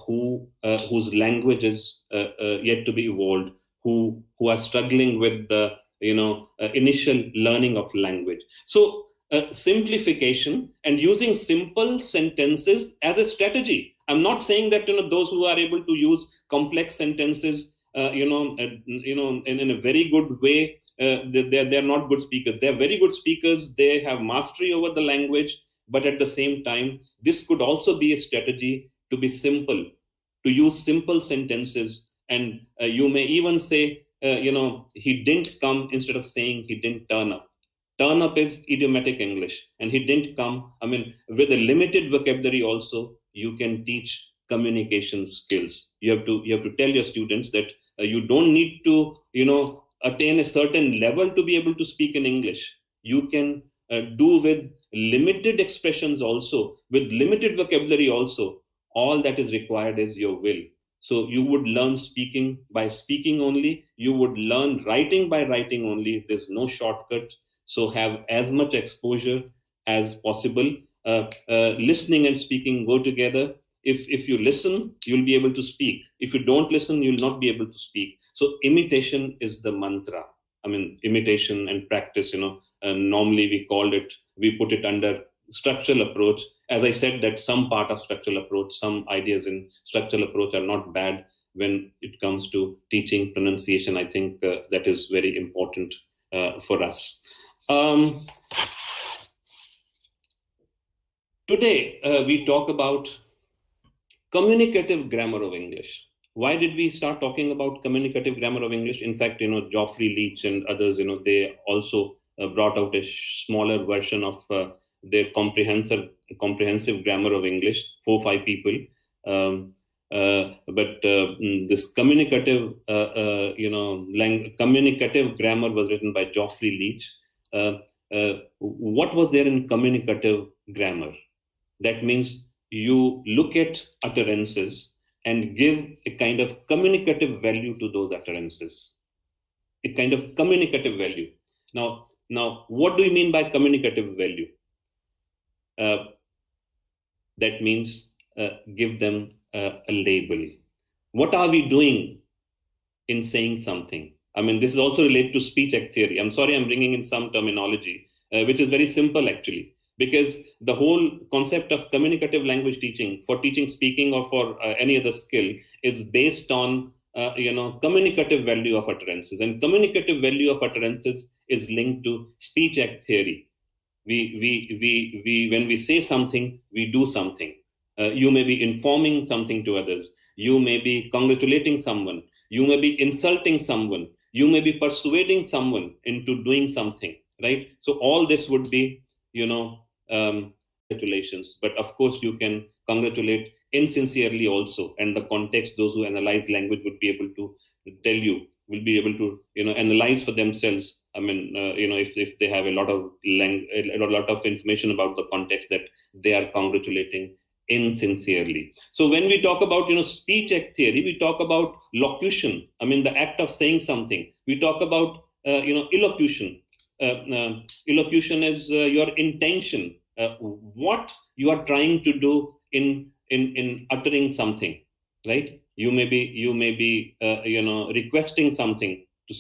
whose language is yet to be evolved, who are struggling with the initial learning of language. So simplification and using simple sentences as a strategy. I'm not saying that those who are able to use complex sentences in a very good way, they're not good speakers. They're very good speakers. They have mastery over the language. But at the same time, this could also be a strategy to be simple, to use simple sentences. And you may even say, he didn't come, instead of saying he didn't turn up. Turn up is idiomatic English, and he didn't come. I mean, with a limited vocabulary also, you can teach communication skills. You have to tell your students that you don't need to, attain a certain level to be able to speak in English. You can do with limited expressions also, with limited vocabulary also. All that is required is your will. So you would learn speaking by speaking only. You would learn writing by writing only. There's no shortcut. So have as much exposure as possible. Listening and speaking go together. If you listen, you'll be able to speak. If you don't listen, you'll not be able to speak. So imitation is the mantra. I mean, imitation and practice, normally we put it under structural approach. As I said, that some part of structural approach, some ideas in structural approach are not bad when it comes to teaching pronunciation. I think that is very important for us. Today, we talk about communicative grammar of English. Why did we start talking about communicative grammar of English? In fact, Geoffrey Leach and others, they also brought out a smaller version of their comprehensive grammar of English, 4 or 5 people. But this communicative, communicative grammar was written by Geoffrey Leach. What was there in communicative grammar? That means you look at utterances and give a kind of communicative value to those utterances. A kind of communicative value. Now, what do you mean by communicative value? That means give them a label. What are we doing in saying something? I mean, this is also related to speech act theory. I'm sorry, I'm bringing in some terminology, which is very simple actually, because the whole concept of communicative language teaching for teaching speaking or for any other skill is based on communicative value of utterances, and communicative value of utterances is linked to speech act theory. We when we say something, we do something. You may be informing something to others. You may be congratulating someone. You may be insulting someone. You may be persuading someone into doing something, right? So all this would be, congratulations. But of course, you can congratulate insincerely also. And the context, those who analyze language would be able to tell you, will be able to, analyze for themselves. I mean, if they have a lot of information about the context, that they are congratulating insincerely. So when we talk about speech act theory, we talk about locution. I mean, the act of saying something. We talk about elocution. Elocution is your intention, what you are trying to do in uttering something, right? You may be requesting something to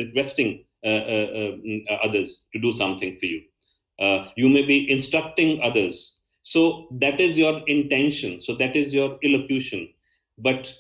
requesting others to do something for you. You may be instructing others. So that is your intention. So that is your elocution. But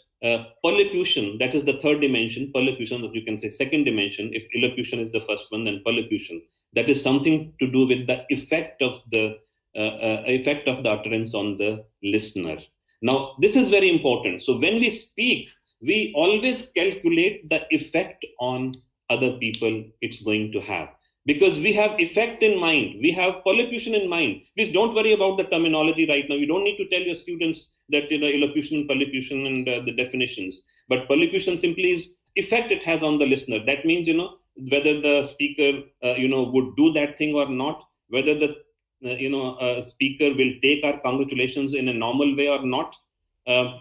Perlocution, that is the third dimension. Perlocution, that you can say second dimension. If elocution is the first one, then perlocution. That is something to do with the effect of the utterance on the listener. Now, this is very important. So when we speak, we always calculate the effect on other people it's going to have, because we have effect in mind, we have perlocution in mind. Please don't worry about the terminology right now. You don't need to tell your students that elocution and perlocution and the definitions. But perlocution simply is effect it has on the listener. That means whether the speaker would do that thing or not, whether the speaker will take our congratulations in a normal way or not, whether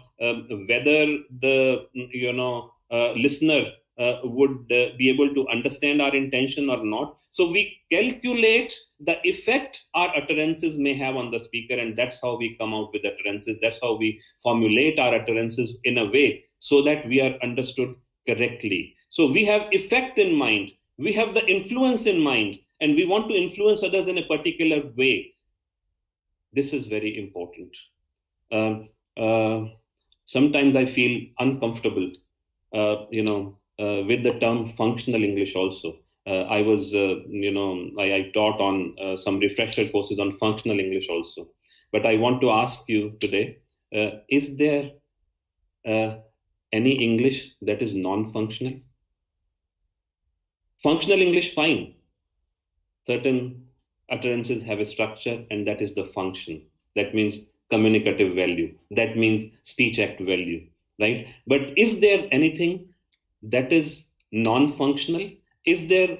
the listener would be able to understand our intention or not. So we calculate the effect our utterances may have on the speaker, and that's how we come out with utterances. That's how we formulate our utterances in a way so that we are understood correctly. So we have effect in mind, we have the influence in mind, and we want to influence others in a particular way. This is very important. Sometimes I feel uncomfortable, with the term functional English also. I was, I taught on some refresher courses on functional English also. But I want to ask you today, is there any English that is non-functional? Functional English, fine. Certain utterances have a structure, and that is the function. That means communicative value. That means speech act value, right? But is there anything that is non-functional? Is there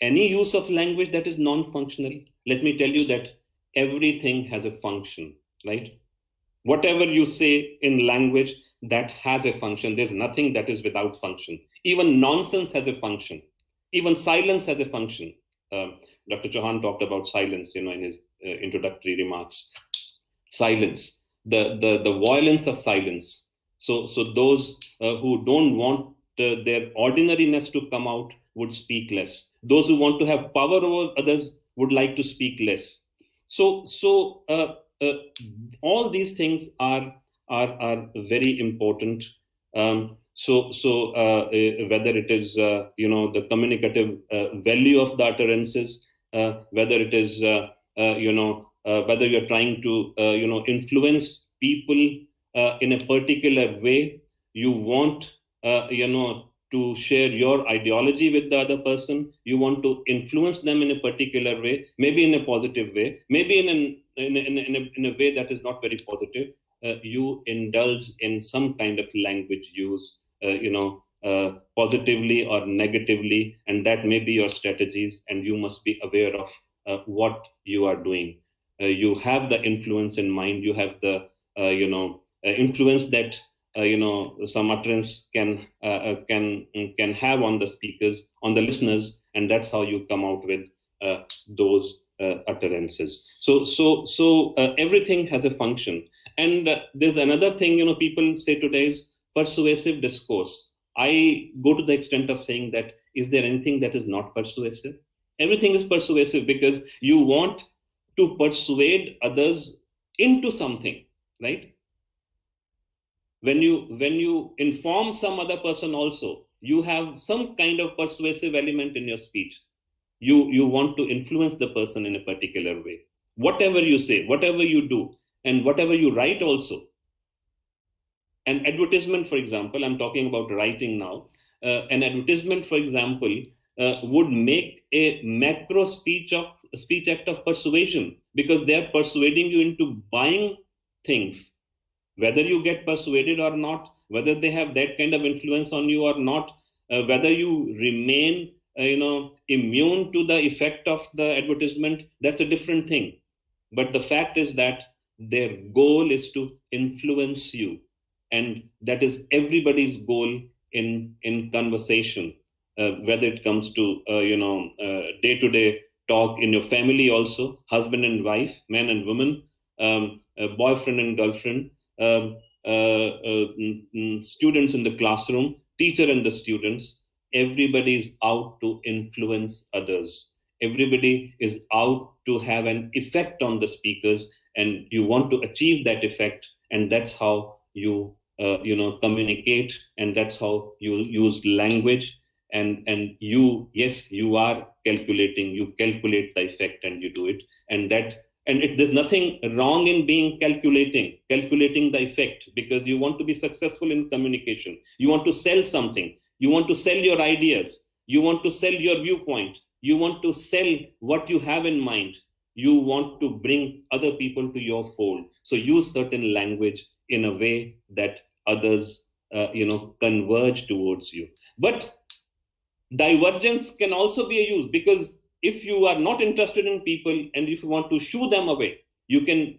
any use of language that is non-functional? Let me tell you that everything has a function, right? Whatever you say in language, that has a function. There's nothing that is without function. Even nonsense has a function. Even silence has a function. Dr. Chauhan talked about silence, in his introductory remarks. Silence, the violence of silence. So those who don't want their ordinariness to come out would speak less. Those who want to have power over others would like to speak less. So all these things are very important. So whether it is the communicative value of the utterances, whether it is whether you're trying to influence people in a particular way, you want to share your ideology with the other person, you want to influence them in a particular way, maybe in a positive way, maybe in a way that is not very positive. You indulge in some kind of language use, positively or negatively, and that may be your strategies, and you must be aware of what you are doing. You have the influence in mind, you have the influence that some utterance can have on the speakers, on the listeners, and that's how you come out with those utterances. So everything has a function. And there's another thing, people say today is persuasive discourse. I go to the extent of saying that, is there anything that is not persuasive? Everything is persuasive, because you want to persuade others into something, right? When you inform some other person also, you have some kind of persuasive element in your speech. You want to influence the person in a particular way. Whatever you say, whatever you do, and whatever you write also. An advertisement, for example, I'm talking about writing now. An advertisement, for example, would make a macro speech act of persuasion, because they're persuading you into buying things. Whether you get persuaded or not, whether they have that kind of influence on you or not, whether you remain immune to the effect of the advertisement, that's a different thing. But the fact is that their goal is to influence you, and that is everybody's goal in conversation, whether it comes to day-to-day talk in your family also, husband and wife, man and woman, boyfriend and girlfriend, students in the classroom, teacher and the students. Everybody is out to influence others. Everybody is out to have an effect on the speakers, and you want to achieve that effect, and that's how you communicate, and that's how you use language. And you, yes, you are calculating, you calculate the effect and you do it. There's nothing wrong in being calculating the effect, because you want to be successful in communication. You want to sell something, you want to sell your ideas, you want to sell your viewpoint, you want to sell what you have in mind, you want to bring other people to your fold. So use certain language in a way that others converge towards you. But divergence can also be a use, because if you are not interested in people and if you want to shoo them away, you can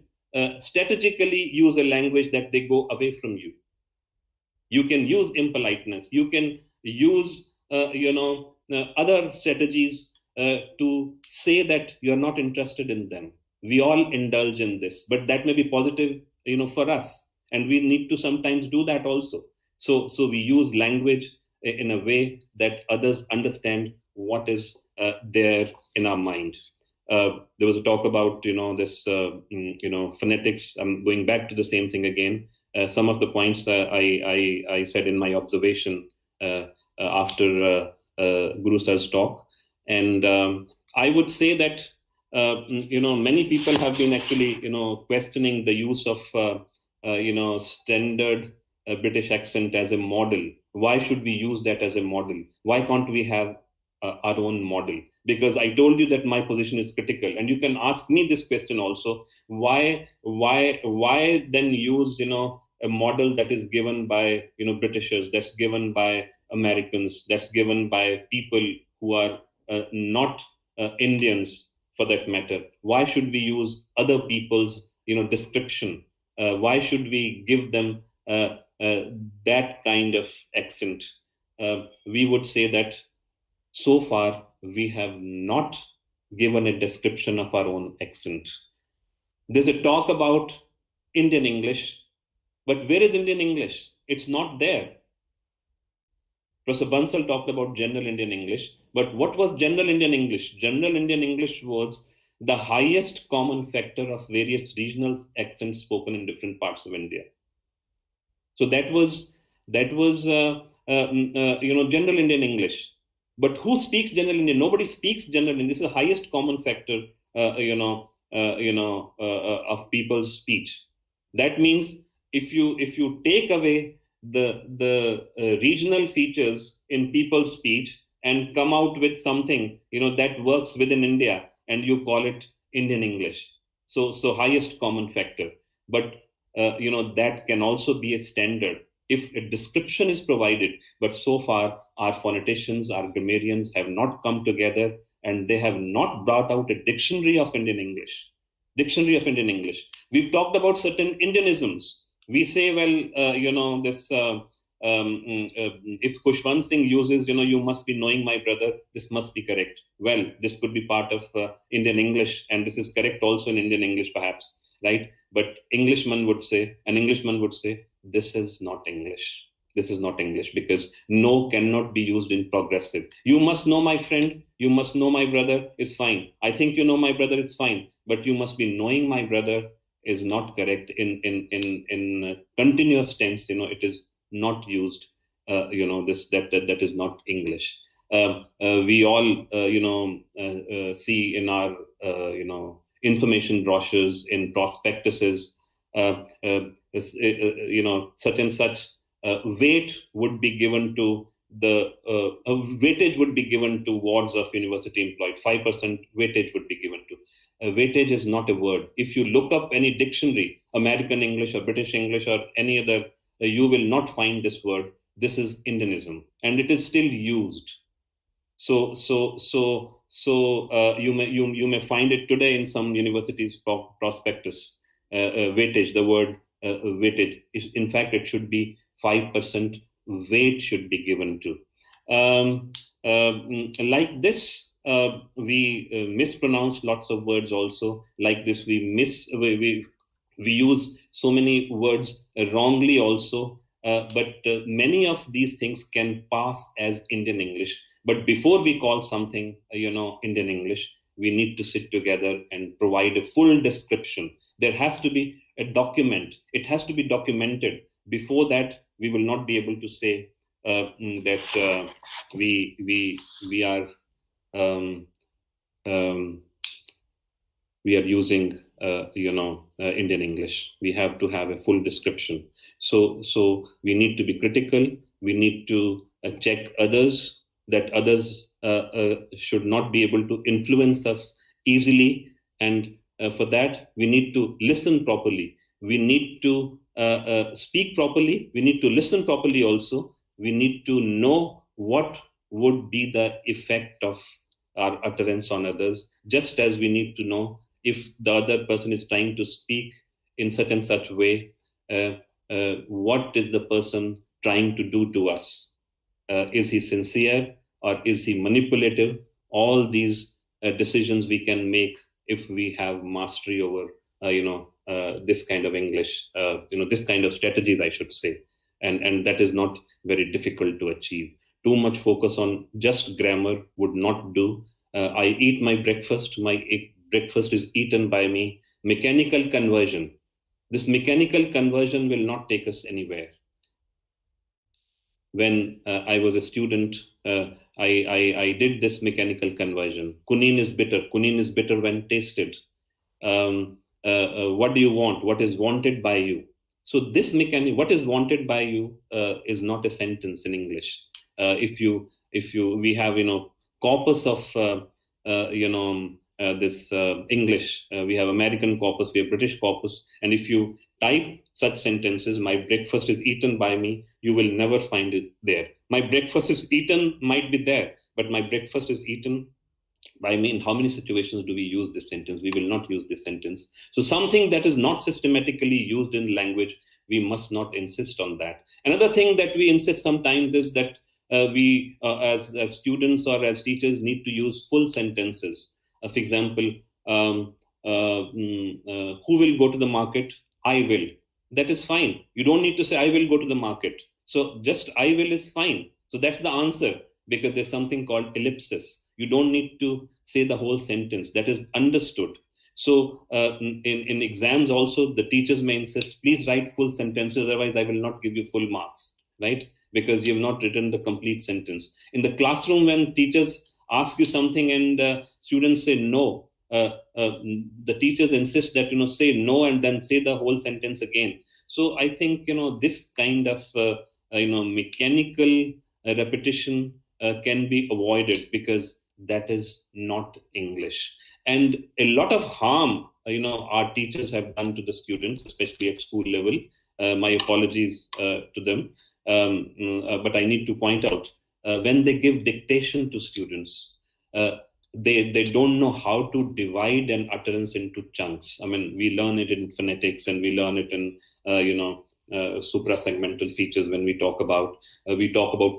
strategically use a language that they go away from you. You can use impoliteness, you can use other strategies to say that you're not interested in them. We all indulge in this, but that may be positive for us, and we need to sometimes do that also. So we use language in a way that others understand what is there in our mind. There was a talk about this phonetics. I'm going back to the same thing again. Some of the points I said in my observation after Guru Sir's talk, and I would say that many people have been actually questioning the use of standard British accent as a model. Why should we use that as a model? Why can't we have our own model? Because I told you that my position is critical, and you can ask me this question also: why then use a model that is given by Britishers, that's given by Americans, that's given by people who are not Indians for that matter? Why should we use other people's description? Why should we give them that kind of accent? We would say that so far we have not given a description of our own accent. There's a talk about Indian English, but where is Indian English? It's not there. Professor Bansal talked about general Indian English, but what was general Indian English? General Indian English was the highest common factor of various regional accents spoken in different parts of India. So that was general Indian English. But who speaks general Indian? Nobody speaks general Indian. This is the highest common factor, of people's speech. That means if you take away the regional features in people's speech and come out with something that works within India, and you call it Indian English. So highest common factor. But that can also be a standard if a description is provided. But so far, our phoneticians, our grammarians have not come together, and they have not brought out a dictionary of Indian English. We've talked about certain Indianisms. We say, well, if Khushwant Singh uses, you must be knowing my brother, this must be correct. Well, this could be part of Indian English, and this is correct also in Indian English, perhaps, right? But an Englishman would say, this is not English. This is not English, because no cannot be used in progressive. You must know my friend, you must know my brother, is fine. I think you know my brother, it's fine. But you must be knowing my brother is not correct. In continuous tense, it is not used. That is not English. We all see in our information brochures, in prospectuses, such and such weight would be given to weightage would be given to wards of university employed. 5% weightage would be given to. Weightage is not a word. If you look up any dictionary, American English or British English or any other, you will not find this word. This is Indianism, and it is still used. So you may find it today in some universities' prospectus. Weightage, the word weightage, in fact, it should be 5% weight should be given to. Like this, we mispronounce lots of words also. Like this, we use so many words wrongly also. But many of these things can pass as Indian English. But before we call something, Indian English, we need to sit together and provide a full description. There has to be a document. It has to be documented Before that, we will not be able to say that we are using Indian English. We have to have a full description. So we need to be critical. We need to check others, that others should not be able to influence us easily. And for that, we need to listen properly. We need to speak properly. We need to listen properly also. We need to know what would be the effect of our utterance on others, just as we need to know if the other person is trying to speak in such and such way, what is the person trying to do to us? Is he sincere or is he manipulative? All these decisions we can make if we have mastery over, this kind of English, this kind of strategies, I should say. And that is not very difficult to achieve. Too much focus on just grammar would not do. I eat my breakfast. My breakfast is eaten by me. Mechanical conversion. This mechanical conversion will not take us anywhere. When I was a student, I did this mechanical conversion. Quinine is bitter. Quinine is bitter when tasted. What do you want? What is wanted by you? So this what is wanted by you is not a sentence in English. We have corpus of this English. We have American corpus, we have British corpus, and if you type such sentences, my breakfast is eaten by me, you will never find it there. My breakfast is eaten might be there, but my breakfast is eaten by me. In how many situations do we use this sentence? We will not use this sentence. So something that is not systematically used in language, we must not insist on that. Another thing that we insist sometimes is that we as students or as teachers need to use full sentences. For example, who will go to the market? I will. That is fine. You don't need to say I will go to the market. So just I will is fine. So that's the answer, because there's something called ellipsis. You don't need to say the whole sentence. That is understood. So in exams also, the teachers may insist, please write full sentences, otherwise I will not give you full marks, right? Because you have not written the complete sentence. In the classroom, when teachers ask you something and students say no, the teachers insist that say no and then say the whole sentence again. So I think this kind of mechanical repetition can be avoided, because that is not English. And a lot of harm our teachers have done to the students, especially at school level. My apologies to them, but I need to point out, when they give dictation to students, they don't know how to divide an utterance into chunks. I mean, we learn it in phonetics and we learn it in suprasegmental features. When we talk about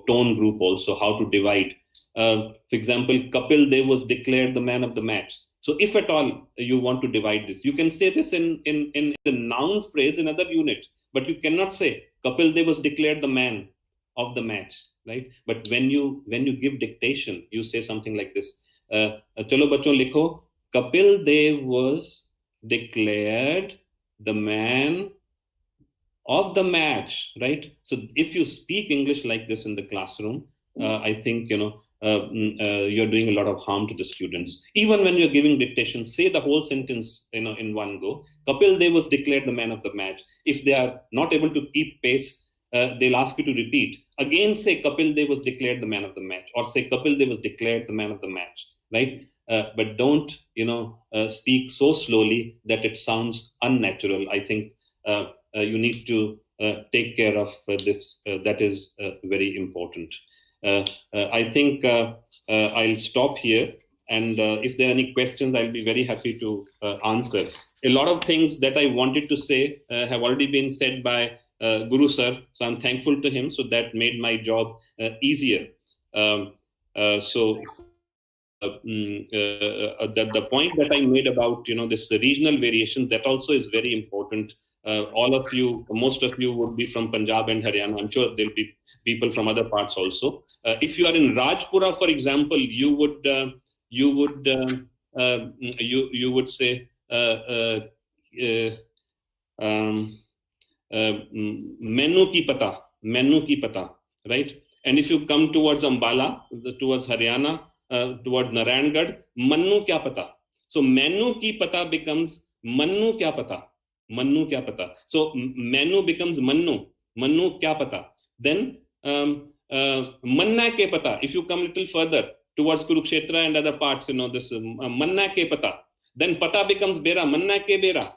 tone group also, how to divide. For example, Kapil Dev was declared the man of the match. So if at all you want to divide this, you can say this in the noun phrase in other unit, but you cannot say Kapil Dev was declared the man of the match, right? But when you give dictation, you say something like this. Chalo bachon likho, Kapil Dev was declared the man of the match, right? So if you speak English like this in the classroom, I think you're doing a lot of harm to the students. Even when you're giving dictation, say the whole sentence in one go. Kapil Dev was declared the man of the match. If they are not able to keep pace, they'll ask you to repeat. Again, say Kapil Dev was declared the man of the match, or say Kapil Dev was declared the man of the match, right? But don't speak so slowly that it sounds unnatural. I think you need to take care of this. That is very important. I think I'll stop here, and if there are any questions, I'll be very happy to answer. A lot of things that I wanted to say have already been said by Guru Sir, so I'm thankful to him. So that made my job easier. The point that I made about this regional variation, that also is very important. All of you, most of you would be from Punjab and Haryana. I'm sure there'll be people from other parts also. If you are in Rajpura, for example, you would say Mainu ki pata, right? And if you come towards Ambala, towards Haryana, towards Narayangarh, Mannu kya pata. So Mainu ki pata becomes Mannu kya pata. Mannu kya pata. So Mainu becomes Mannu kya pata. Then Manna ke pata. If you come a little further towards Kurukshetra and other parts, this Manna ke pata. Then pata becomes Bera, Manna ke Bera.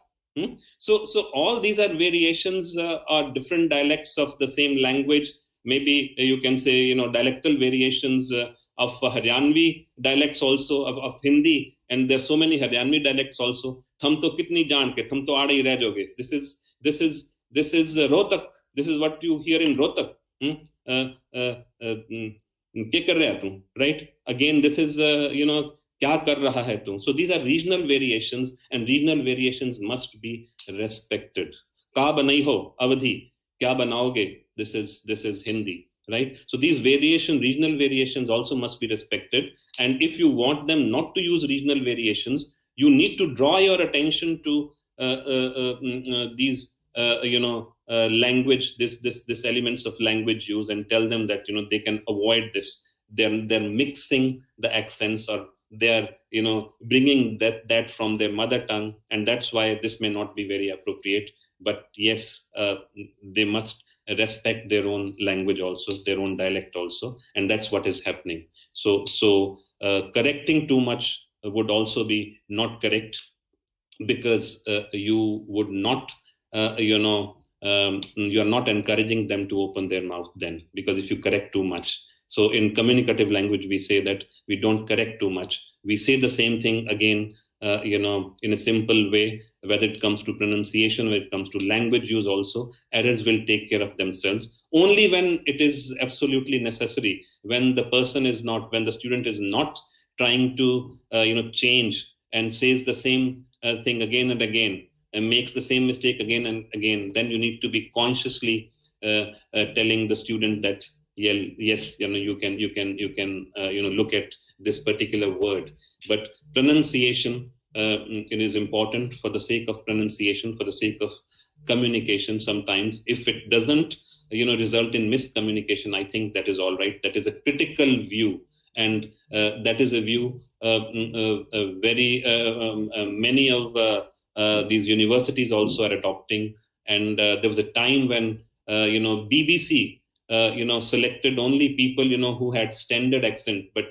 So all these are variations or different dialects of the same language. Maybe you can say, dialectal variations of Haryanvi dialects also, of Hindi, and there's so many Haryanvi dialects also. Tham to kitni jaan ke, tham to aade hi reh jaoge. This is Rohtak. This is what you hear in Rohtak. Kya kar raha tu, right? Again, this is kya kar raha hai tu. So these are regional variations, and regional variations must be respected. Ka banai ho Awadhi, kya banaoge. This is Hindi, right? So these regional variations also must be respected. And if you want them not to use regional variations, you need to draw your attention to these, language, this elements of language use, and tell them that they can avoid this. They're mixing the accents, or they're bringing that from their mother tongue, and that's why this may not be very appropriate. But yes, they must respect their own language also, their own dialect also, and that's what is happening. So correcting too much would also be not correct, because you would not, you're not encouraging them to open their mouth then, because if you correct too much. So in communicative language, we say that we don't correct too much. We say the same thing again, in a simple way, whether it comes to pronunciation, when it comes to language use also, errors will take care of themselves. Only when it is absolutely necessary, when the student is not trying to, change and says the same thing again and again, and makes the same mistake again and again, then you need to be consciously telling the student that, yes, you can look at this particular word. But pronunciation, it is important for the sake of pronunciation, for the sake of communication. Sometimes if it doesn't result in miscommunication, I think that is all right. That is a critical view, and that is a view very many of these universities also are adopting. And there was a time when BBC selected only people who had standard accent, but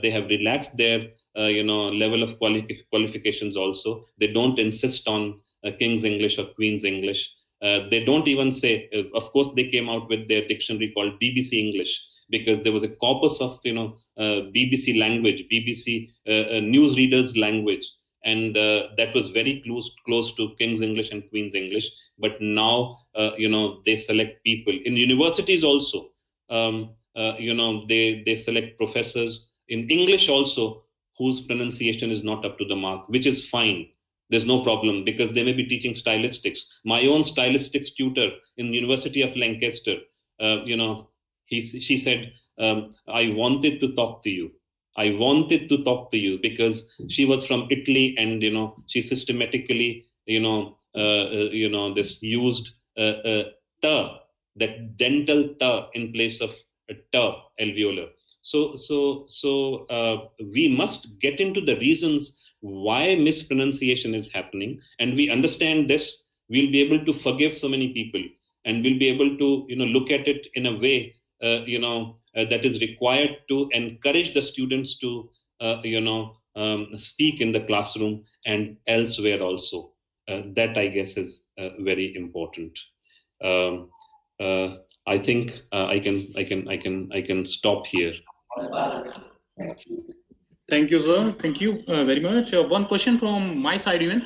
they have relaxed their level of qualifications also. They don't insist on King's English or Queen's English. They don't even say, of course they came out with their dictionary called BBC English, because there was a corpus of BBC language, BBC newsreaders language, and that was very close to King's English and Queen's English. But now they select people in universities also. They select professors in English also whose pronunciation is not up to the mark, which is fine. There's no problem, because they may be teaching stylistics. My own stylistics tutor in University of Lancaster, she said, I wanted to talk to you. I wanted to talk to you because she was from Italy, and she systematically this used ta, that dental ta in place of ta, alveolar. So we must get into the reasons why mispronunciation is happening, and we understand this, we'll be able to forgive so many people, and we'll be able to look at it in a way that is required to encourage the students to speak in the classroom and elsewhere also. That, I guess, is very important. I think I can stop here. Thank you, sir. Thank you very much. One question from my side even.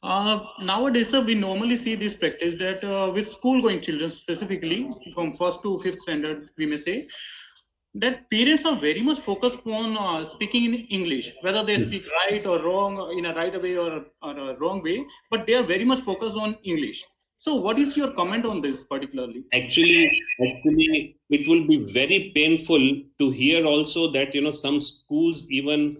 Nowadays, sir, we normally see this practice that with school-going children, specifically from 1st to 5th standard, we may say, that parents are very much focused on speaking in English, whether they speak right or wrong, in a right way or a wrong way, but they are very much focused on English. So what is your comment on this particularly? Actually, it will be very painful to hear also that, some schools even,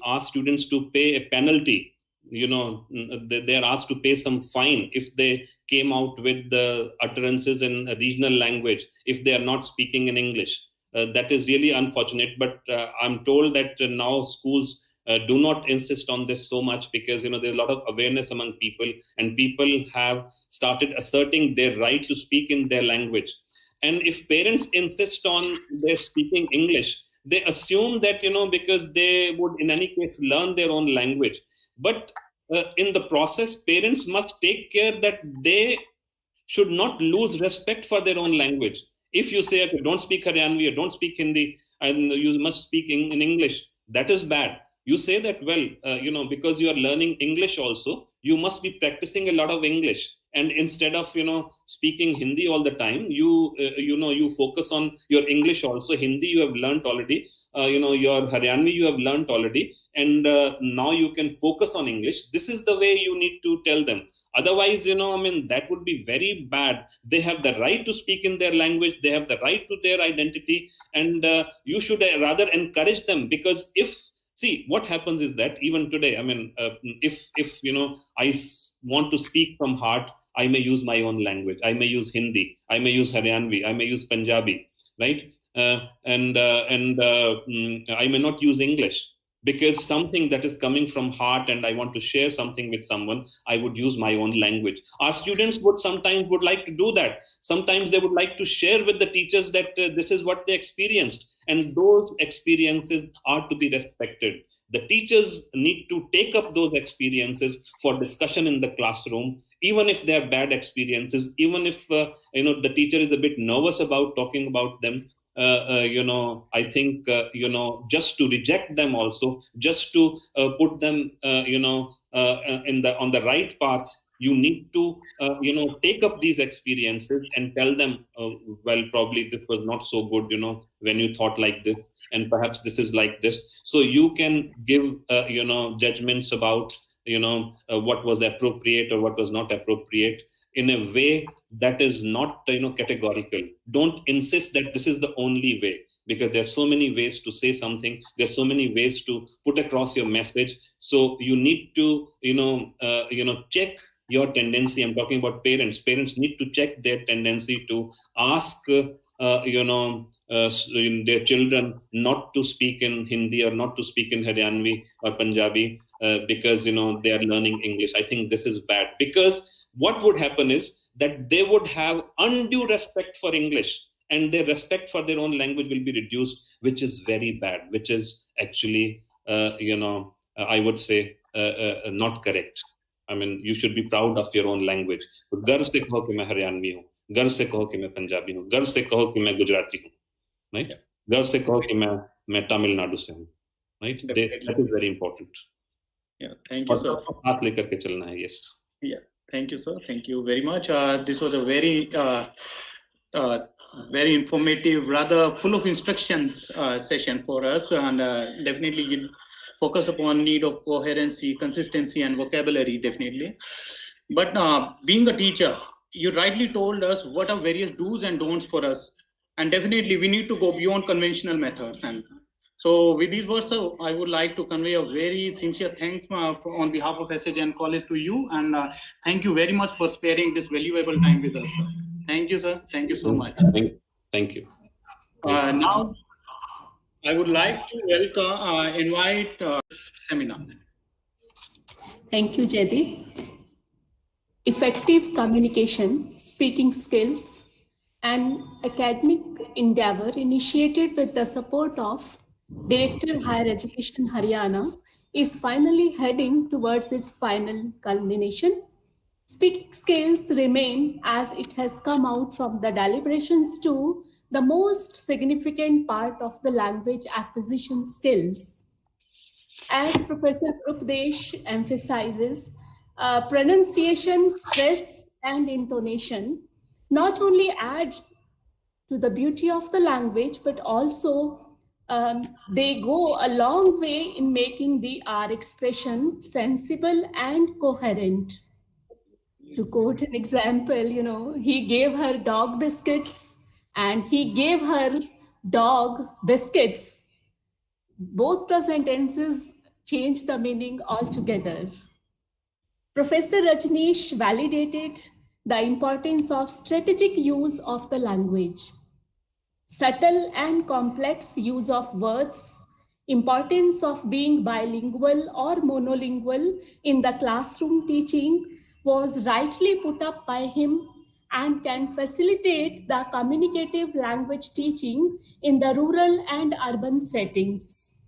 ask students to pay a penalty, they are asked to pay some fine if they came out with the utterances in a regional language, if they are not speaking in English. That is really unfortunate, but I'm told that now schools do not insist on this so much, because there's a lot of awareness among people, and people have started asserting their right to speak in their language. And if parents insist on their speaking English, they assume that because they would in any case learn their own language. But in the process, parents must take care that they should not lose respect for their own language. If you say, okay, don't speak Haryanvi or don't speak Hindi and you must speak in English, that is bad. You say that, well, because you are learning English also, you must be practicing a lot of English. And instead of, speaking Hindi all the time, you focus on your English also. Hindi you have learned already. Your Haryanvi you have learned already. And now you can focus on English. This is the way you need to tell them. Otherwise, that would be very bad. They have the right to speak in their language. They have the right to their identity. And you should rather encourage them, because see, what happens is that even today, if I want to speak from heart, I may use my own language. I may use Hindi. I may use Haryanvi. I may use Punjabi, right? And I may not use English, because something that is coming from heart and I want to share something with someone, I would use my own language. Our students sometimes would like to do that. Sometimes they would like to share with the teachers that this is what they experienced. And those experiences are to be respected. The teachers need to take up those experiences for discussion in the classroom, even if they are bad experiences, even if the teacher is a bit nervous about talking about them. I think just to reject them also, just to put them on the right path, you need to take up these experiences and tell them, well, probably this was not so good when you thought like this, and perhaps this is like this. So you can give judgments about what was appropriate or what was not appropriate in a way that is not categorical. Don't insist that this is the only way, because there's so many ways to say something. There's so many ways to put across your message. So you need to check your tendency. I'm talking about parents. Parents need to check their tendency to ask their children not to speak in Hindi or not to speak in Haryanvi or Punjabi because they are learning English. I think this is bad, because what would happen is that they would have undue respect for English, and their respect for their own language will be reduced, which is very bad, which is actually, I would say, not correct. You should be proud of your own language. गर्व से कहो कि मैं हरियाणवी हूँ, गर्व से कहो कि मैं पंजाबी हूँ, गर्व से कहो कि मैं गुजराती हूँ, right? गर्व से कहो कि मैं तमिलनाडु से हूँ, right? That is very important. Yeah, thank you, sir. हाथ लेकर के चलना है, yes. Yeah. Thank you, sir. Thank you very much. This was a very, very informative, rather full of instructions session for us, and definitely we'll focus upon need of coherency, consistency, and vocabulary, definitely. But being a teacher, you rightly told us what are various do's and don'ts for us, and definitely we need to go beyond conventional methods. And so with these words, sir, I would like to convey a very sincere thanks on behalf of SHN College to you, and thank you very much for sparing this valuable time with us, sir. Thank you, sir. Thank you so much. Thank you. Now, I would like to invite seminar. Thank you, Jaideep. Effective communication, speaking skills, and academic endeavor initiated with the support of Director of Higher Education Haryana is finally heading towards its final culmination. Speaking skills remain, as it has come out from the deliberations, to the most significant part of the language acquisition skills. As Professor Rupadesh emphasizes, pronunciation, stress, and intonation not only add to the beauty of the language, but also they go a long way in making our expression sensible and coherent. To quote an example, he gave her dog biscuits and he gave her dog biscuits. Both the sentences change the meaning altogether. Professor Rajneesh validated the importance of strategic use of the language, subtle and complex use of words, importance of being bilingual or monolingual in the classroom teaching was rightly put up by him and can facilitate the communicative language teaching in the rural and urban settings.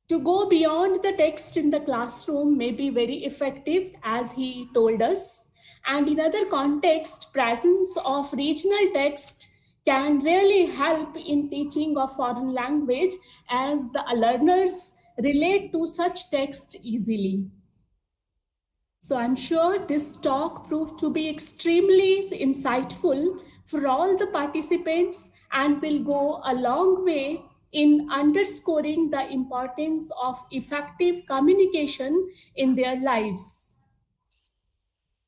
To go beyond the text in the classroom may be very effective, as he told us, and in other contexts, presence of regional text can really help in teaching of foreign language, as the learners relate to such text easily. So I'm sure this talk proved to be extremely insightful for all the participants and will go a long way in underscoring the importance of effective communication in their lives.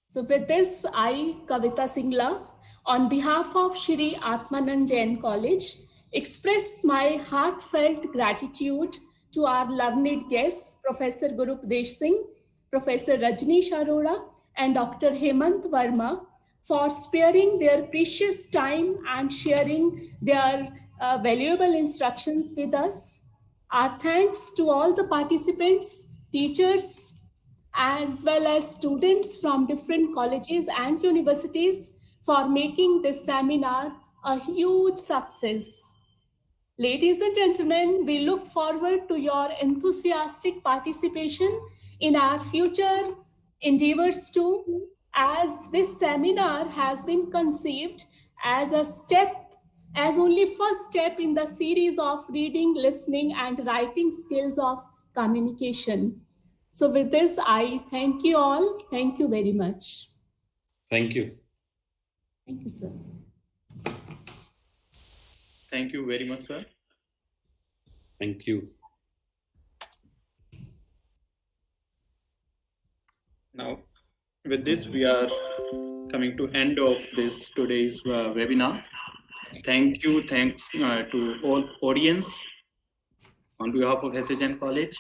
So with this, I, Kavita Singla, on behalf of Shri Atmanand Jain College, express my heartfelt gratitude to our learned guests, Professor Gurupadesh Singh, Professor Rajneesh Arora, and Dr. Hemant Verma, for sparing their precious time and sharing their valuable instructions with us. Our thanks to all the participants, teachers, as well as students from different colleges and universities for making this seminar a huge success. Ladies and gentlemen, we look forward to your enthusiastic participation in our future endeavors too, as this seminar has been conceived as a step, as only first step in the series of reading, listening, and writing skills of communication. So with this, I thank you all. Thank you very much. Thank you. Thank you, sir. Thank you very much, sir. Thank you. Now, with this, we are coming to end of this today's webinar. Thanks to all audience on behalf of SHN College.